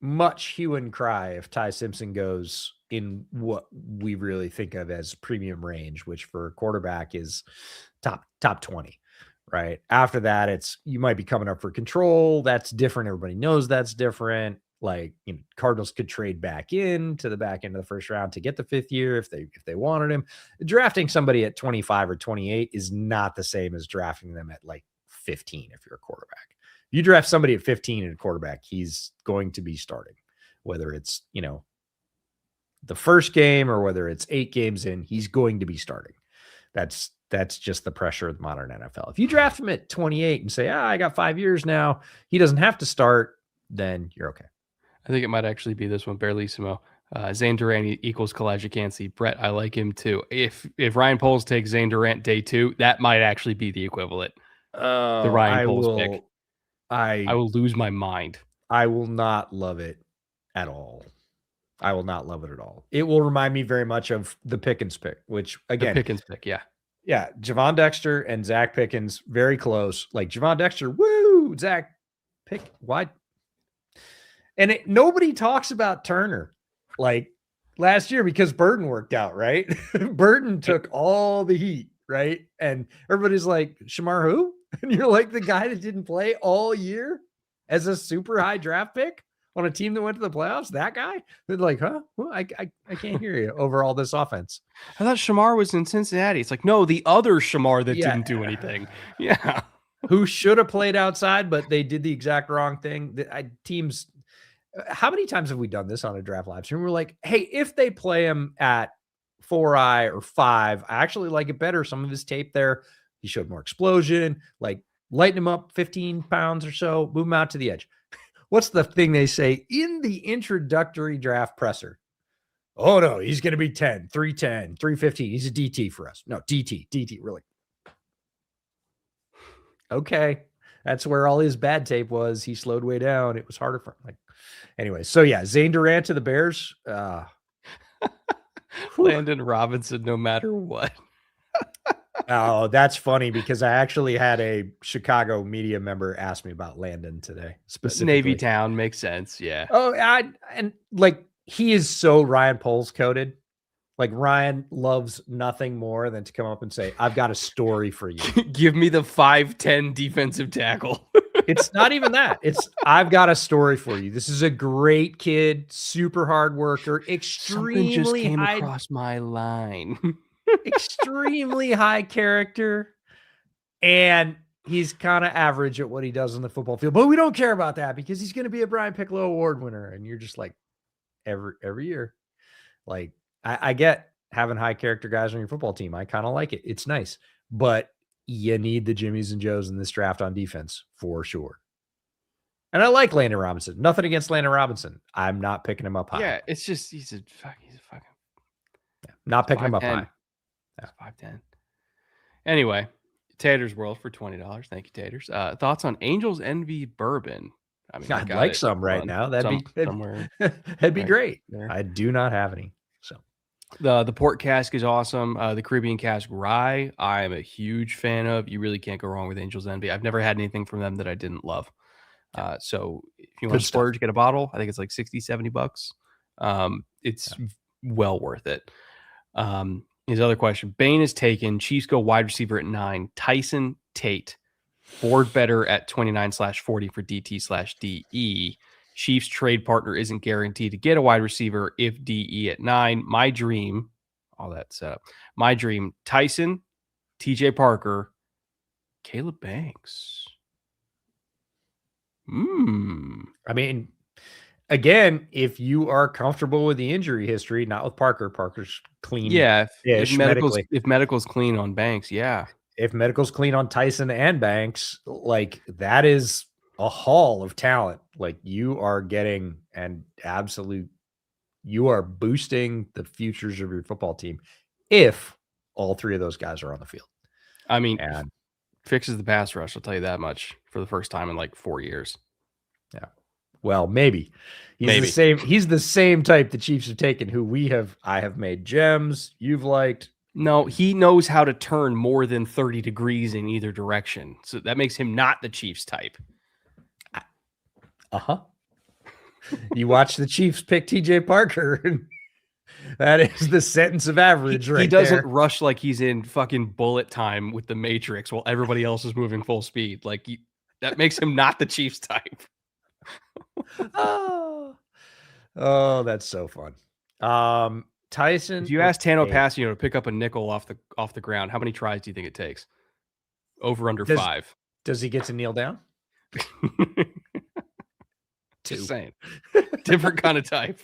much hue and cry if Ty Simpson goes in what we really think of as premium range, which for a quarterback is top 20. right? After that, it's you might be coming up for control. That's different. Everybody knows that's different. Like, Cardinals could trade back in to the back end of the first round to get the 5th year if they wanted him. Drafting somebody at 25 or 28 is not the same as drafting them at like 15 if you're a quarterback. You draft somebody at 15 and a quarterback, he's going to be starting. Whether it's, the first game or whether it's 8 games in, he's going to be starting. That's just the pressure of the modern NFL. If you draft him at 28 and say, I got 5 years now, he doesn't have to start, then you're okay. I think it might actually be this one, Barelissimo. Zane Durant equals Kalijah Cansey. Brett, I like him too. If Ryan Poles takes Zane Durant day 2, that might actually be the equivalent. The Ryan Poles pick. I will lose my mind. I will not love it at all. I will not love it at all. It will remind me very much of the Pickens pick, which again, the Pickens pick, yeah. Yeah, Javon Dexter and Zach Pickens, very close. Like Javon Dexter, woo, Zach why? And nobody talks about Turner like last year because Burton worked out, right? Burton took all the heat, right? And everybody's like, Shamar who? And you're like the guy that didn't play all year as a super high draft pick on a team that went to the playoffs? That guy? They're like, huh? Well, I can't hear you over all this offense. I thought Shamar was in Cincinnati. It's like, no, the other Shamar that didn't do anything. Yeah. Who should have played outside, but they did the exact wrong thing. Teams, how many times have we done this on a draft live stream? We're like, hey, if they play him at 4i or 5, I actually like it better. Some of his tape there, he showed more explosion, like lighten him up 15 pounds or so, move him out to the edge. What's the thing they say in the introductory draft presser? Oh, no, he's going to be 10, 310, 315. He's a DT for us. No, DT, really. Okay. That's where all his bad tape was. He slowed way down. It was harder for him. Like, anyway, so yeah, Zane Durant to the Bears. Landon Robinson, no matter what. Oh, that's funny because I actually had a Chicago media member ask me about Landon today. Specifically, Navy Town makes sense. Yeah. Oh, and like he is so Ryan Poles coded. Like Ryan loves nothing more than to come up and say, I've got a story for you. Give me the 5'10" defensive tackle. It's not even that. It's I've got a story for you. This is a great kid, super hard worker, extremely Something just came high, across my line. extremely high character. And he's kind of average at what he does on the football field. But we don't care about that because he's going to be a Brian Piccolo Award winner. And you're just like every year. Like I get having high character guys on your football team. I kind of like it. It's nice. But you need the Jimmies and Joes in this draft on defense for sure. And I like Landon Robinson. Nothing against Landon Robinson. I'm not picking him up high. Yeah, it's just he's a fucking not picking him up high. Yeah. 5'10". Anyway, Tater's World for $20. Thank you, Taters. Thoughts on Angels Envy Bourbon? I mean, I'd like some right now. That'd be great. There. I do not have any. So the port cask is awesome. The Caribbean cask rye, I am a huge fan of. You really can't go wrong with Angels Envy. I've never had anything from them that I didn't love. So if you want to splurge, get a bottle. I think it's like $60-$70. It's well worth it. His other question: Bain is taken. Chiefs go wide receiver at 9. Tyson Tate, board better at 29/40 for DT/DE. Chiefs trade partner isn't guaranteed to get a wide receiver if DE at 9. My dream, all that setup. My dream: Tyson, TJ Parker, Caleb Banks. I mean, again, if you are comfortable with the injury history, not with Parker's clean. Yeah, if medical's clean on Banks, yeah. If medical's clean on Tyson and Banks, like that is a haul of talent. Like you are getting you are boosting the futures of your football team if all three of those guys are on the field. I mean, and fixes the pass rush, I'll tell you that much, for the first time in like 4 years. Yeah. Well, maybe. He's the same type the Chiefs have taken, I have made gems you've liked. No, he knows how to turn more than 30 degrees in either direction. So that makes him not the Chiefs type. You watch the Chiefs pick TJ Parker. That is the sentence of average He right doesn't there. rush like he's in fucking bullet time with the Matrix while everybody else is moving full speed. Like that makes him not the Chiefs type. Oh, that's so fun. Tyson, If you ask Tano Passio to pick up a nickel off the ground, how many tries do you think it takes? Over under 5. Does he get to kneel down? Just saying. Different kind of type.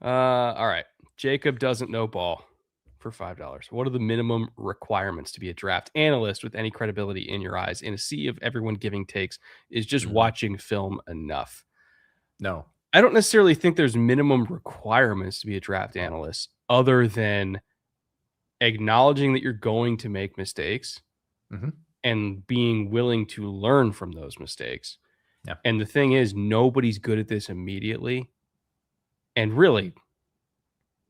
All right. Jacob doesn't know ball for $5. What are the minimum requirements to be a draft analyst with any credibility in your eyes in a sea of everyone giving takes? Is just watching film enough? No. I don't necessarily think there's minimum requirements to be a draft analyst other than acknowledging that you're going to make mistakes and being willing to learn from those mistakes. Yeah. And the thing is, nobody's good at this immediately. And really,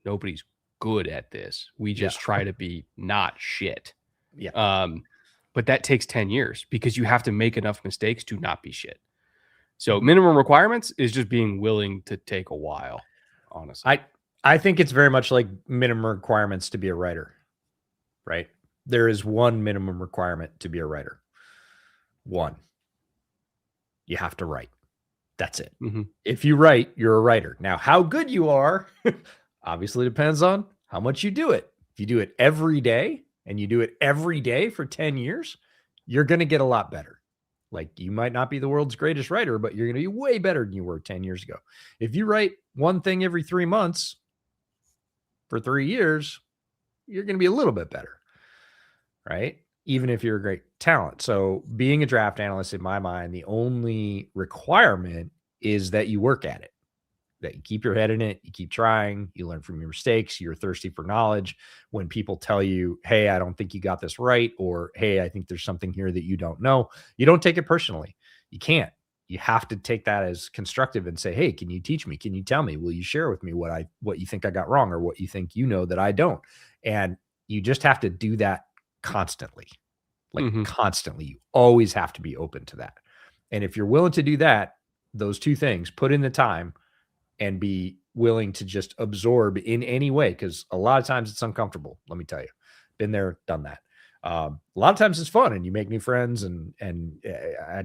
nobody's good at this. We just try to be not shit. Yeah. But that takes 10 years because you have to make enough mistakes to not be shit. So minimum requirements is just being willing to take a while, honestly. I think it's very much like minimum requirements to be a writer, right? There is one minimum requirement to be a writer. One. You have to write. That's it. If you write, you're a writer. Now, how good you are obviously depends on how much you do it. If you do it every day and you do it every day for 10 years, you're going to get a lot better. Like, you might not be the world's greatest writer, but you're going to be way better than you were 10 years ago. If you write one thing every 3 months for 3 years, you're going to be a little bit better, right? Even if you're a great talent. So being a draft analyst, in my mind, the only requirement is that you work at it, that you keep your head in it, you keep trying, you learn from your mistakes, you're thirsty for knowledge. When people tell you, hey, I don't think you got this right, or hey, I think there's something here that you don't know, you don't take it personally. You can't. You have to take that as constructive and say, hey, can you teach me? Can you tell me? Will you share with me what you think I got wrong, or what you think you know that I don't? And you just have to do that constantly, constantly. You always have to be open to that. And if you're willing to do that, those two things, put in the time and be willing to just absorb in any way, because a lot of times it's uncomfortable. Let me tell you, been there, done that. A lot of times it's fun and you make new friends, and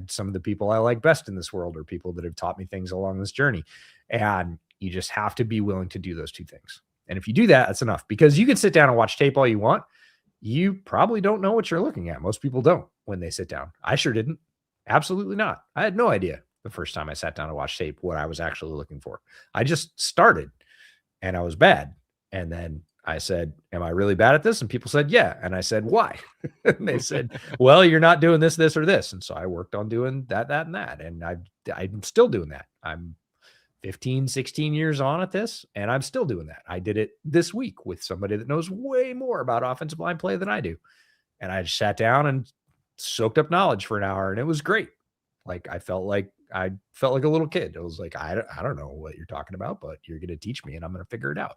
some of the people I like best in this world are people that have taught me things along this journey. And you just have to be willing to do those two things. And if you do that, that's enough, because you can sit down and watch tape all you want. You probably don't know what you're looking at. Most people don't when they sit down. I sure didn't. Absolutely not. I had no idea the first time I sat down to watch tape what I was actually looking for. I just started and I was bad. And then I said, am I really bad at this? And people said, yeah. And I said, why? And they said, well, you're not doing this, this, or this. And so I worked on doing that, and that. And I'm still doing that. I'm 15, 16 years on at this, and I'm still doing that. I did it this week with somebody that knows way more about offensive line play than I do. And I just sat down and soaked up knowledge for an hour, and it was great. Like, I felt like a little kid. It was like, I don't know what you're talking about, but you're going to teach me and I'm going to figure it out.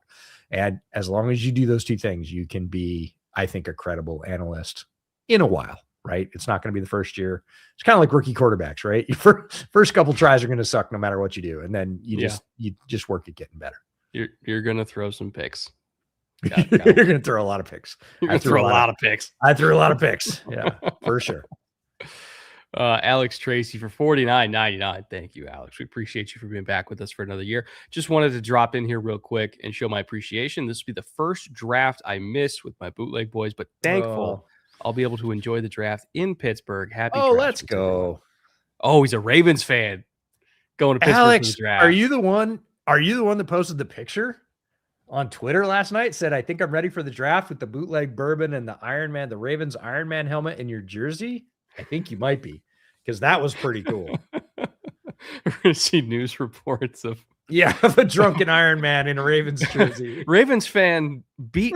And as long as you do those two things, you can be, I think, a credible analyst in a while, right? It's not going to be the first year. It's kind of like rookie quarterbacks, right? Your first couple tries are going to suck no matter what you do. And then you just work at getting better. You're going to throw some picks. You're going to throw a lot of picks. I threw a lot of picks. I threw a lot of picks. Yeah, for sure. Alex Tracy for $49.99. Thank you, Alex. We appreciate you for being back with us for another year. Just wanted to drop in here real quick and show my appreciation. This will be the first draft I miss with my bootleg boys, but thankful I'll be able to enjoy the draft in Pittsburgh. Happy. Let's go. Everyone. Oh, he's a Ravens fan. Going to Pittsburgh Alex, for the draft. Are you the one that posted the picture on Twitter last night? Said, I think I'm ready for the draft with the bootleg bourbon and the Iron Man, the Ravens Iron Man helmet in your jersey. I think you might be, because that was pretty cool. We're going to see news reports of a drunken Iron Man in a Ravens jersey. Ravens fan beat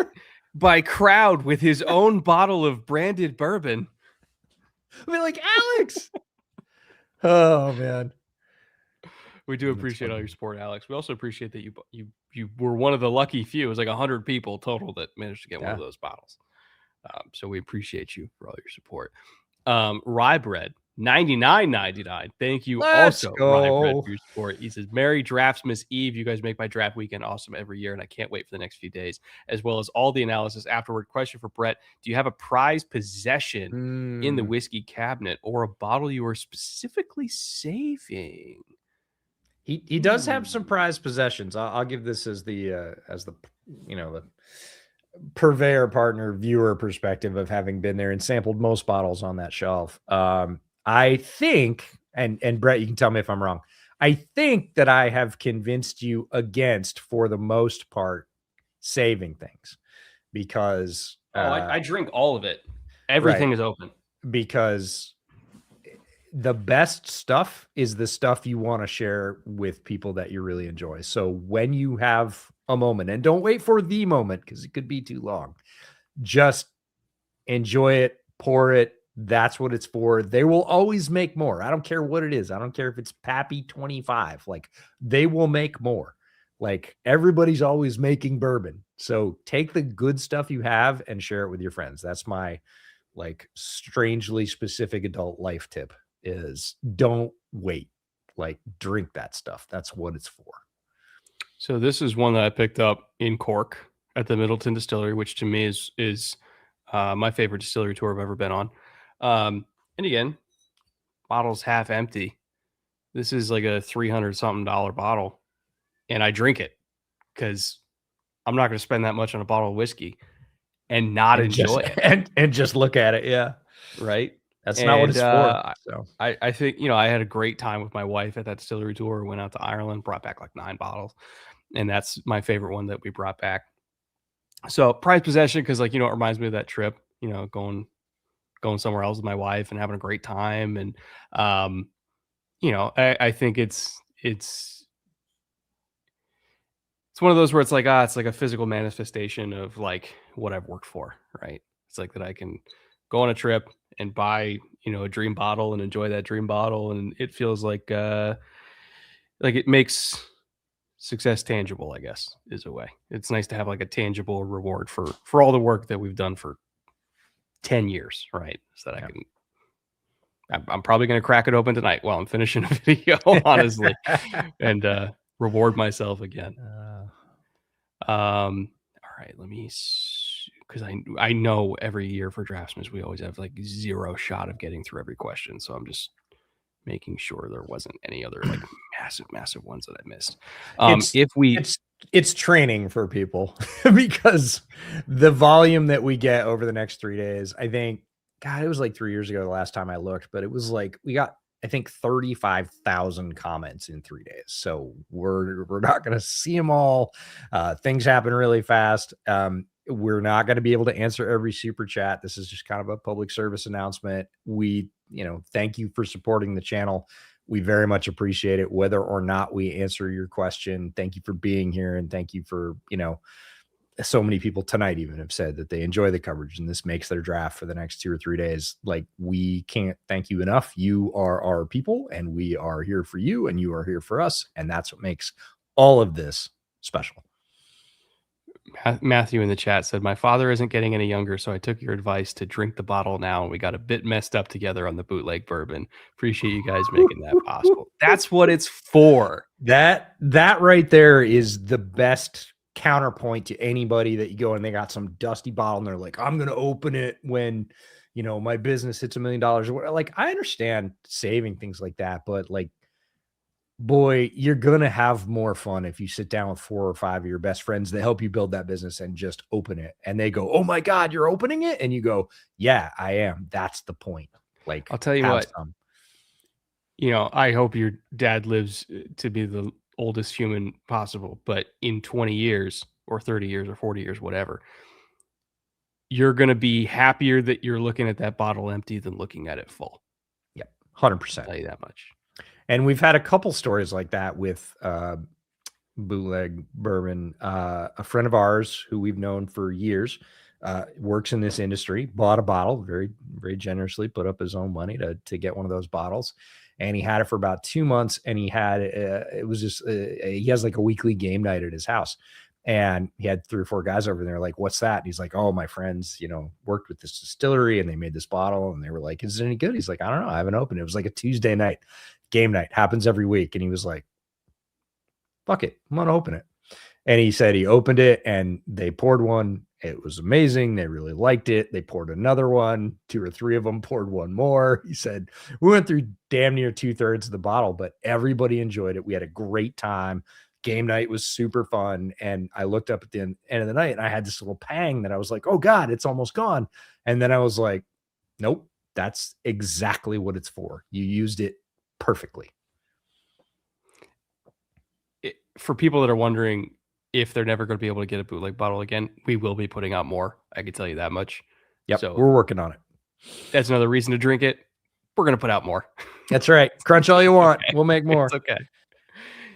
by crowd with his own bottle of branded bourbon. I mean, like, Alex. Oh man, we do appreciate all your support, Alex. We also appreciate that you were one of the lucky few. It was like 100 people total that managed to get one of those bottles. So we appreciate you for all your support. Rye Bread $99.99. Thank you Let's also, Rye Bread, go. for your support. He says, Merry Draftsmas Eve. You guys make my draft weekend awesome every year, and I can't wait for the next few days, as well as all the analysis afterward. Question for Brett. Do you have a prized possession in the whiskey cabinet or a bottle you are specifically saving? He does have some prized possessions. I'll give this as the the purveyor partner viewer perspective of having been there and sampled most bottles on that shelf. I think, and Brett, you can tell me if I'm wrong. I think that I have convinced you against, for the most part, saving things because I drink all of it. Everything is open. Because the best stuff is the stuff you want to share with people that you really enjoy. So when you have a moment, and don't wait for the moment because it could be too long, just enjoy it, pour it. That's what it's for. They will always make more. I don't care what it is. I don't care if it's Pappy 25. Like, they will make more. Like, everybody's always making bourbon. So take the good stuff you have and share it with your friends. That's my like strangely specific adult life tip, is don't wait. Like, drink that stuff. That's what it's for. So this is one that I picked up in Cork at the Middleton Distillery, which to me is my favorite distillery tour I've ever been on. And again, bottle's half empty. This is like a $300-something bottle, and I drink it because I'm not going to spend that much on a bottle of whiskey and not enjoy it and just look at it. Yeah, right. That's not what it's for. So I think, I had a great time with my wife at that distillery tour. Went out to Ireland, brought back like 9 bottles, and that's my favorite one that we brought back. So prized possession, because it reminds me of that trip, going somewhere else with my wife and having a great time. And I think it's one of those where it's like, it's like a physical manifestation of like what I've worked for, right? It's like that I can go on a trip and buy, a dream bottle and enjoy that dream bottle. And it feels like it makes success tangible, I guess, is a way. It's nice to have like a tangible reward for all the work that we've done for 10 years, right? So that I'm probably going to crack it open tonight while I'm finishing a video, honestly, and reward myself again. All right, let me, because I know every year for Draftsmas we always have like 0 shot of getting through every question, so I'm just making sure there wasn't any other like massive ones that I missed. It's training for people because the volume that we get over the next 3 days, I think, God, it was like 3 years ago the last time I looked, but it was like we got, I think, 35,000 comments in 3 days. So we're not going to see them all. Things happen really fast. We're not going to be able to answer every super chat. This is just kind of a public service announcement. We, thank you for supporting the channel. We very much appreciate it, whether or not we answer your question. Thank you for being here. And thank you for, so many people tonight even have said that they enjoy the coverage and this makes their draft for the next 2 or 3 days. Like, we can't thank you enough. You are our people and we are here for you and you are here for us. And that's what makes all of this special. Matthew in the chat said, my father isn't getting any younger, so I took your advice to drink the bottle now, and we got a bit messed up together on the bootleg bourbon. Appreciate you guys making that possible. That's what it's for. That right there is the best counterpoint to anybody that you go and they got some dusty bottle and they're like, I'm going to open it when, my business hits $1 million. Like, I understand saving things like that, but like, boy, you're going to have more fun if you sit down with 4 or 5 of your best friends that help you build that business and just open it. And they go, oh my God, you're opening it? And you go, yeah, I am. That's the point. Like, I'll tell you what, I hope your dad lives to be the oldest human possible, but in 20 years or 30 years or 40 years, whatever, you're going to be happier that you're looking at that bottle empty than looking at it full. Yep. 100%. I'll tell you that much. And we've had a couple stories like that with bootleg bourbon. A friend of ours who we've known for years works in this industry, bought a bottle, very, very generously put up his own money to get one of those bottles. And he had it for about 2 months. And he had, it was just, he has like a weekly game night at his house. And he had 3 or 4 guys over there like, what's that? And he's like, oh, my friends, worked with this distillery and they made this bottle. And they were like, is it any good? He's like, I don't know. I haven't opened it. It was like a Tuesday night game night, happens every week. And he was like, fuck it, I'm going to open it. And he said he opened it and they poured one. It was amazing. They really liked it. They poured another one. 2 or 3 of them poured one more. He said, we went through damn near 2/3 of the bottle, but everybody enjoyed it. We had a great time. Game night was super fun. And I looked up at the end of the night and I had this little pang that I was like, oh God, it's almost gone. And then I was like, nope, that's exactly what it's for. You used it perfectly. For people that are wondering if they're never going to be able to get a bootleg bottle again, we will be putting out more. I can tell you that much. Yep, so we're working on it. That's another reason to drink it. We're going to put out more. That's right. Crunch all you want. Okay. We'll make more. It's okay.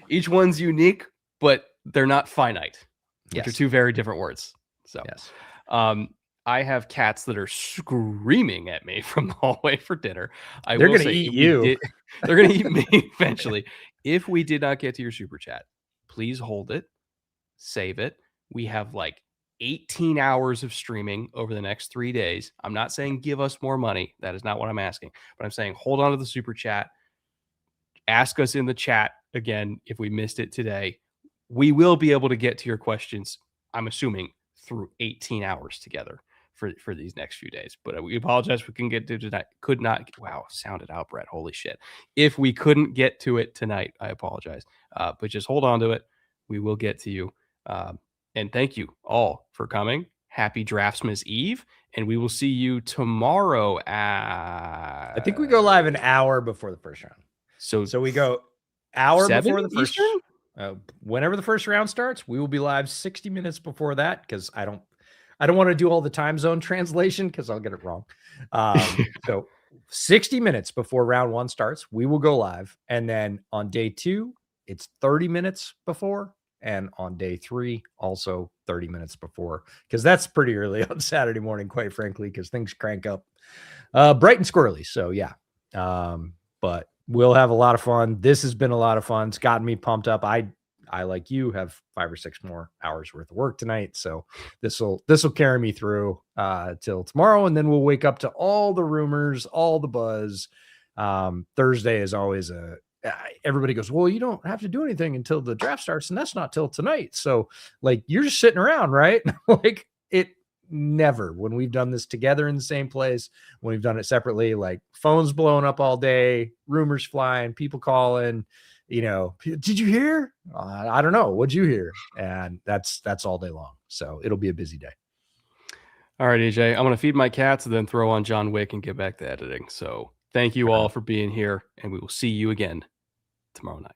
Each one's unique, but they're not finite, which are 2 very different words. So, yes. I have cats that are screaming at me from the hallway for dinner. They're going to eat you. They're going to eat me eventually. If we did not get to your super chat, please hold it, save it. We have like 18 hours of streaming over the next 3 days. I'm not saying give us more money. That is not what I'm asking. But I'm saying hold on to the super chat. Ask us in the chat again if we missed it today. We will be able to get to your questions, I'm assuming, through 18 hours together for these next few days. But we apologize we couldn't get to tonight. Could not. Wow, sounded out, Brett. Holy shit. If we couldn't get to it tonight, I apologize. But just hold on to it. We will get to you. And thank you all for coming. Happy Draftsmas Eve. And we will see you tomorrow at... I think we go live an hour before the first round. So we go hour before the first whenever the first round starts, we will be live 60 minutes before that, because I don't want to do all the time zone translation because I'll get it wrong. So 60 minutes before round 1 starts, we will go live. And then on day 2, it's 30 minutes before. And on day 3, also 30 minutes before, because that's pretty early on Saturday morning, quite frankly, because things crank up bright and squirrely. So yeah, but we'll have a lot of fun. This has been a lot of fun. It's gotten me pumped up. I like you have 5 or 6 more hours worth of work tonight. So this will carry me through till tomorrow. And then we'll wake up to all the rumors, all the buzz. Thursday is always everybody goes, well, you don't have to do anything until the draft starts. And that's not till tonight. So like, you're just sitting around, right? Like it never, when we've done this together in the same place, when we've done it separately, like phones blowing up all day, rumors flying, people calling, did you hear? I don't know. What'd you hear? And that's all day long. So it'll be a busy day. All right, AJ, I'm going to feed my cats and then throw on John Wick and get back to editing. So thank you all for being here, and we will see you again tomorrow night.